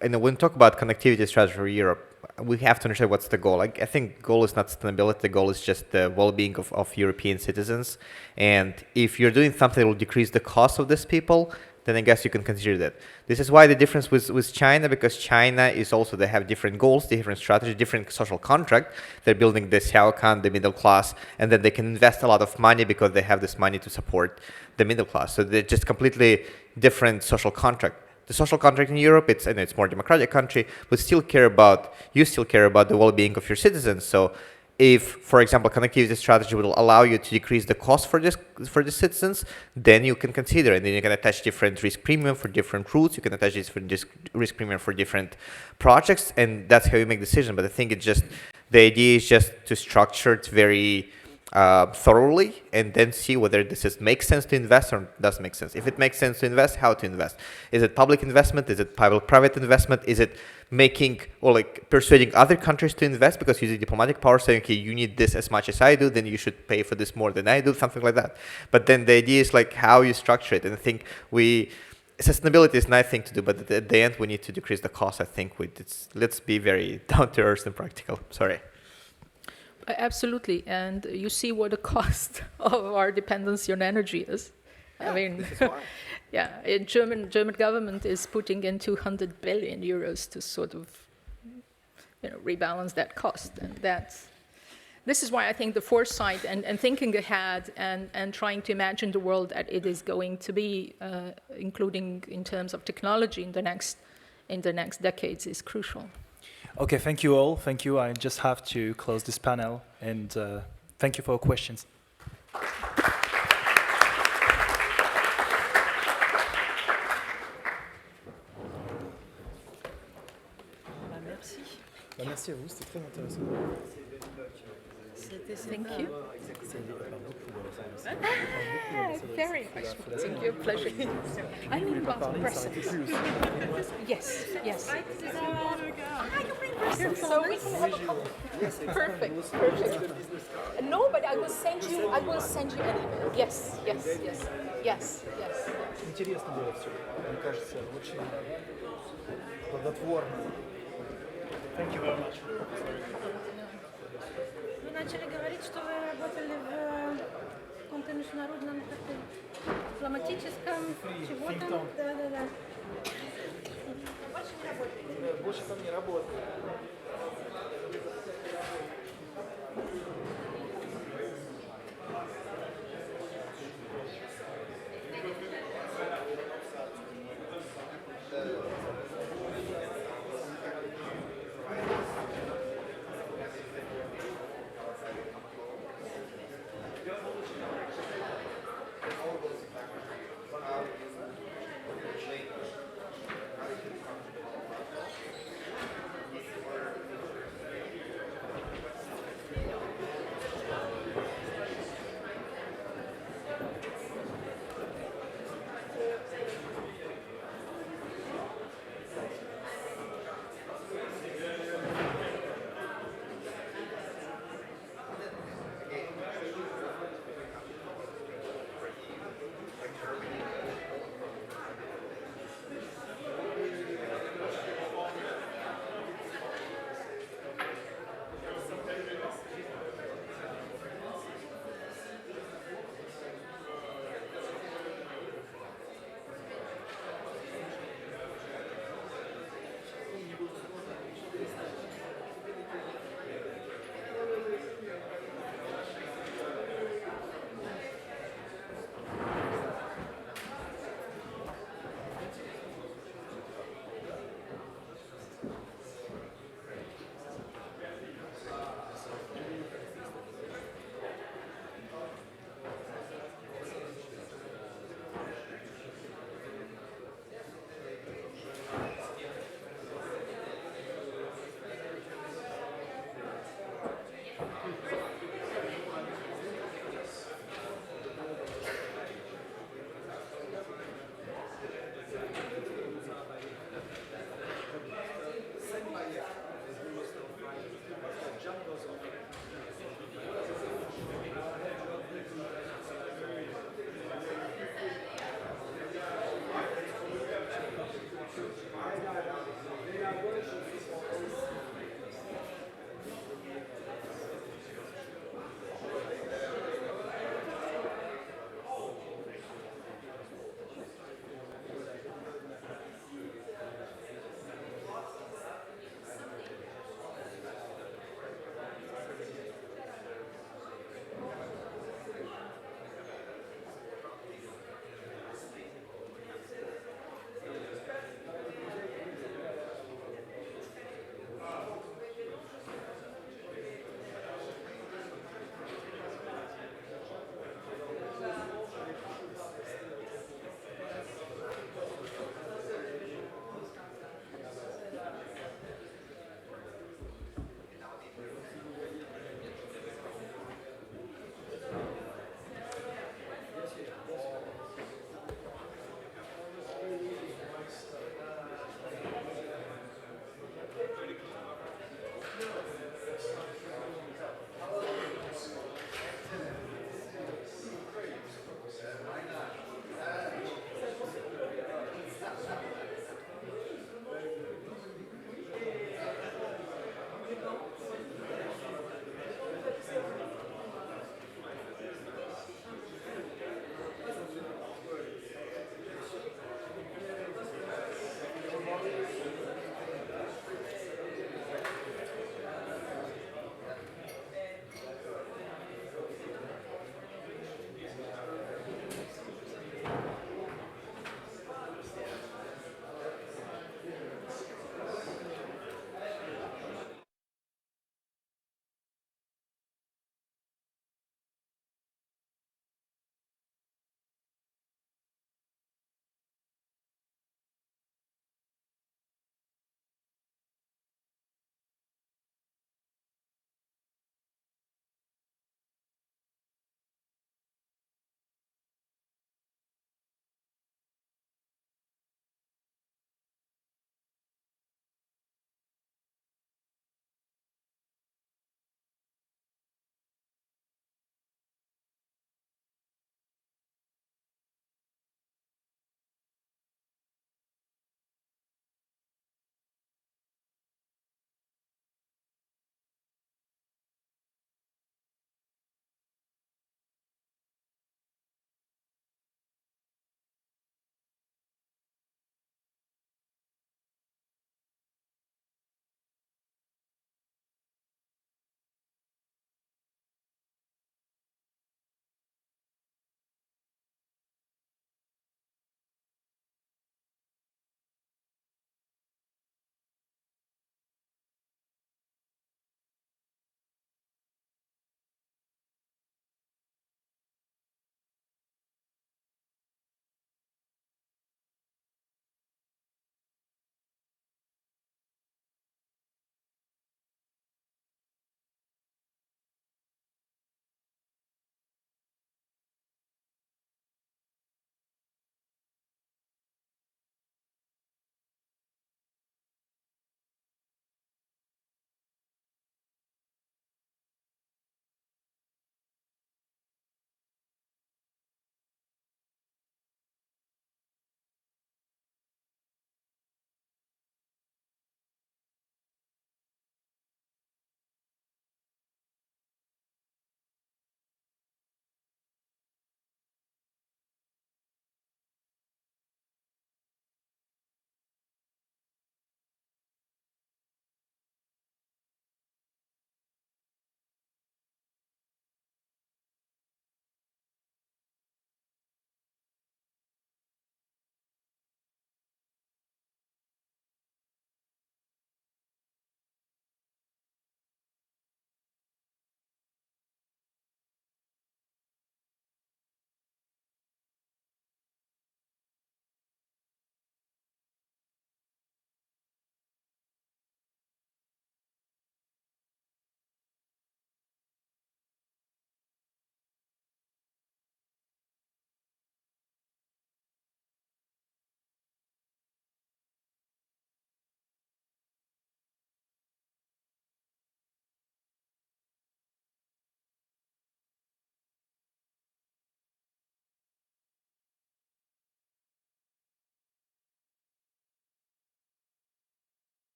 when we talk about connectivity strategy for Europe, we have to understand what's the goal. I think the goal is not sustainability, the goal is just the well-being of European citizens. And if you're doing something that will decrease the cost of these people, then I guess you can consider that. This is why the difference with China, because China is also, they have different goals, different strategy, different social contract. They're building the Xiaokan, the middle class, and then they can invest a lot of money because they have this money to support the middle class. So they're just completely different social contract. The social contract in Europe, it's more democratic country, but you still care about the well-being of your citizens. So if, for example, connectivity strategy will allow you to decrease the cost for the citizens, then you can consider, and then you can attach different risk premium for different routes. You can attach different risk premium for different projects, and that's how you make decisions. But I think the idea is just to structure it very thoroughly, and then see whether this makes sense to invest or doesn't make sense. If it makes sense to invest, how to invest? Is it public investment? Is it private investment? Is it making or like persuading other countries to invest because using diplomatic power, saying, okay, you need this as much as I do, then you should pay for this more than I do, something like that. But then the idea is like how you structure it. And I think sustainability is a nice thing to do, but at the end we need to decrease the cost. I think let's be very down to earth and practical. Sorry. Absolutely, and you see what the cost of our dependency on energy is. Yeah, I mean, yeah, German government is putting in 200 billion euros to sort of, rebalance that cost, and this is why I think the foresight and thinking ahead and trying to imagine the world that it is going to be, including in terms of technology in the next decades, is crucial. Okay, thank you all. Thank you. I just have to close this panel, and thank you for your questions. Merci à vous, c'était très intéressant. Thank you. Very nice. Thank you. Pleasure. I need about present. Yes. So we can have a couple. Perfect. No, but I will send you an email. Yes. Интересно было все. Мне кажется, очень плодотворно. Thank you very much. Вы начали говорить, что вы работали в каком-то международном дипломатическом чего-то. Да. Больше там не работаю.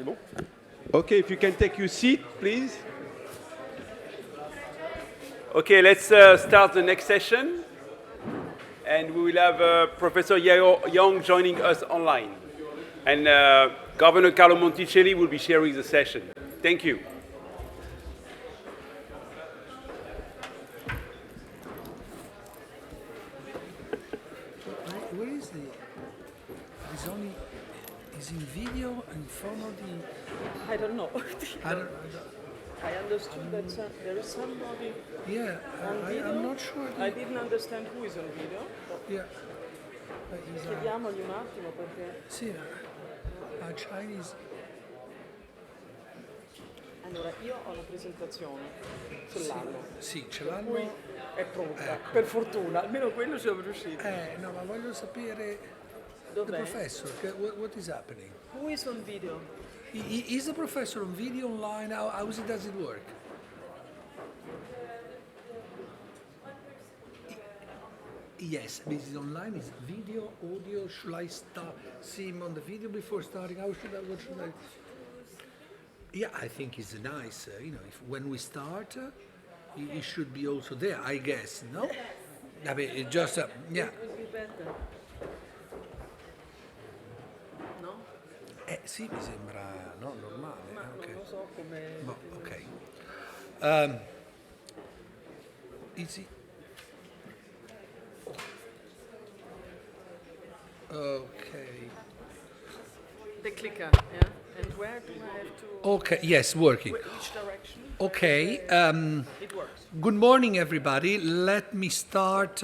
C'est bon? Okay, if you can take your seat, please. Okay, let's start the next session. And we will have Professor Young joining us online. And Governor Carlo Monticelli will be sharing the session. Thank you. Where is the... It's only... Is in video in front of the... I don't know. I understood that there is somebody on video. I'm not sure. I didn't understand who is on video. Yeah. Chiediamogli un attimo perché... Sì, Chinese... Allora, io ho la presentazione, ce l'hanno. Sì, ce l'hanno. Poi è pronta, Ecco. per fortuna, almeno quello siamo riusciti. No, ma voglio sapere... Dov'è? The professor, what is happening? Who is on video? Is the professor on video online? How does it work? Yes, this is online. Is video, audio? Should I see him on the video before starting? What should I? Yeah, I think it's nice. If when we start, he should be also there. I guess, no? I mean, it just yeah. It would be better. No? Sì, mi sembra normale. Ma Okay. non lo so come... Ok. Easy. Okay. The clicker, yeah? And where do I have to... Okay, yes, working. Which direction? Okay. It works. Good morning, everybody. Let me start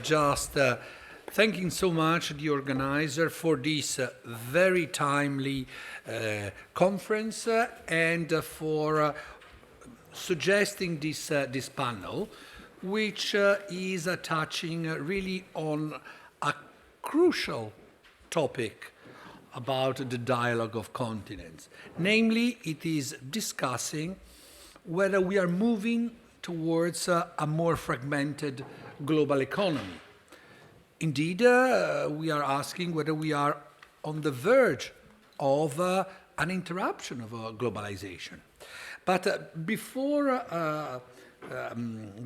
just thanking so much the organizer for this very timely conference and for suggesting this panel, which is touching really on a crucial topic about the dialogue of continents. Namely, it is discussing whether we are moving towards a more fragmented global economy. Indeed, we are asking whether we are on the verge of an interruption of globalization. But before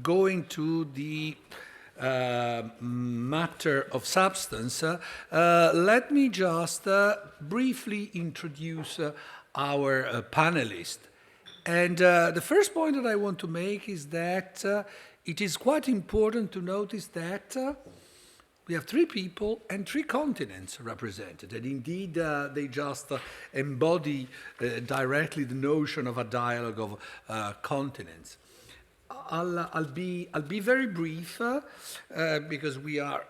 going to the matter of substance, let me just briefly introduce our panelists. And the first point that I want to make is that it is quite important to notice that we have three people and three continents represented. And indeed, they just embody directly the notion of a dialogue of continents. I'll be very brief because we are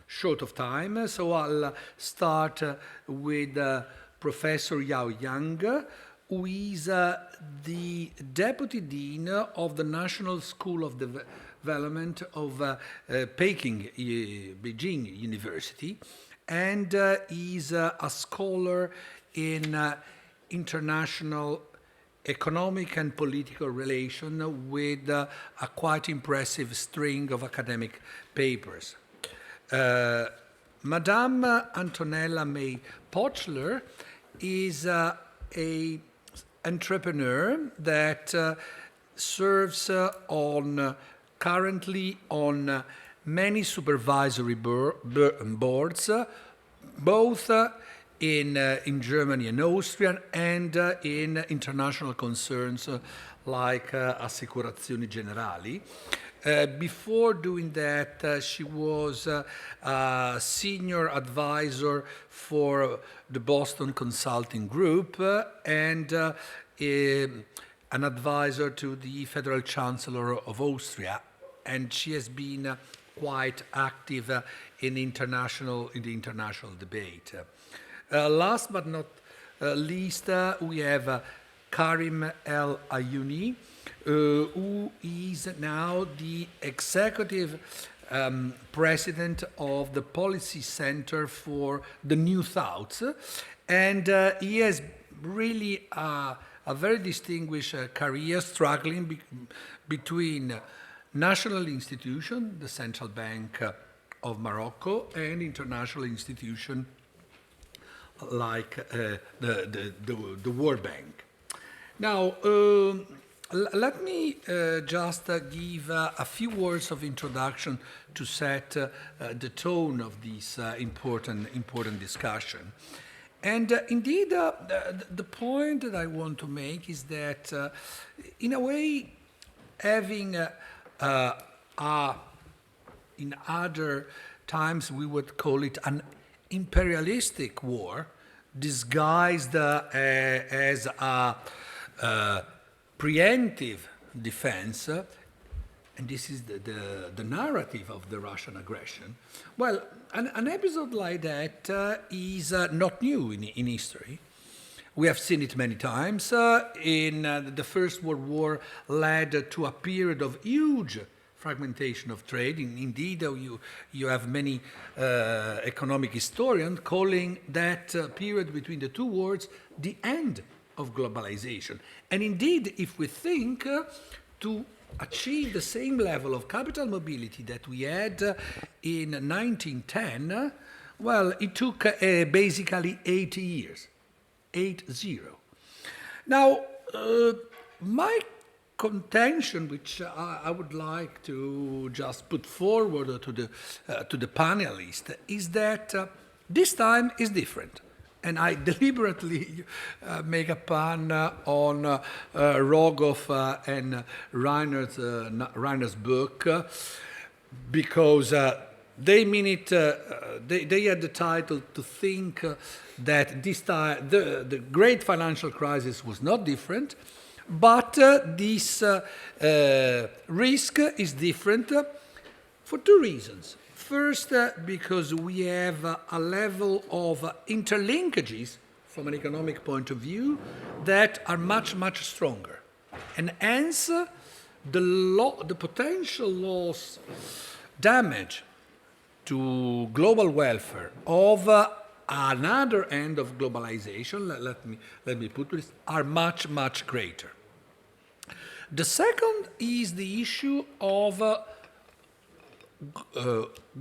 short of time. So I'll start with Professor Yao Yang, who is the Deputy Dean of the National School of Development of Beijing University, and is a scholar in international economic and political relation with a quite impressive string of academic papers. Madame Antonella May Pochler is an entrepreneur that serves currently on many supervisory boards, both in Germany and Austria, and in international concerns like Assicurazioni Generali. Before doing that, she was a senior advisor for the Boston Consulting Group and an advisor to the Federal Chancellor of Austria. And she has been quite active in the international debate. Last but not least, we have Karim El Ayouni, who is now the executive president of the Policy Center for the New Thoughts. And he has really a very distinguished career struggling between national institution, the Central Bank of Morocco, and international institution like the World Bank. Now, let me just give a few words of introduction to set the tone of this important discussion. And indeed, the point that I want to make is that, in a way, having in other times we would call it an imperialistic war disguised as a preemptive defense, and this is the narrative of the Russian aggression. Well, an episode like that is not new in history. We have seen it many times. In the First World War led to a period of huge fragmentation of trade. Indeed, you have many economic historians calling that period between the two wars the end of globalization. And indeed, if we think to achieve the same level of capital mobility that we had in 1910, well, it took basically 80 years, 80. Now, my contention, which I would like to just put forward to the panelists, is that this time is different. And I deliberately make a pun on Rogoff and Reiner's book because they mean it. They had the title to think that this time the great financial crisis was not different, but this risk is different for two reasons. First, because we have a level of interlinkages from an economic point of view that are much, much stronger. And hence, the potential loss, damage to global welfare of another end of globalization, let me put this, are much, much greater. The second is the issue of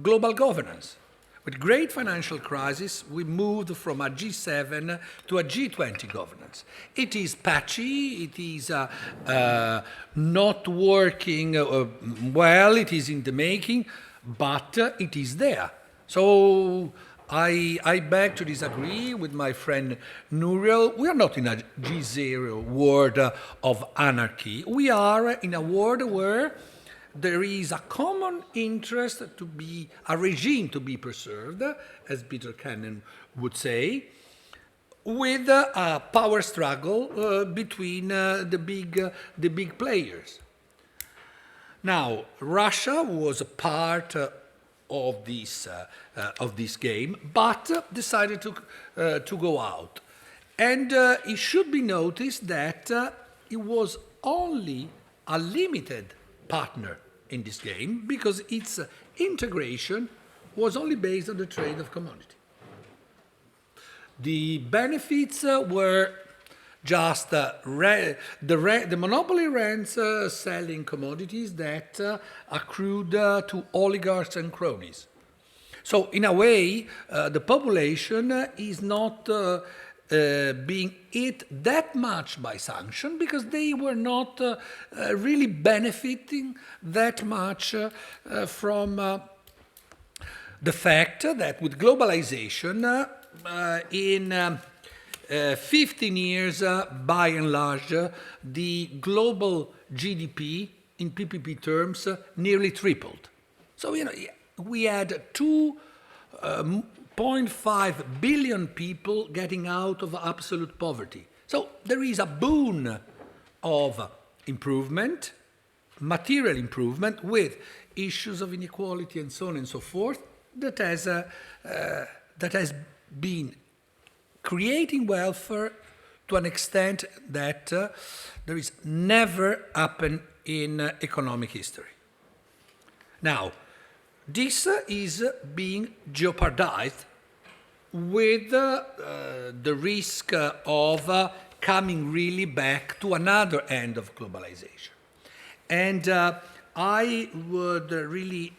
global governance. With great financial crisis, we moved from a G7 to a G20 governance. It is patchy, it is not working well, it is in the making, but it is there. So I beg to disagree with my friend Nouriel. We are not in a G0 world of anarchy. We are in a world where there is a common interest to be, a regime to be preserved, as Peter Cannon would say, with a power struggle between the big players. Now, Russia was a part of this game, but decided to go out. And it should be noticed that it was only a limited partner in this game because its integration was only based on the trade of commodity. The benefits were just the monopoly rents selling commodities that accrued to oligarchs and cronies. So in a way, the population is not being hit that much by sanction because they were not really benefiting that much from the fact that with globalization in 15 years, by and large, the global GDP in PPP terms nearly tripled. So, we had 2.5 billion people getting out of absolute poverty. So there is a boon of improvement, material improvement, with issues of inequality and so on and so forth, that has been creating welfare to an extent that there is never happened in economic history. Now, this is being jeopardized with the risk of coming really back to another end of globalization. And I would really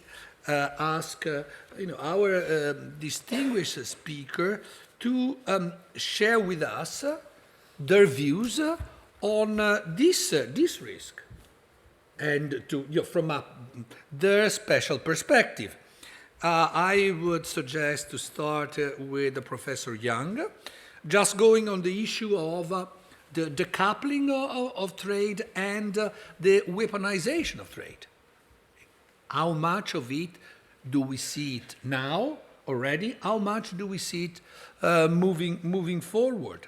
ask our distinguished speaker to share with us their views on this risk, and to from their special perspective. I would suggest to start with Professor Young, just going on the issue of the decoupling of trade and the weaponization of trade. How much of it do we see it now already? How much do we see it moving forward?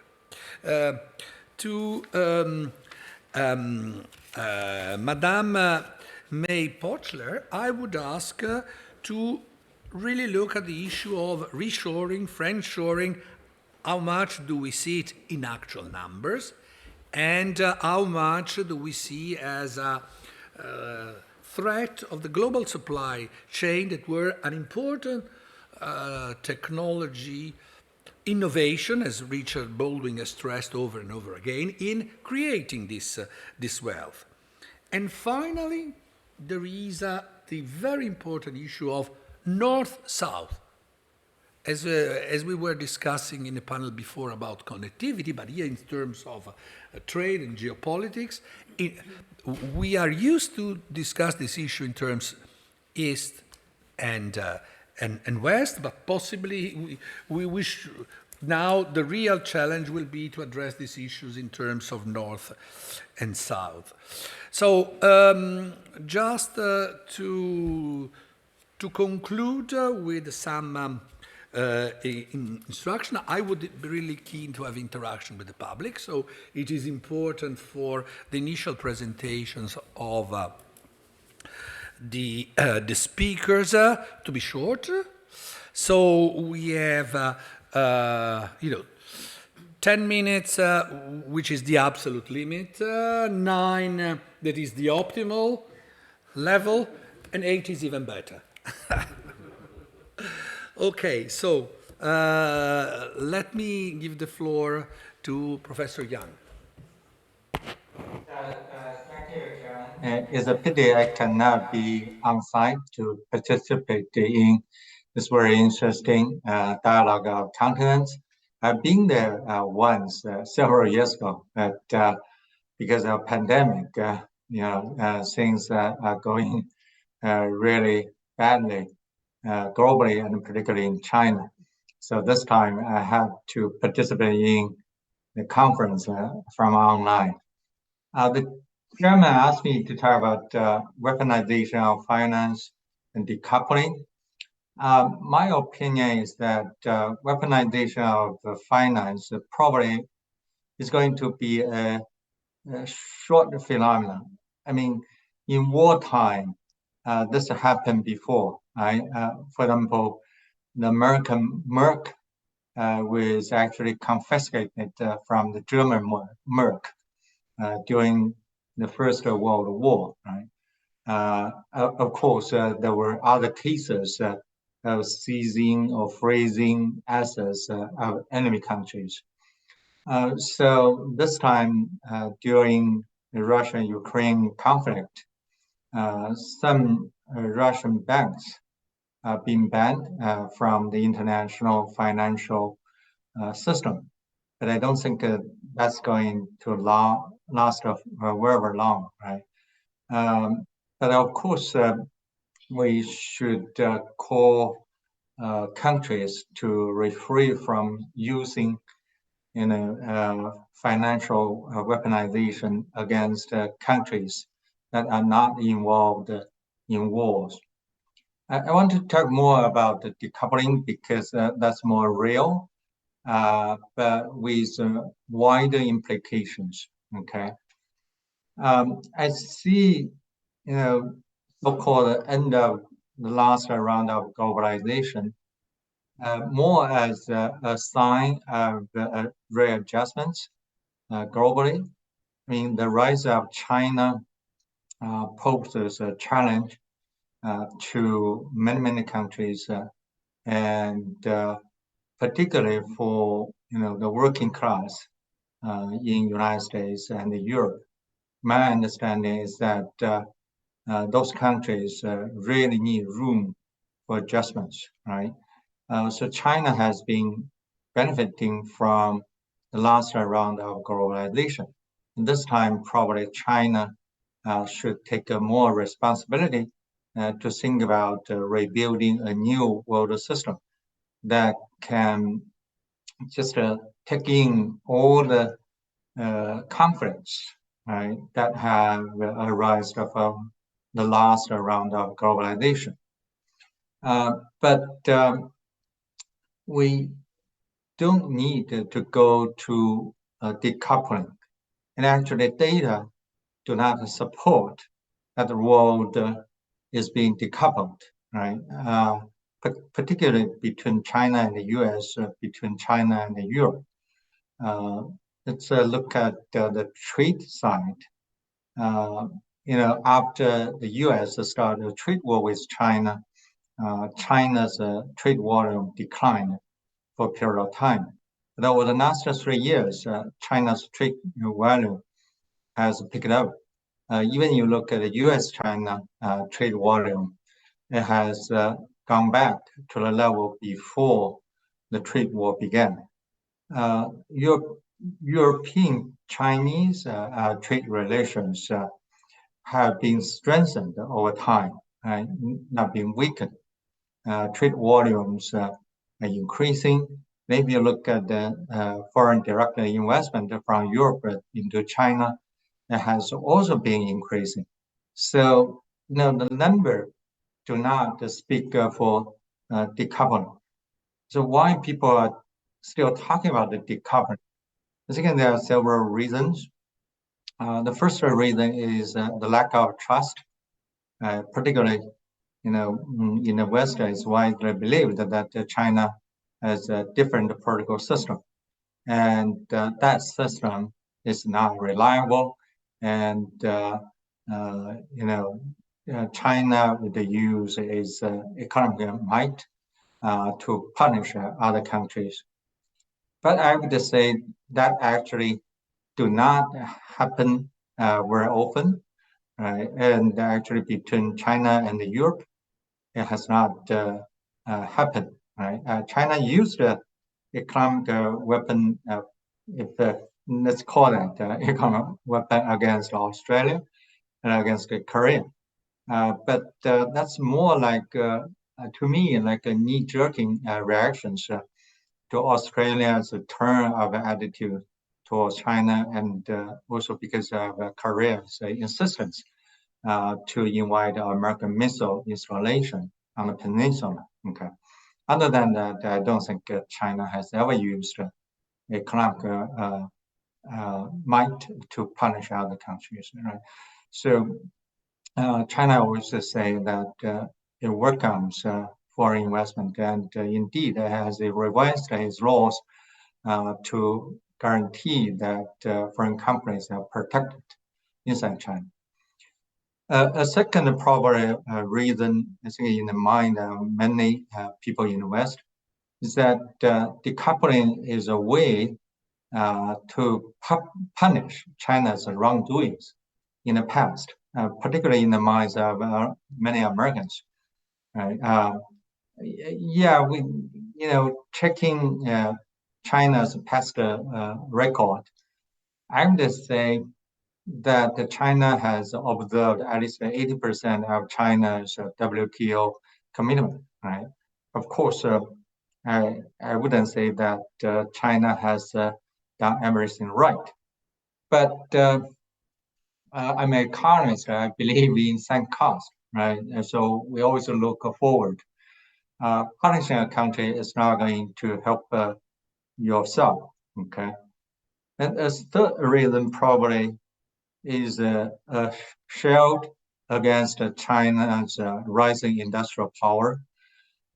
To Madame May Pochler, I would ask to really look at the issue of reshoring, friendshoring. How much do we see it in actual numbers, and how much do we see as a threat of the global supply chain that were an important technology innovation, as Richard Baldwin has stressed over and over again, in creating this wealth. And finally, there is the very important issue of North-South. As we were discussing in the panel before about connectivity, but here in terms of trade and geopolitics, we are used to discuss this issue in terms East and West, but possibly we wish now the real challenge will be to address these issues in terms of North and South. So just to conclude with some instruction, I would be really keen to have interaction with the public, so it is important for the initial presentations of the speakers to be short. So we have 10 minutes, which is the absolute limit, 9 that is the optimal level, and 8 is even better. Okay, so let me give the floor to Professor Young. Thank you, Chairman. It's a pity I cannot be on site to participate in this very interesting dialogue of continents. I've been there once several years ago, but because of pandemic, things are going really badly globally and particularly in China. So this time I have to participate in the conference from online. The chairman asked me to talk about weaponization of finance and decoupling. My opinion is that weaponization of finance probably is going to be a short phenomenon. I mean, in wartime, this happened before. For example, the American Merck was actually confiscated from the German Merck during the First World War. Right? Of course, there were other cases of seizing or freezing assets of enemy countries. So this time, during the Russia-Ukraine conflict, some Russian banks have been banned from the international financial system. But I don't think that's going to last very long, right? But of course, we should call countries to refrain from using financial weaponization against countries that are not involved in wars. I want to talk more about the decoupling because that's more real, but with wider implications. Okay, I see, so-called end of the last round of globalization more as a sign of readjustments globally. I mean, the rise of China poses a challenge to many countries, and particularly for the working class in United States and Europe. My understanding is that those countries really need room for adjustments, right? So China has been benefiting from the last round of globalization. And this time, probably China should take more responsibility to think about rebuilding a new world system that can just take in all the conflicts, right, that have arisen from the last round of globalization. But we don't need to go to decoupling. And actually, data do not support that the world is being decoupled, right? Particularly between China and the US, between China and Europe. Let's look at the trade side. After the US started a trade war with China, China's trade volume declined for a period of time. But over the last 3 years, China's trade value has picked up. Even you look at the US-China trade volume, it has gone back to the level before the trade war began. European-Chinese trade relations have been strengthened over time, not been weakened. Trade volumes are increasing. Maybe you look at the foreign direct investment from Europe into China, it has also been increasing. So, the number do not speak for decoupling. So why people are still talking about the decoupling? I think there are several reasons. The first reason is the lack of trust, particularly, in the West, it's widely believed that China has a different political system, and that system is not reliable. And China would use its economic might to punish other countries. But I would say that actually do not happen very often, right? And actually between China and Europe, it has not happened, right? China used economic weapon, let's call it economic weapon against Australia and against Korea. But that's more like, to me, like a knee-jerking reactions to Australia's turn of attitude towards China, and also because of Korea's insistence to invite American missile installation on the peninsula. Okay. Other than that, I don't think China has ever used economic might to punish other countries. Right? So China always say that it welcomes foreign investment, and indeed it has revised its laws to guarantee that foreign companies are protected inside China. A second probably reason, I think, in the mind of many people in the West, is that decoupling is a way to punish China's wrongdoings in the past, particularly in the minds of many Americans. Right? Checking China's past record, I would say that China has observed at least 80% of China's WTO commitment, right? Of course, I wouldn't say that China has done everything right, but I'm an economist. I believe in sunk cost, right? And so we always look forward. Punishing a country is not going to help yourself, okay? And a third reason probably is a shield against China's rising industrial power.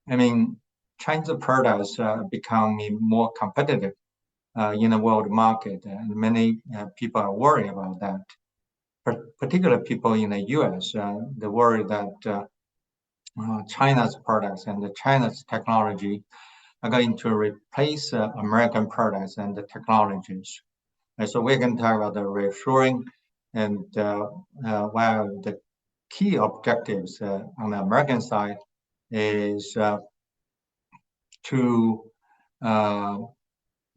I mean, China's products are becoming more competitive in the world market, and many people are worried about that. Particularly people in the US, they worry that China's products and China's technology are going to replace American products and the technologies. And so we're going to talk about the reshoring, and while the key objectives on the American side is to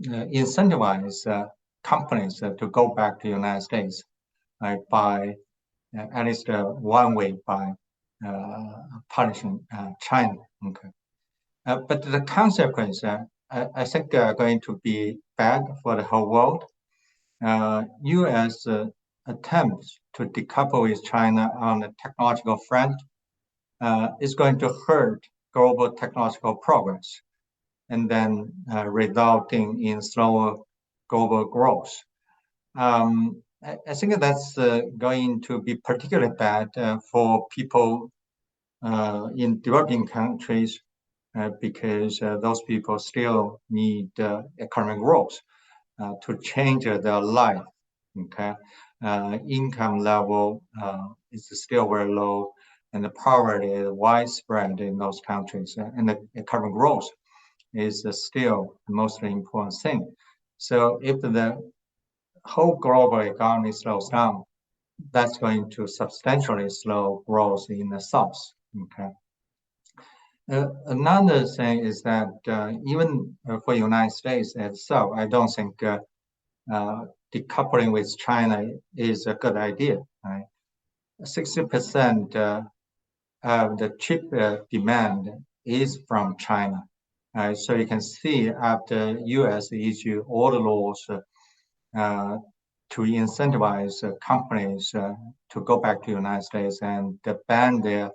incentivize companies to go back to the United States by at least one way, by punishing China. Okay. But the consequence, I think, are going to be bad for the whole world. U.S. attempts to decouple with China on the technological front is going to hurt global technological progress, and then resulting in slower global growth. I think that's going to be particularly bad for people in developing countries because those people still need economic growth to change their life. Okay, income level is still very low, and the poverty is widespread in those countries, and the economic growth is still the most important thing. So if the whole global economy slows down, that's going to substantially slow growth in the South. Okay. Another thing is that even for the United States itself, I don't think decoupling with China is a good idea. Right? 60% of the chip demand is from China. So you can see after U.S. issue all the laws to incentivize companies to go back to the United States and ban their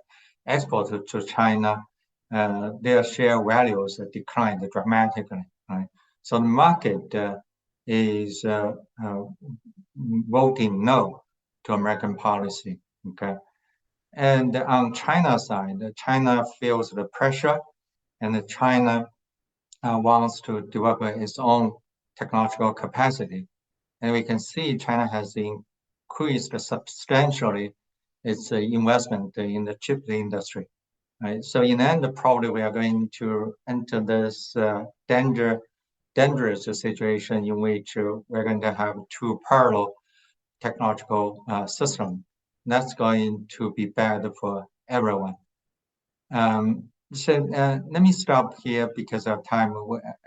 export to China, their share values declined dramatically. Right? So the market is voting no to American policy. Okay, and on China's side, China feels the pressure, and China wants to develop its own technological capacity. And we can see China has increased substantially its investment in the chip industry. Right? So in the end, probably we are going to enter this dangerous situation in which we're going to have two parallel technological systems. That's going to be bad for everyone. So let me stop here because of time.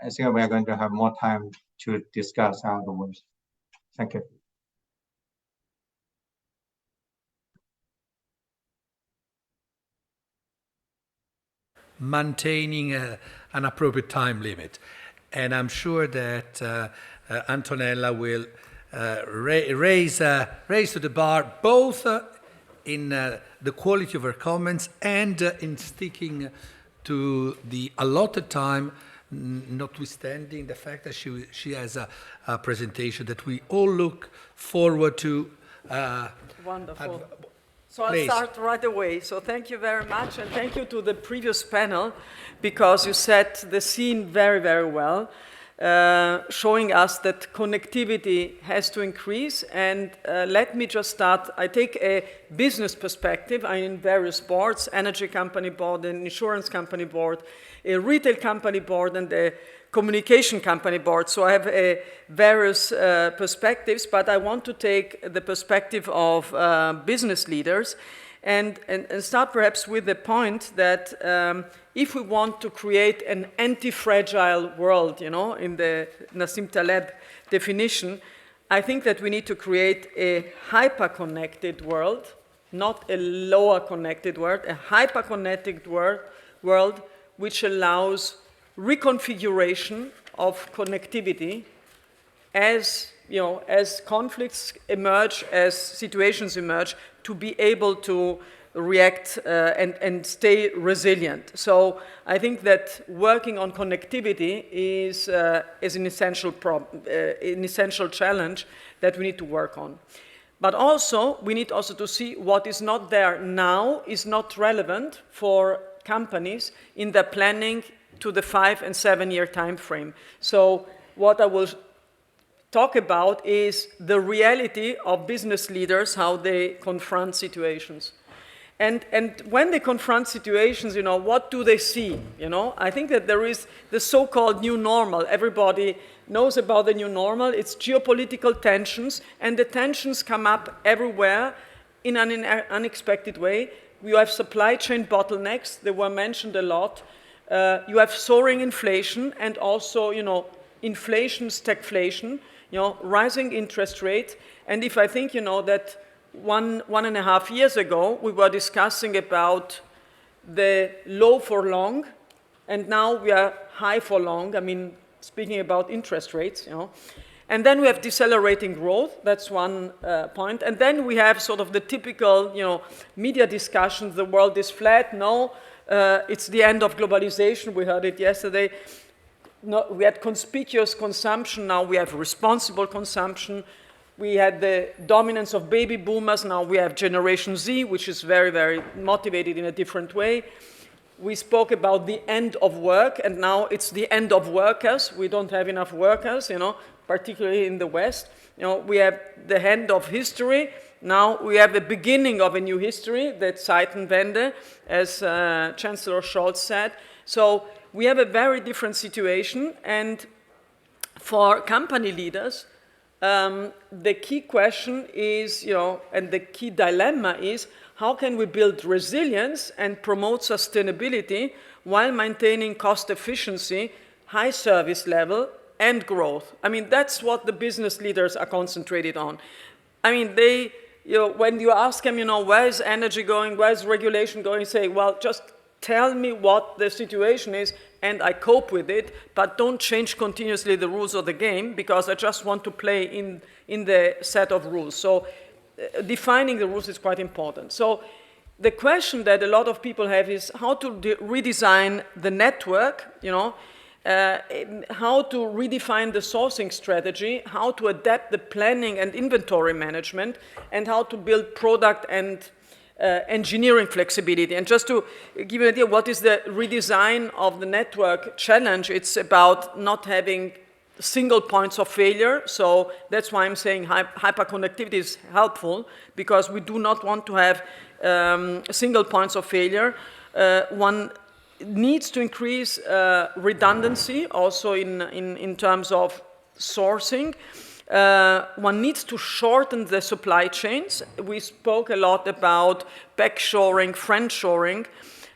I think we're going to have more time to discuss afterwards. Thank you. Maintaining an appropriate time limit. And I'm sure that Antonella will raise to the bar both in the quality of her comments and in sticking to the allotted time, notwithstanding the fact that she has a presentation that we all look forward to. Wonderful. So I'll start right away. So thank you very much, and thank you to the previous panel, because you set the scene very, very well, showing us that connectivity has to increase. And let me just start. I take a business perspective. I'm in various boards, energy company board, an insurance company board, a retail company board, and a communication company board. So I have various perspectives, but I want to take the perspective of business leaders and start perhaps with the point that if we want to create an anti-fragile world, you know, in the Nassim Taleb definition, I think that we need to create a hyper-connected world, not a lower connected world, a hyper-connected world which allows reconfiguration of connectivity as, you know, as conflicts emerge, as situations emerge, to be able to react and stay resilient. So I think that working on connectivity is an essential challenge that we need to work on. But also, we need also to see what is not there now is not relevant for companies in their planning to the 5- and 7-year time frame. So what I will talk about is the reality of business leaders, how they confront situations. And when they confront situations, you know, what do they see? You know, I think that there is the so-called new normal. Everybody knows about the new normal. It's geopolitical tensions, and the tensions come up everywhere in an unexpected way. You have supply chain bottlenecks. They were mentioned a lot. You have soaring inflation and also, you know, inflation, stagflation, rising interest rate. And if I think, that one and a half years ago, we were discussing about the low for long, and now we are high for long. I mean, speaking about interest rates, And then we have decelerating growth. That's one point. And then we have sort of the typical, media discussions. The world is flat. No, it's the end of globalization. We heard it yesterday. No, we had conspicuous consumption. Now we have responsible consumption. We had the dominance of baby boomers. Now we have Generation Z, which is very, very motivated in a different way. We spoke about the end of work, and now it's the end of workers. We don't have enough workers, particularly in the West. We have the end of history. Now we have the beginning of a new history, the Zeitenwende, as Chancellor Scholz said. So we have a very different situation, and for company leaders, the key question is, and the key dilemma is, how can we build resilience and promote sustainability while maintaining cost efficiency, high service level, and growth? I mean, that's what the business leaders are concentrated on. I mean, they, when you ask them, where is energy going, where is regulation going, say, well, just tell me what the situation is, and I cope with it, but don't change continuously the rules of the game, because I just want to play in the set of rules. So defining the rules is quite important. So the question that a lot of people have is how to redesign the network, how to redefine the sourcing strategy, how to adapt the planning and inventory management, and how to build product and engineering flexibility. And just to give you an idea, what is the redesign of the network challenge? It's about not having single points of failure. So that's why I'm saying hyperconnectivity is helpful, because we do not want to have single points of failure. One needs to increase redundancy also in terms of sourcing. One needs to shorten the supply chains. We spoke a lot about backshoring, friendshoring.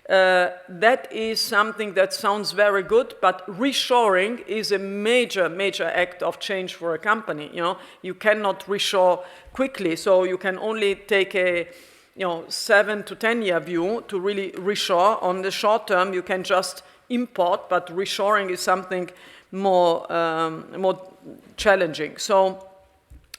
That is something that sounds very good, but reshoring is a major, major act of change for a company. You cannot reshore quickly, so you can only take a 7 to 10 year view to really reshore. On the short term, you can just import, but reshoring is something more challenging. So,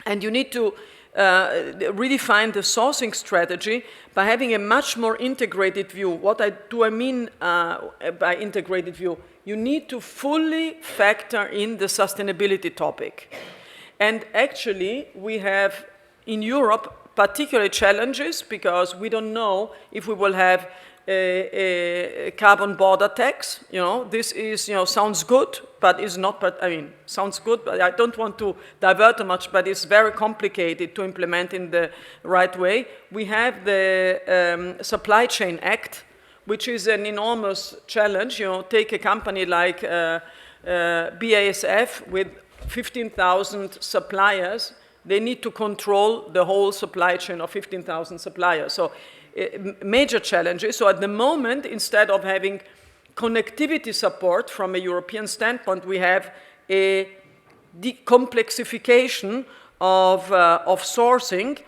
and you need to redefine the sourcing strategy by having a much more integrated view. What do I mean by integrated view? You need to fully factor in the sustainability topic. And actually, we have in Europe particular challenges, because we don't know if we will have a carbon border tax. This is, sounds good, but is not, sounds good, but I don't want to divert too much, but it's very complicated to implement in the right way. We have the Supply Chain Act, which is an enormous challenge. Take a company like BASF with 15,000 suppliers. They need to control the whole supply chain of 15,000 suppliers. So major challenges. So at the moment, instead of having connectivity support from a European standpoint, we have a decomplexification of sourcing,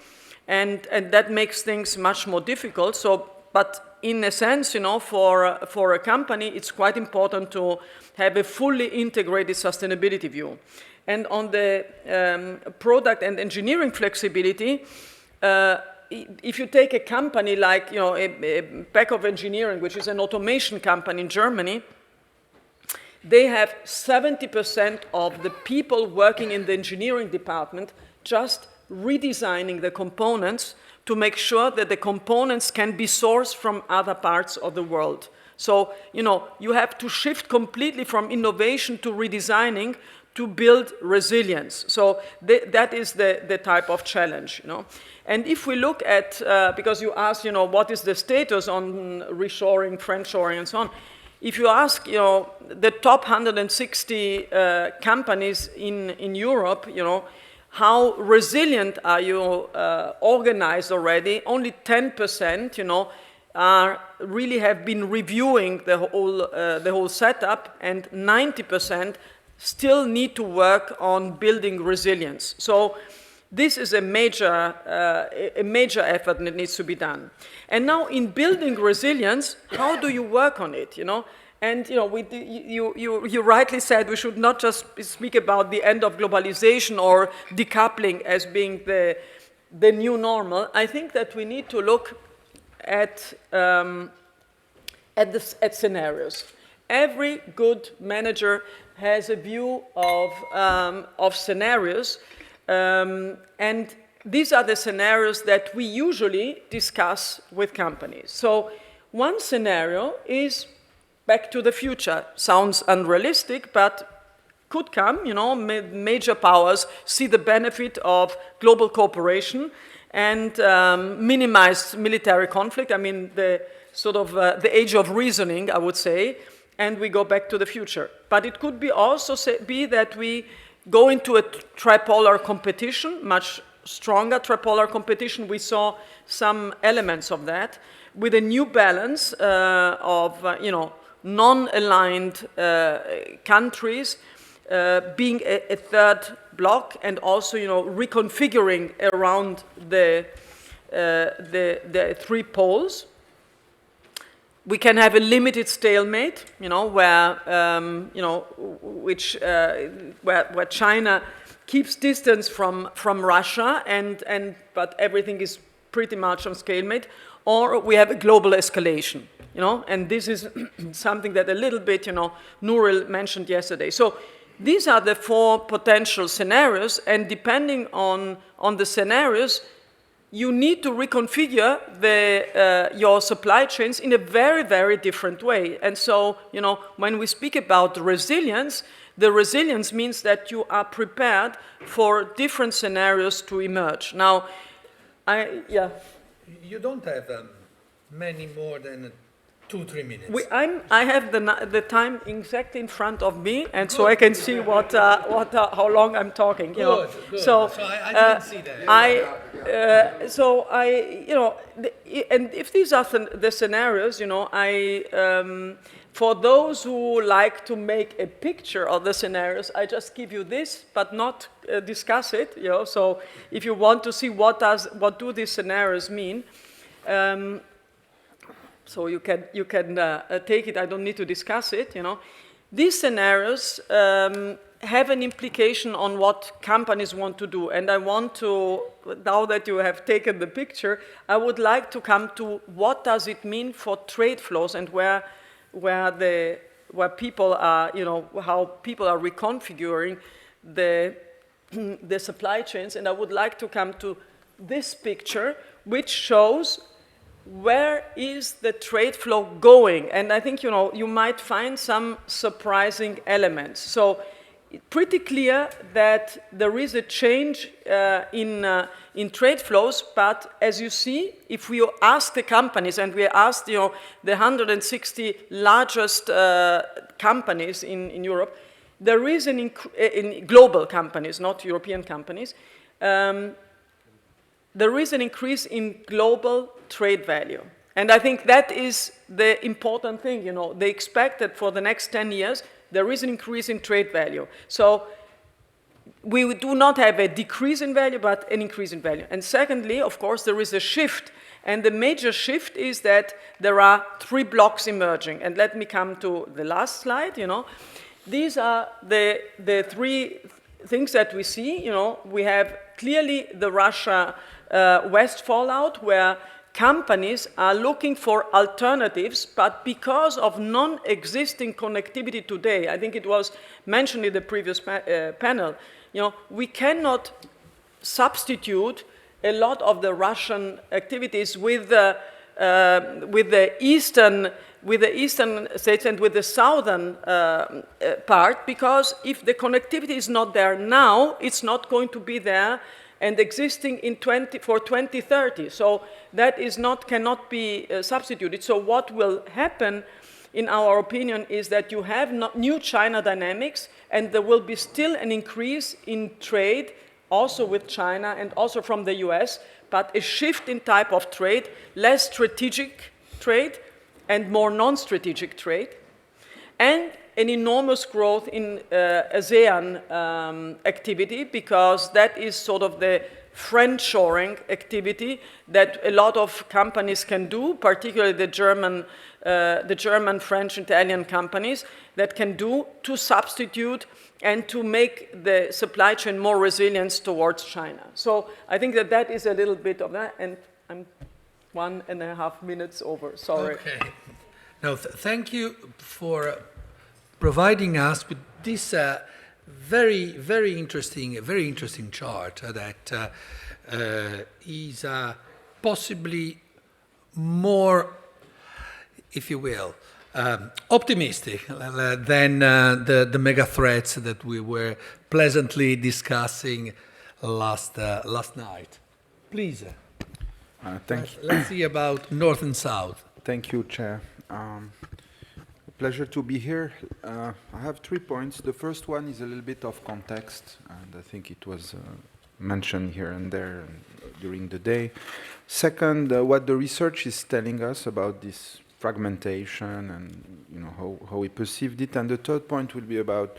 and that makes things much more difficult. So, but in a sense, for a company, it's quite important to have a fully integrated sustainability view. And on the product and engineering flexibility, if you take a company like, a Banque of Engineering, which is an automation company in Germany, they have 70% of the people working in the engineering department just redesigning the components to make sure that the components can be sourced from other parts of the world. So, you have to shift completely from innovation to redesigning to build resilience. So that is the type of challenge, And if we look at, because you asked, what is the status on reshoring, friendshoring, and so on. If you ask, the top 160 companies in Europe, how resilient are you organized already? Only 10%, really have been reviewing the whole setup, and 90% still need to work on building resilience. So this is a major effort that needs to be done. And now in building resilience, how do you work on it, you know? And you know, you rightly said we should not just speak about the end of globalization or decoupling as being the new normal. I think that we need to look at scenarios. Every good manager has a view of scenarios, and these are the scenarios that we usually discuss with companies. So one scenario is back to the future. Sounds unrealistic, but could come, you know, major powers see the benefit of global cooperation and minimize military conflict. I mean, the sort of the age of reasoning, I would say, and we go back to the future. But it could be also be that we go into a tripolar competition, much stronger tripolar competition. We saw some elements of that with a new balance of, you know, non-aligned countries being a third bloc, and also, you know, reconfiguring around the three poles. We can have a limited stalemate, you know, where you know, where China keeps distance from Russia, but everything is pretty much on stalemate, or we have a global escalation. You know, and this is something that a little bit, you know, Nuril mentioned yesterday. So these are the four potential scenarios, and depending on the scenarios, you need to reconfigure your supply chains in a very, very different way. And so, you know, when we speak about resilience, the resilience means that you are prepared for different scenarios to emerge. Now, You don't have many more than 2-3 minutes. I have the time exactly in front of me, and so I can see how long I'm talking. You know. Good. So I didn't see that. You know, and if these are the scenarios, you know, for those who like to make a picture of the scenarios, I just give you this, but not discuss it. You know, so if you want to see what do these scenarios mean. So you can take it. I don't need to discuss it. You know, these scenarios have an implication on what companies want to do. And I want to, now that you have taken the picture, I would like to come to what does it mean for trade flows and where people are, you know, how people are reconfiguring the supply chains. And I would like to come to this picture, which shows where is the trade flow going? And I think, you know, you might find some surprising elements. So pretty clear that there is a change in trade flows, but as you see, if we ask the companies, and we asked, you know, the 160 largest companies in Europe, there is in global companies, not European companies, there is an increase in global trade value. And I think that is the important thing, you know. They expect that for the next 10 years, there is an increase in trade value. So we do not have a decrease in value, but an increase in value. And secondly, of course, there is a shift. And the major shift is that there are three blocks emerging. And let me come to the last slide, you know. These are the three things that we see, you know. We have clearly the Russia-West fallout, where companies are looking for alternatives, but because of non-existing connectivity today, I think it was mentioned in the previous panel, you know, we cannot substitute a lot of the Russian activities with the eastern states and with the southern part, because if the connectivity is not there now, it's not going to be there and existing for 2030. So that cannot be substituted. So what will happen, in our opinion, is that you have new China dynamics, and there will be still an increase in trade, also with China and also from the US, but a shift in type of trade, less strategic trade and more non-strategic trade, and an enormous growth in ASEAN activity, because that is sort of the friend-shoring activity that a lot of companies can do, particularly the German, French, Italian companies that can do to substitute and to make the supply chain more resilient towards China. So I think that that is a little bit of that, and I'm 1.5 minutes over, sorry. Okay. No, thank you for providing us with this very interesting chart that is possibly more, if you will, optimistic than the mega threats that we were pleasantly discussing last night. Please. Thank you. Let's see about North and South. Thank you, Chair. Pleasure to be here. I have 3 points. The first one is a little bit of context, and I think it was mentioned here and there during the day. Second, what the research is telling us about this fragmentation and how we perceived it. And the third point will be about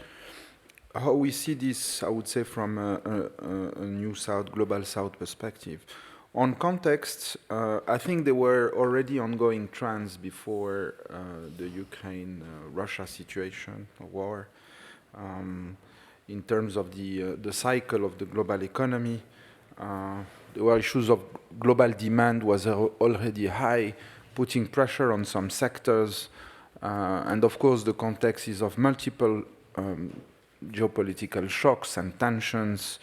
how we see this, I would say, from a new South, global South perspective. On context, I think there were already ongoing trends before the Ukraine-Russia situation, war, in terms of the cycle of the global economy. There were issues of global demand was already high, putting pressure on some sectors. And of course, the context is of multiple geopolitical shocks and tensions,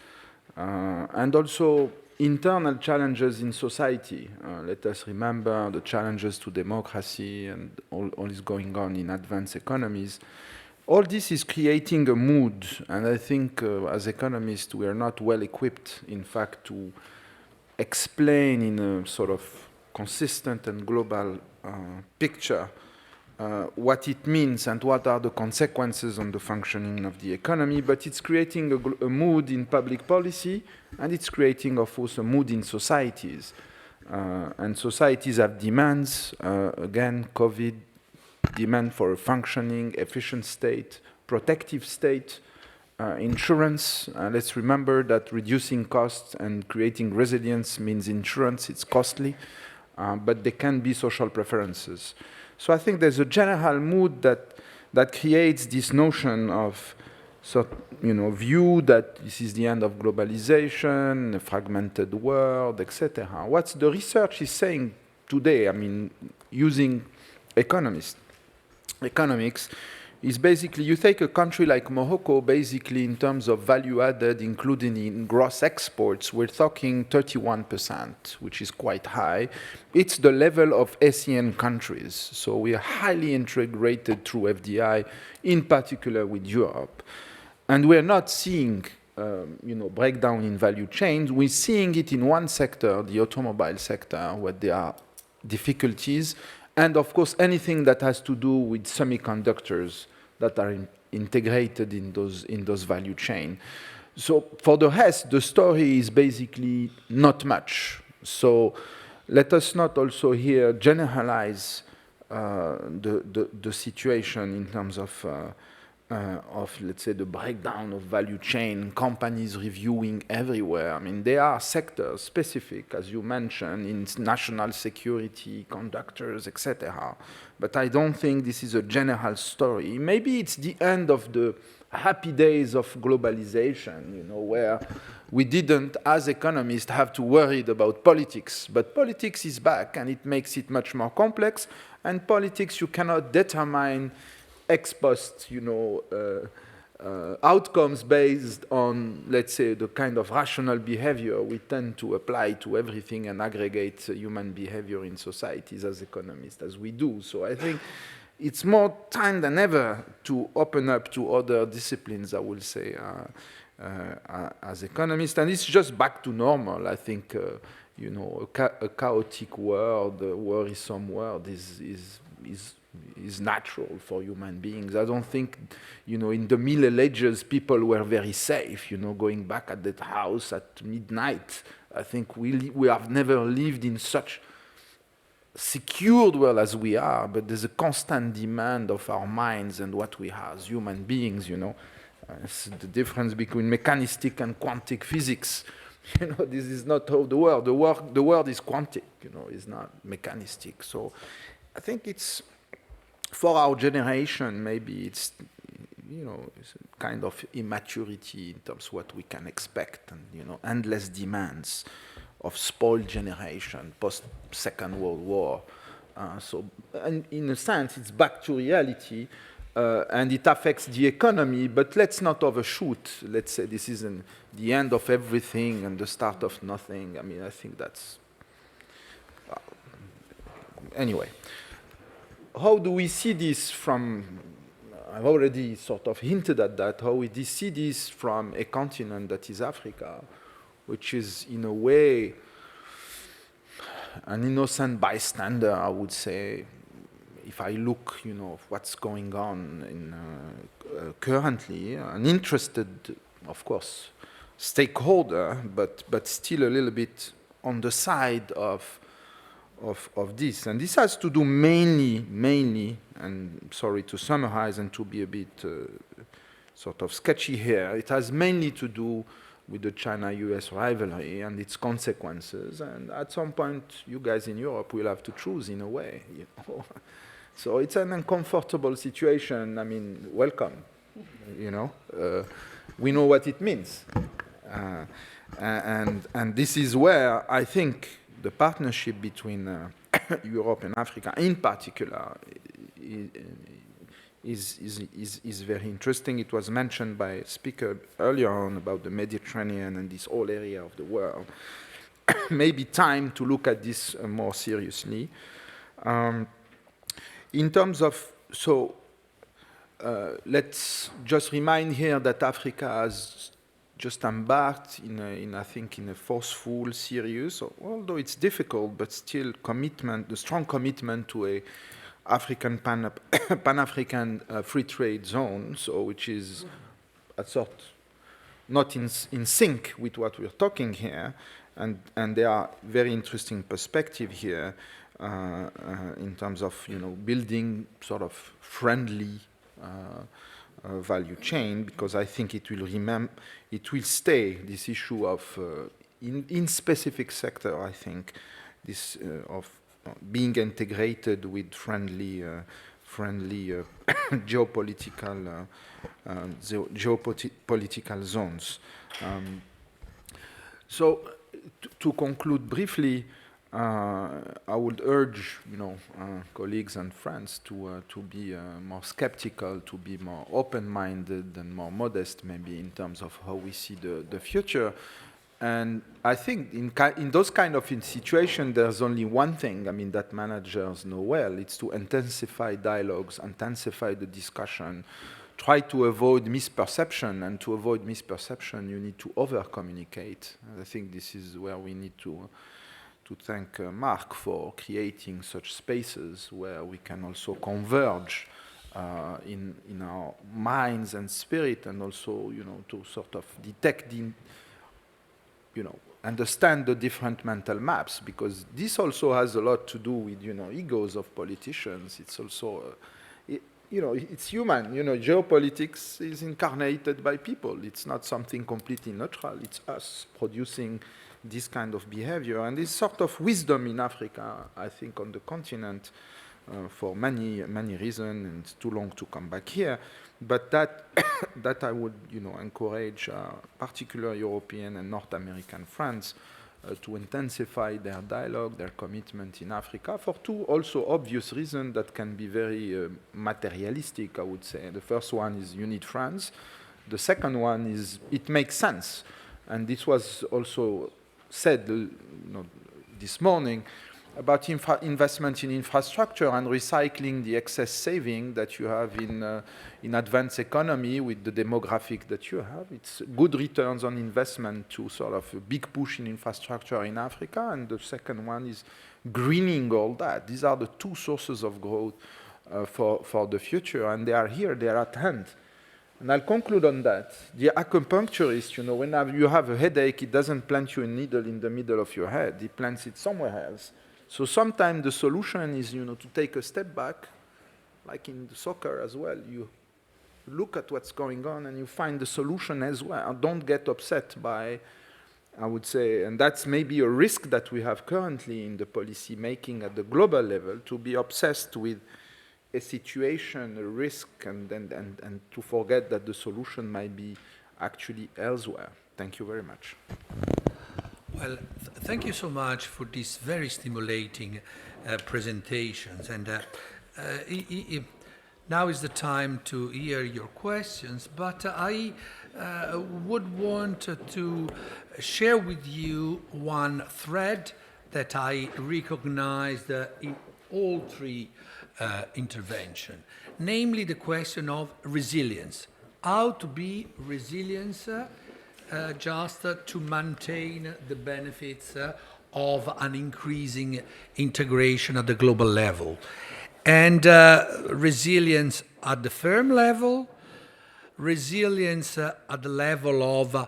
and also internal challenges in society. Let us remember the challenges to democracy and all is going on in advanced economies. All this is creating a mood, and I think as economists we are not well equipped, in fact, to explain in a sort of consistent and global picture what it means and what are the consequences on the functioning of the economy, but it's creating a mood in public policy, and it's creating, of course, a mood in societies. And societies have demands, again, COVID, demand for a functioning, efficient state, protective state, insurance. Let's remember that reducing costs and creating resilience means insurance, it's costly, but there can be social preferences. So I think there's a general mood that creates this notion of, view that this is the end of globalization, a fragmented world, etc. What the research is saying today, I mean, using economics, is basically you take a country like Morocco, basically in terms of value added, including in gross exports, we're talking 31%, which is quite high. It's the level of ASEAN countries. So we are highly integrated through FDI, in particular with Europe. And we're not seeing breakdown in value chains. We're seeing it in one sector, the automobile sector, where there are difficulties. And of course, anything that has to do with semiconductors that are integrated in those value chain. So for the rest, the story is basically not much. So let us not also here generalize the situation in terms of let's say the breakdown of value chain, companies reviewing everywhere. I mean, there are sectors specific, as you mentioned, in national security, conductors, etc. But I don't think this is a general story. Maybe it's the end of the happy days of globalization, where we didn't, as economists, have to worry about politics. But politics is back, and it makes it much more complex. And politics, you cannot determine ex post, outcomes based on, let's say, the kind of rational behavior we tend to apply to everything and aggregate human behavior in societies as economists, as we do. So I think it's more time than ever to open up to other disciplines, I will say, as economists. And it's just back to normal. I think, a chaotic world, a worrisome world is natural for human beings. I don't think, in the Middle Ages, people were very safe, going back at that house at midnight. I think we have never lived in such secured world as we are, but there's a constant demand of our minds and what we are as human beings, you know. It's the difference between mechanistic and quantic physics. You know, this is not how the world is quantic, you know, it's not mechanistic. So I think it's, for our generation, maybe it's, you know, it's a kind of immaturity in terms of what we can expect, and, you know, endless demands of spoiled generation, post-Second World War. So, and in a sense, it's back to reality, and it affects the economy, but let's not overshoot. Let's say this isn't the end of everything and the start of nothing. I mean, I think that's... anyway. How do we see this from... I've already sort of hinted at that, how we see this from a continent that is Africa, which is, in a way, an innocent bystander, I would say, if I look, you know, what's going on in, currently, an interested, of course, stakeholder, but still a little bit on the side of this. And this has to do mainly, and sorry to summarize and to be a bit sort of sketchy here, it has mainly to do with the China-US rivalry and its consequences. And at some point, you guys in Europe will have to choose in a way. You know? So it's an uncomfortable situation. I mean, welcome. You know, we know what it means. And this is where I think the partnership between Europe and Africa in particular is very interesting. It was mentioned by a speaker earlier on about the Mediterranean and this whole area of the world. Maybe time to look at this more seriously. In terms of, so let's just remind here that Africa has just embarked in I think, in a forceful, serious, although it's difficult, but still commitment, the strong commitment to a African Pan-African free trade zone, so which is a sort not in sync with what we're talking here, and there are very interesting perspective here in terms of, you know, building sort of friendly value chain, because I think it will stay this issue of in specific sector. I think this of being integrated with friendly geopolitical zones. So to conclude briefly, I would urge, you know, colleagues and friends to be more skeptical, to be more open-minded and more modest, maybe in terms of how we see the future. And I think in those kind of situations, there's only one thing, I mean, that managers know well. It's to intensify dialogues, intensify the discussion, try to avoid misperception. And to avoid misperception, you need to over-communicate. And I think this is where we need to thank Mark for creating such spaces where we can also converge in our minds and spirit, and also, you know, to sort of detect the, you know, understand the different mental maps, because this also has a lot to do with, you know, egos of politicians. It's also, you know, it's human. You know, geopolitics is incarnated by people. It's not something completely neutral. It's us producing this kind of behavior. And this sort of wisdom in Africa, I think, on the continent, for many reasons, and it's too long to come back here, but that I would, you know, encourage particular European and North American friends to intensify their dialogue, their commitment in Africa, for two also obvious reasons that can be very materialistic, I would say. The first one is you need friends. The second one is it makes sense. And this was also said, you know, this morning, about investment in infrastructure and recycling the excess saving that you have in advanced economy with the demographic that you have. It's good returns on investment to sort of a big push in infrastructure in Africa. And the second one is greening all that. These are the two sources of growth for the future, and they are here, they are at hand. And I'll conclude on that. The acupuncturist, you know, when you have a headache, it doesn't plant you a needle in the middle of your head. It plants it somewhere else. So sometimes the solution is, you know, to take a step back, like in soccer as well. You look at what's going on and you find the solution as well. Don't get upset by, I would say, and that's maybe a risk that we have currently in the policy making at the global level, to be obsessed with a situation, a risk, and to forget that the solution might be actually elsewhere. Thank you very much. Well, thank you so much for these very stimulating presentations. And now is the time to hear your questions, but I would want to share with you one thread that I recognized in all three interventions, namely the question of resilience. How to be resilient just to maintain the benefits of an increasing integration at the global level. And resilience at the firm level, resilience at the level of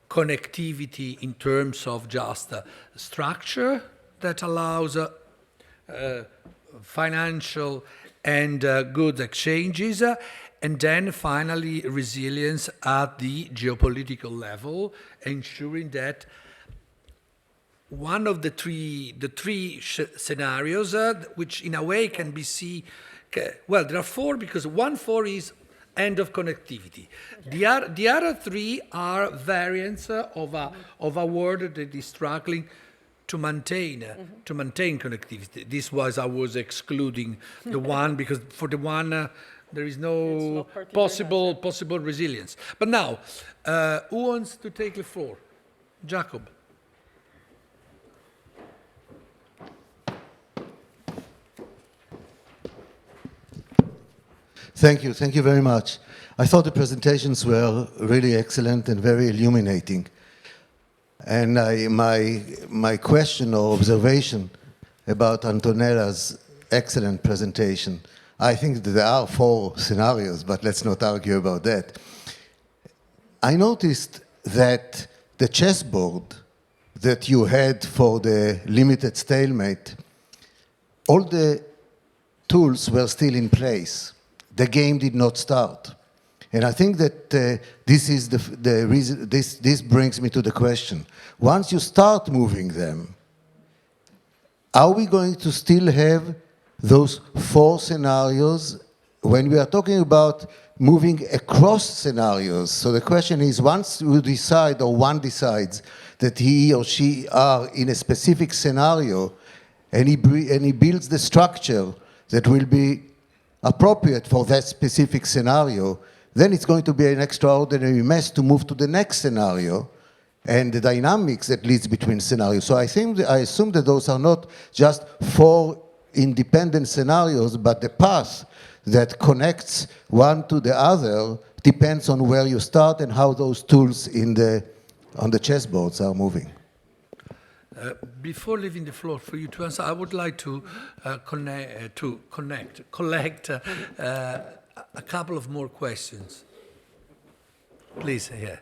connectivity in terms of just structure that allows financial and goods exchanges, and then finally resilience at the geopolitical level, ensuring that one of the three scenarios, which in a way can be seen, well, there are four, because four is end of connectivity. The other three are variants of a world that is struggling to maintain connectivity. This was, I was excluding the one, because for the one there is no possible resilience. But now, who wants to take the floor? Jacob. Thank you very much. I thought the presentations were really excellent and very illuminating. And my question or observation about Antonella's excellent presentation, I think that there are 4 scenarios, but let's not argue about that. I noticed that the chessboard that you had for the limited stalemate, all the tools were still in place. The game did not start. And I think that this is the reason, this brings me to the question. Once you start moving them, are we going to still have those 4 scenarios when we are talking about moving across scenarios? So the question is, once you decide, or one decides, that he or she are in a specific scenario, and he builds the structure that will be appropriate for that specific scenario, then it's going to be an extraordinary mess to move to the next scenario and the dynamics that leads between scenarios. So I assume that those are not just 4 independent scenarios, but the path that connects one to the other depends on where you start and how those tools on the chessboards are moving. Before leaving the floor for you to answer, I would like to collect a couple of more questions. Please, yeah.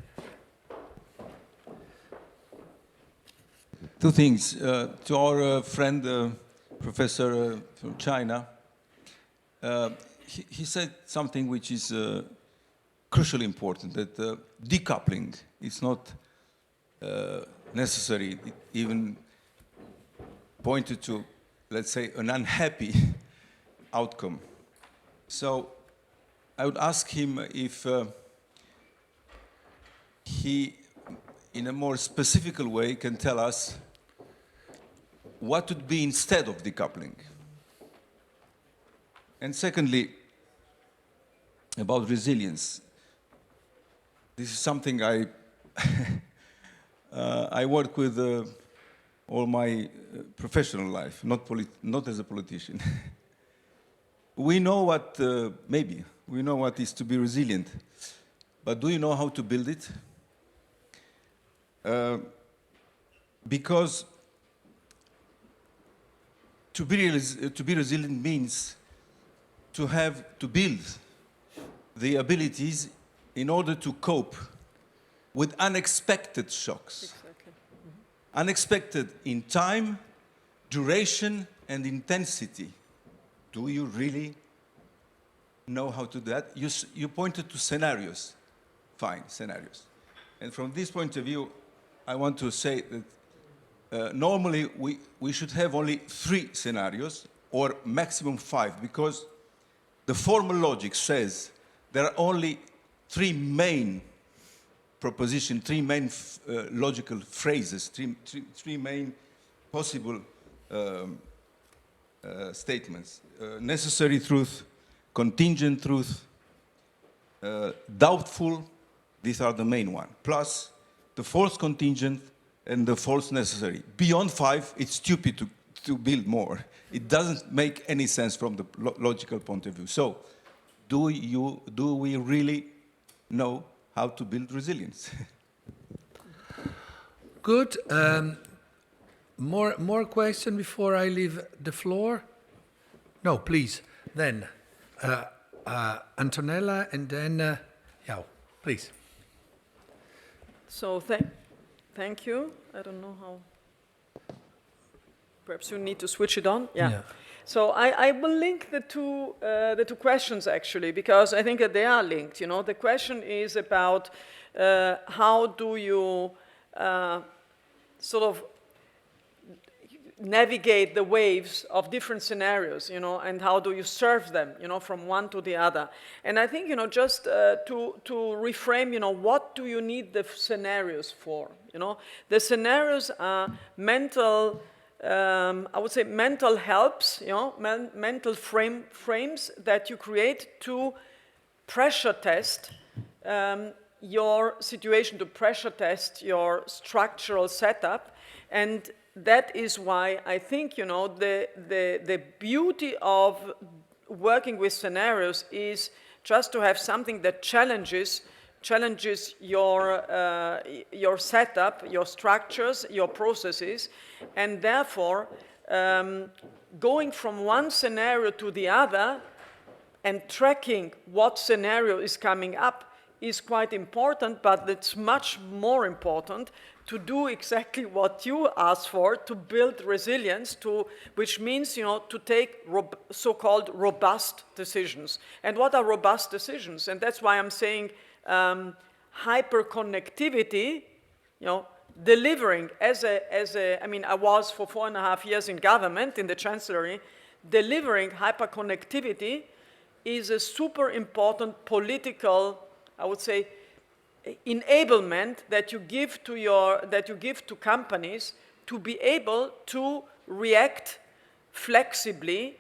2 things. To our friend, professor from China, he said something which is crucially important, that decoupling is not necessary. It even pointed to, let's say, an unhappy outcome. So I would ask him if he, in a more specific way, can tell us what would be instead of decoupling. And secondly, about resilience. This is something I work with all my professional life, not as a politician. We know what, maybe, we know what is to be resilient, but do you know how to build it? Because to be resilient means to build the abilities in order to cope with unexpected shocks. Unexpected in time, duration and intensity. Do you really know how to do that? You pointed to scenarios. Fine, scenarios. And from this point of view, I want to say that normally we should have only 3 scenarios or maximum 5, because the formal logic says there are only 3 main propositions, 3 main logical phrases, 3 main possible statements. Necessary truth, contingent truth, doubtful, these are the main one, plus the false contingent and the false necessary. Beyond 5, it's stupid to build more. It doesn't make any sense from the logical point of view. So, do we really know how to build resilience? Good. More question before I leave the floor? No, please. Then Antonella, and then Yao, please. So thank you. I don't know how. Perhaps you need to switch it on. Yeah. So I will link the two questions actually, because I think that they are linked. You know, the question is about how do you sort of navigate the waves of different scenarios, you know, and how do you serve them, you know, from one to the other. And I think, you know, just to reframe, you know, what do you need the scenarios for? You know, the scenarios are mental, I would say mental helps, you know, mental frames that you create to pressure test your situation, to pressure test your structural setup. And that is why I think, you know, the beauty of working with scenarios is just to have something that challenges your setup, your structures, your processes, and therefore going from one scenario to the other and tracking what scenario is coming up is quite important, but it's much more important to do exactly what you asked for, to build resilience, which means, you know, to take so-called robust decisions. And what are robust decisions? And that's why I'm saying hyperconnectivity, you know, delivering I mean, I was for 4.5 years in government, in the chancellery, delivering hyperconnectivity is a super important political, I would say, enablement that you give to companies to be able to react flexibly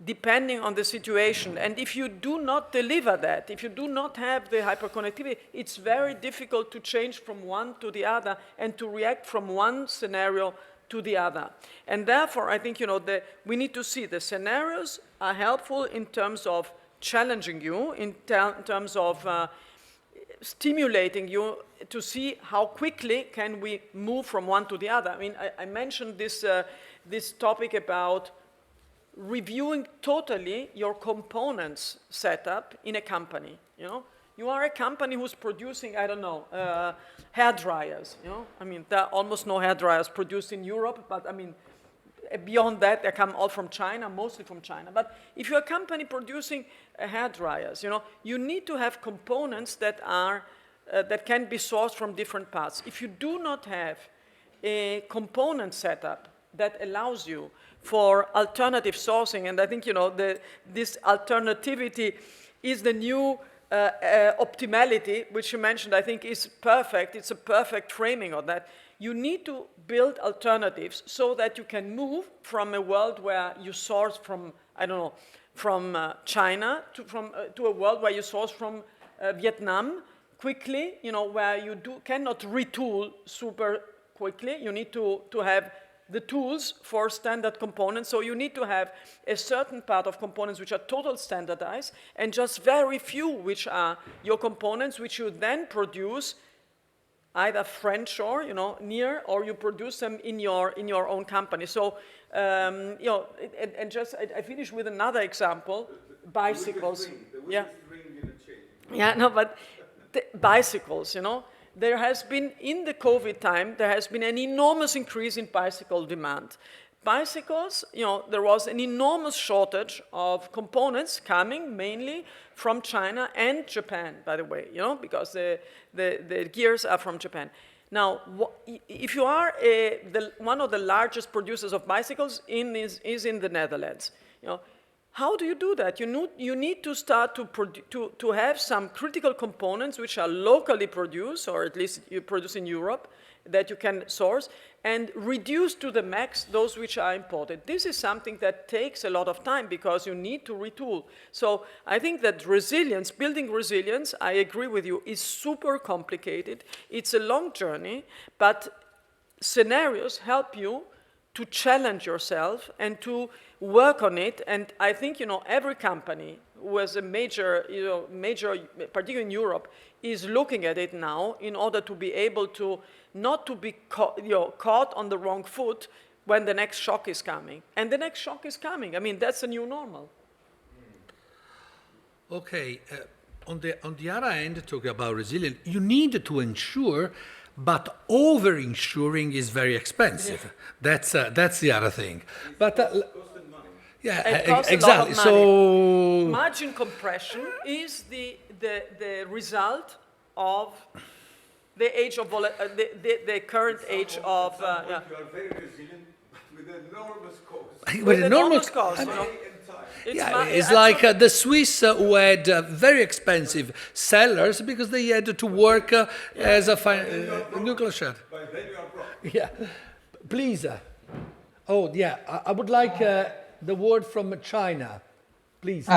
depending on the situation. And if you do not deliver that, if you do not have the hyperconnectivity, it's very difficult to change from one to the other and to react from one scenario to the other. And therefore, I think, you know, we need to see the scenarios are helpful in terms of challenging you, in terms of stimulating you to see how quickly can we move from one to the other. I mean, I mentioned this topic about reviewing totally your components setup in a company. You know, you are a company who's producing, I don't know, hair dryers. You know, I mean, there are almost no hair dryers produced in Europe, but I mean, beyond that, they come all from China, mostly from China. But if you're a company producing hair dryers, you know, you need to have components that are that can be sourced from different parts. If you do not have a component setup that allows you for alternative sourcing, and I think, you know, this alternativity is the new optimality, which you mentioned, I think is perfect. It's a perfect framing of that. You need to build alternatives so that you can move from a world where you source from, I don't know, from China to a world where you source from Vietnam quickly, you know, where you cannot retool super quickly. You need to have the tools for standard components. So you need to have a certain part of components which are total standardized and just very few which are your components, which you then produce either French or, you know, near, or you produce them in your own company. So, you know, and just I finish with another example: bicycles. Yeah. Yeah, no, but bicycles. You know, there has been in the COVID time there has been an enormous increase in bicycle demand. bicycles, there was an enormous shortage of components coming mainly from China and Japan, by the way, because the gears are from Japan. Now, if you are one of the largest producers of bicycles is in the Netherlands, how do you do that? You need to start to have some critical components which are locally produced, or at least you produce in Europe, that you can source, and reduce to the max those which are imported. This is something that takes a lot of time because you need to retool. So I think that resilience, building resilience, I agree with you, is super complicated. It's a long journey, but scenarios help you to challenge yourself and to work on it. And I think, every company who has a major, particularly in Europe, is looking at it now in order to be able to not to be caught on the wrong foot when the next shock is coming. And the next shock is coming. I mean, that's a new normal. Okay, on the other hand, talking about resilience, you need to ensure, but over-insuring is very expensive. That's the other thing. But yeah, it costs exactly. A lot of money. So margin compression is the result of the age of the current age of. Yeah. You are very resilient, but with enormous cost. With enormous cost. It's like the Swiss who had very expensive cellars because they had to work as a nuclear shell. But then you are broke. Yeah, please. Oh yeah, I would like the word from China, please.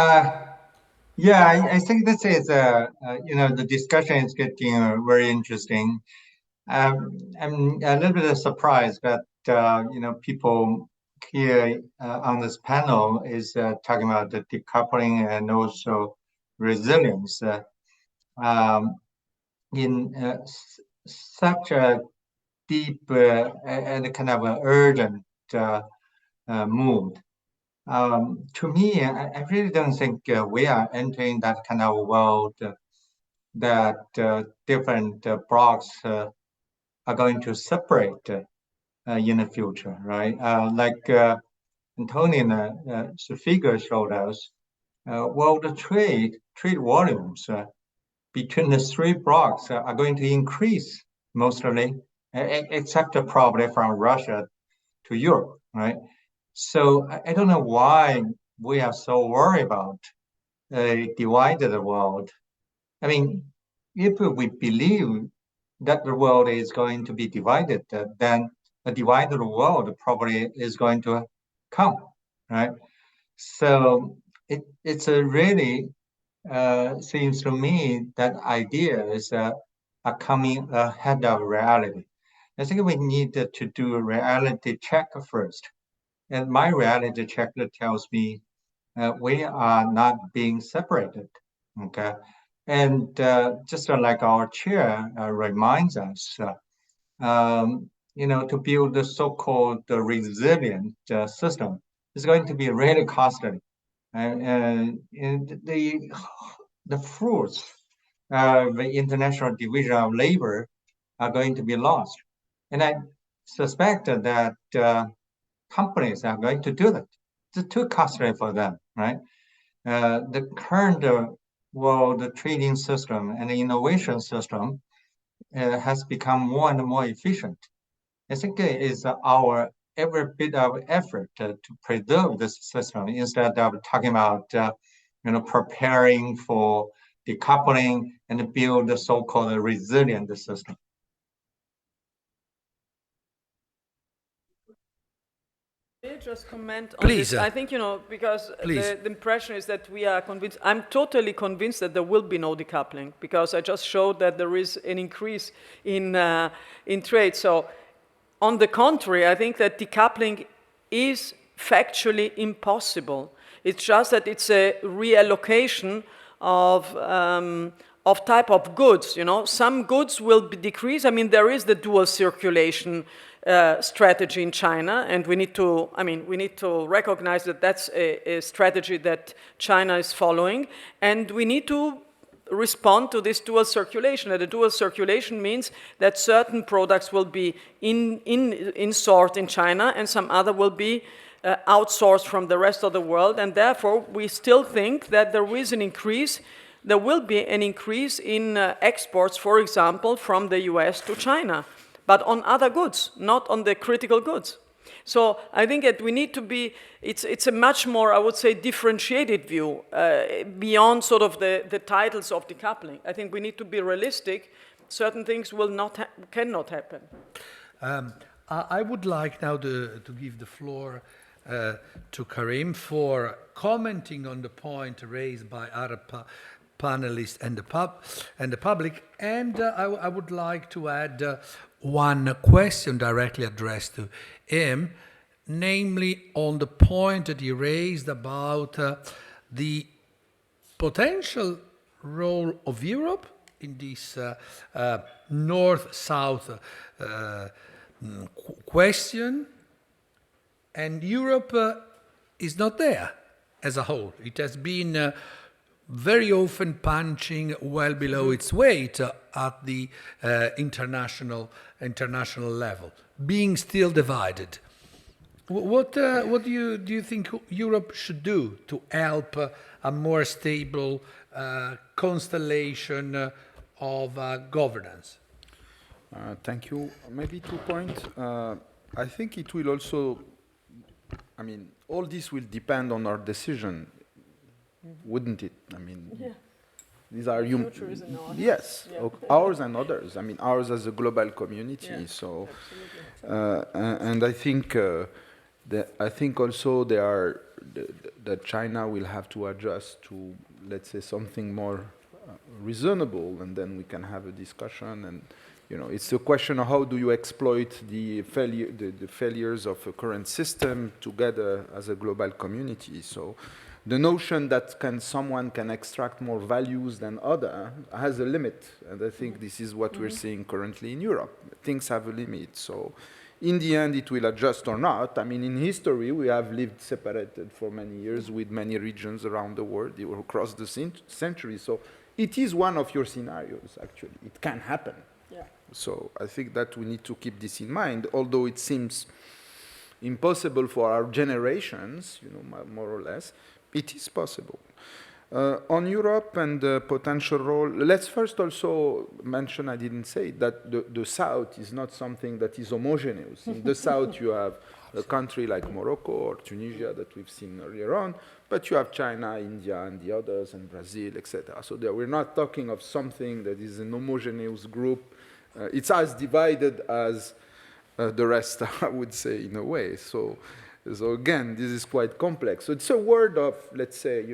Yeah, I think this is, the discussion is getting very interesting. I'm a little bit surprised that, people here on this panel is talking about the decoupling and also resilience in such a deep and kind of an urgent mood. To me, I really don't think we are entering that kind of world that different blocks are going to separate in the future, right? Like Antonina's figure showed us, world trade volumes between the three blocks are going to increase mostly, except probably from Russia to Europe, right? So I don't know why we are so worried about a divided world. I mean, if we believe that the world is going to be divided, then a divided world probably is going to come, right? So it's a really seems to me that ideas are coming ahead of reality. I think we need to do a reality check first. And my reality check tells me we are not being separated, okay? And just like our chair reminds us, to build the so-called resilient system is going to be really costly. And the fruits of the International Division of Labor are going to be lost. And I suspect that companies are going to do that. It's too costly for them, right? The current world trading system and the innovation system has become more and more efficient. I think it is our every bit of effort to preserve this system instead of talking about preparing for decoupling and build the so-called resilient system. May I just comment on Please, this? I think, because the impression is that we are convinced. I'm totally convinced that there will be no decoupling because I just showed that there is an increase in trade. So, on the contrary, I think that decoupling is factually impossible. It's just that it's a reallocation of type of goods. Some goods will be decreased. I mean, there is the dual circulation strategy in China, and we need to recognize that that's a strategy that China is following, and we need to respond to this dual circulation. And the dual circulation means that certain products will be insourced in China and some other will be outsourced from the rest of the world. And therefore, we still think that there will be an increase in exports, for example, from the US to China, but on other goods, not on the critical goods. So I think that we need to be, it's a much more, I would say, differentiated view beyond sort of the titles of decoupling. I think we need to be realistic. Certain things cannot happen. I would like now to give the floor to Karim for commenting on the point raised by other panelists and the public. And I would like to add one question directly addressed to him, namely on the point that he raised about the potential role of Europe in this north-south question. And Europe is not there as a whole. It has been very often punching well below its weight at the international level, being still divided. What do you think Europe should do to help a more stable constellation of governance? Thank you. Maybe 2 points. I think it will also, I mean, all this will depend on our decision, wouldn't it? I mean, yeah. These are yes, yeah. Ours and others. I mean, ours as a global community. Yeah, so, and I think also that China will have to adjust to, let's say, something more reasonable, and then we can have a discussion. And it's a question of how do you exploit the failures of a current system together as a global community. So. The notion that someone can extract more values than other has a limit, and I think this is what we're seeing currently in Europe. Things have a limit, so in the end it will adjust or not. I mean, in history we have lived separated for many years with many regions around the world across the century, so it is one of your scenarios, actually. It can happen. Yeah. So I think that we need to keep this in mind, although it seems impossible for our generations, more or less. It is possible. On Europe and the potential role, let's first also mention, I didn't say, that the South is not something that is homogeneous. In the South, you have a country like Morocco or Tunisia that we've seen earlier on, but you have China, India, and the others, and Brazil, etc. So we're not talking of something that is an homogeneous group. It's as divided as the rest, I would say, in a way. So again, this is quite complex. So it's a world of, let's say,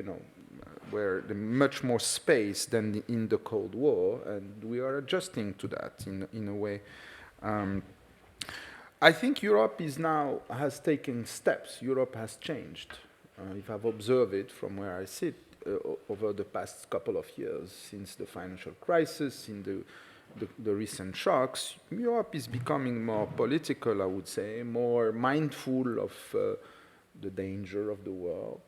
where there's much more space than in the Cold War, and we are adjusting to that in a way. I think Europe has taken steps. Europe has changed. If I've observed it from where I sit over the past couple of years, since the financial crisis, in the recent shocks, Europe is becoming more political, I would say, more mindful of the danger of the world,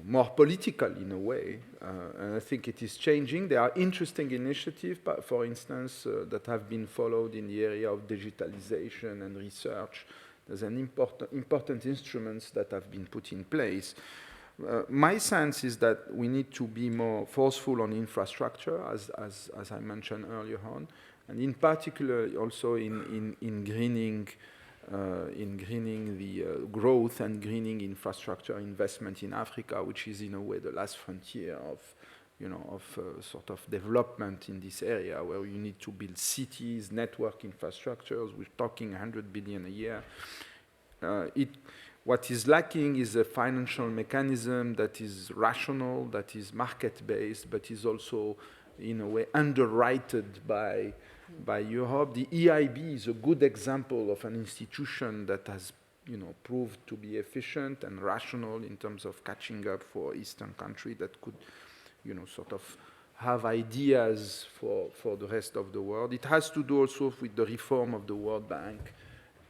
more political in a way. And I think it is changing. There are interesting initiatives, for instance, that have been followed in the area of digitalization and research. There's an important instruments that have been put in place. My sense is that we need to be more forceful on infrastructure, as I mentioned earlier on, and in particular also in greening the growth and greening infrastructure investment in Africa, which is in a way the last frontier of sort of development in this area, where you need to build cities, network infrastructures. We're talking 100 billion a year. What is lacking is a financial mechanism that is rational, that is market-based, but is also, in a way, underwritten by Europe. The EIB is a good example of an institution that has, proved to be efficient and rational in terms of catching up for Eastern countries that could, sort of have ideas for the rest of the world. It has to do also with the reform of the World Bank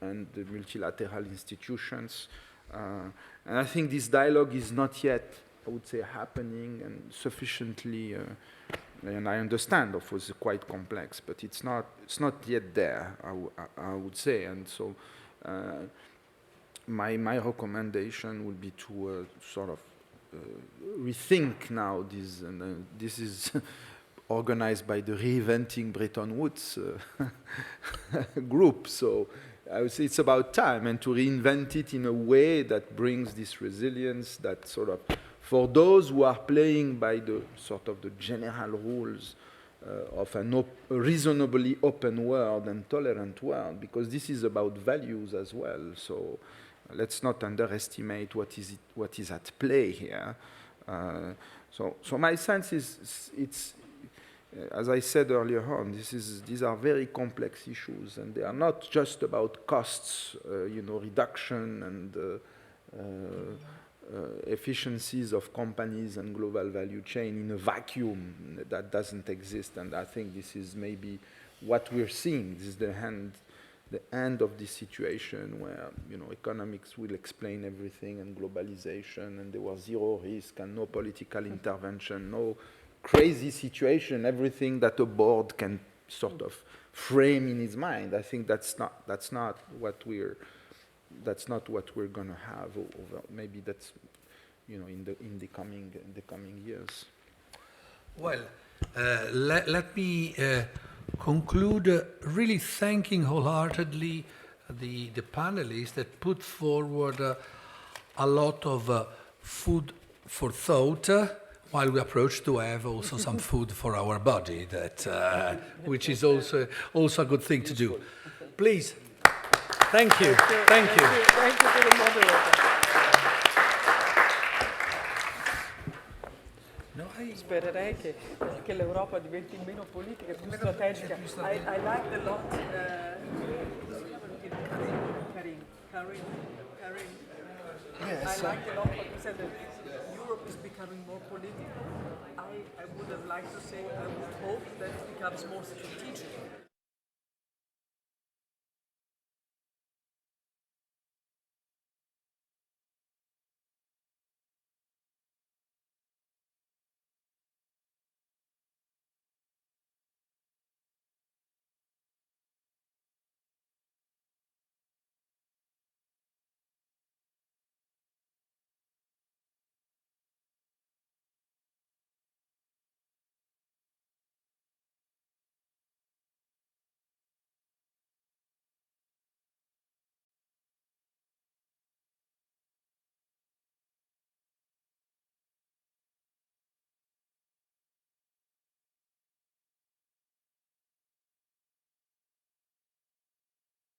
and the multilateral institutions. And I think this dialogue is not yet I would say, happening and sufficiently, and I understand, of course, it's quite complex, but it's not yet there, I would say. And so my recommendation would be to sort of rethink now this, and this is organized by the Reinventing Bretton Woods group. So I would say it's about time, and to reinvent it in a way that brings this resilience, that sort of, for those who are playing by the sort of the general rules of a reasonably open world and tolerant world, because this is about values as well. So let's not underestimate what is at play here. So my sense is it's, as I said earlier on, these are very complex issues, and they are not just about costs, reduction and efficiencies of companies and global value chain in a vacuum that doesn't exist. And I think this is maybe what we're seeing. This is the end of this situation where economics will explain everything, and globalization, and there was zero risk and no political intervention, no crazy situation, everything that a board can sort of frame in his mind. I think that's not what we're going to have over, maybe that's in the coming years. Well, let me conclude really thanking wholeheartedly the panelists that put forward a lot of food for thought, while we approach to have also some food for our body, that which is also a good thing to do. Please, thank you. Thank you. Thank you to the moderator. Spererei che l'Europa diventi meno politica e più strategica. I liked a lot. Karim. Yes. I liked a lot what you said, that Europe is becoming more political. I would have liked to say, I would hope that it becomes more strategic.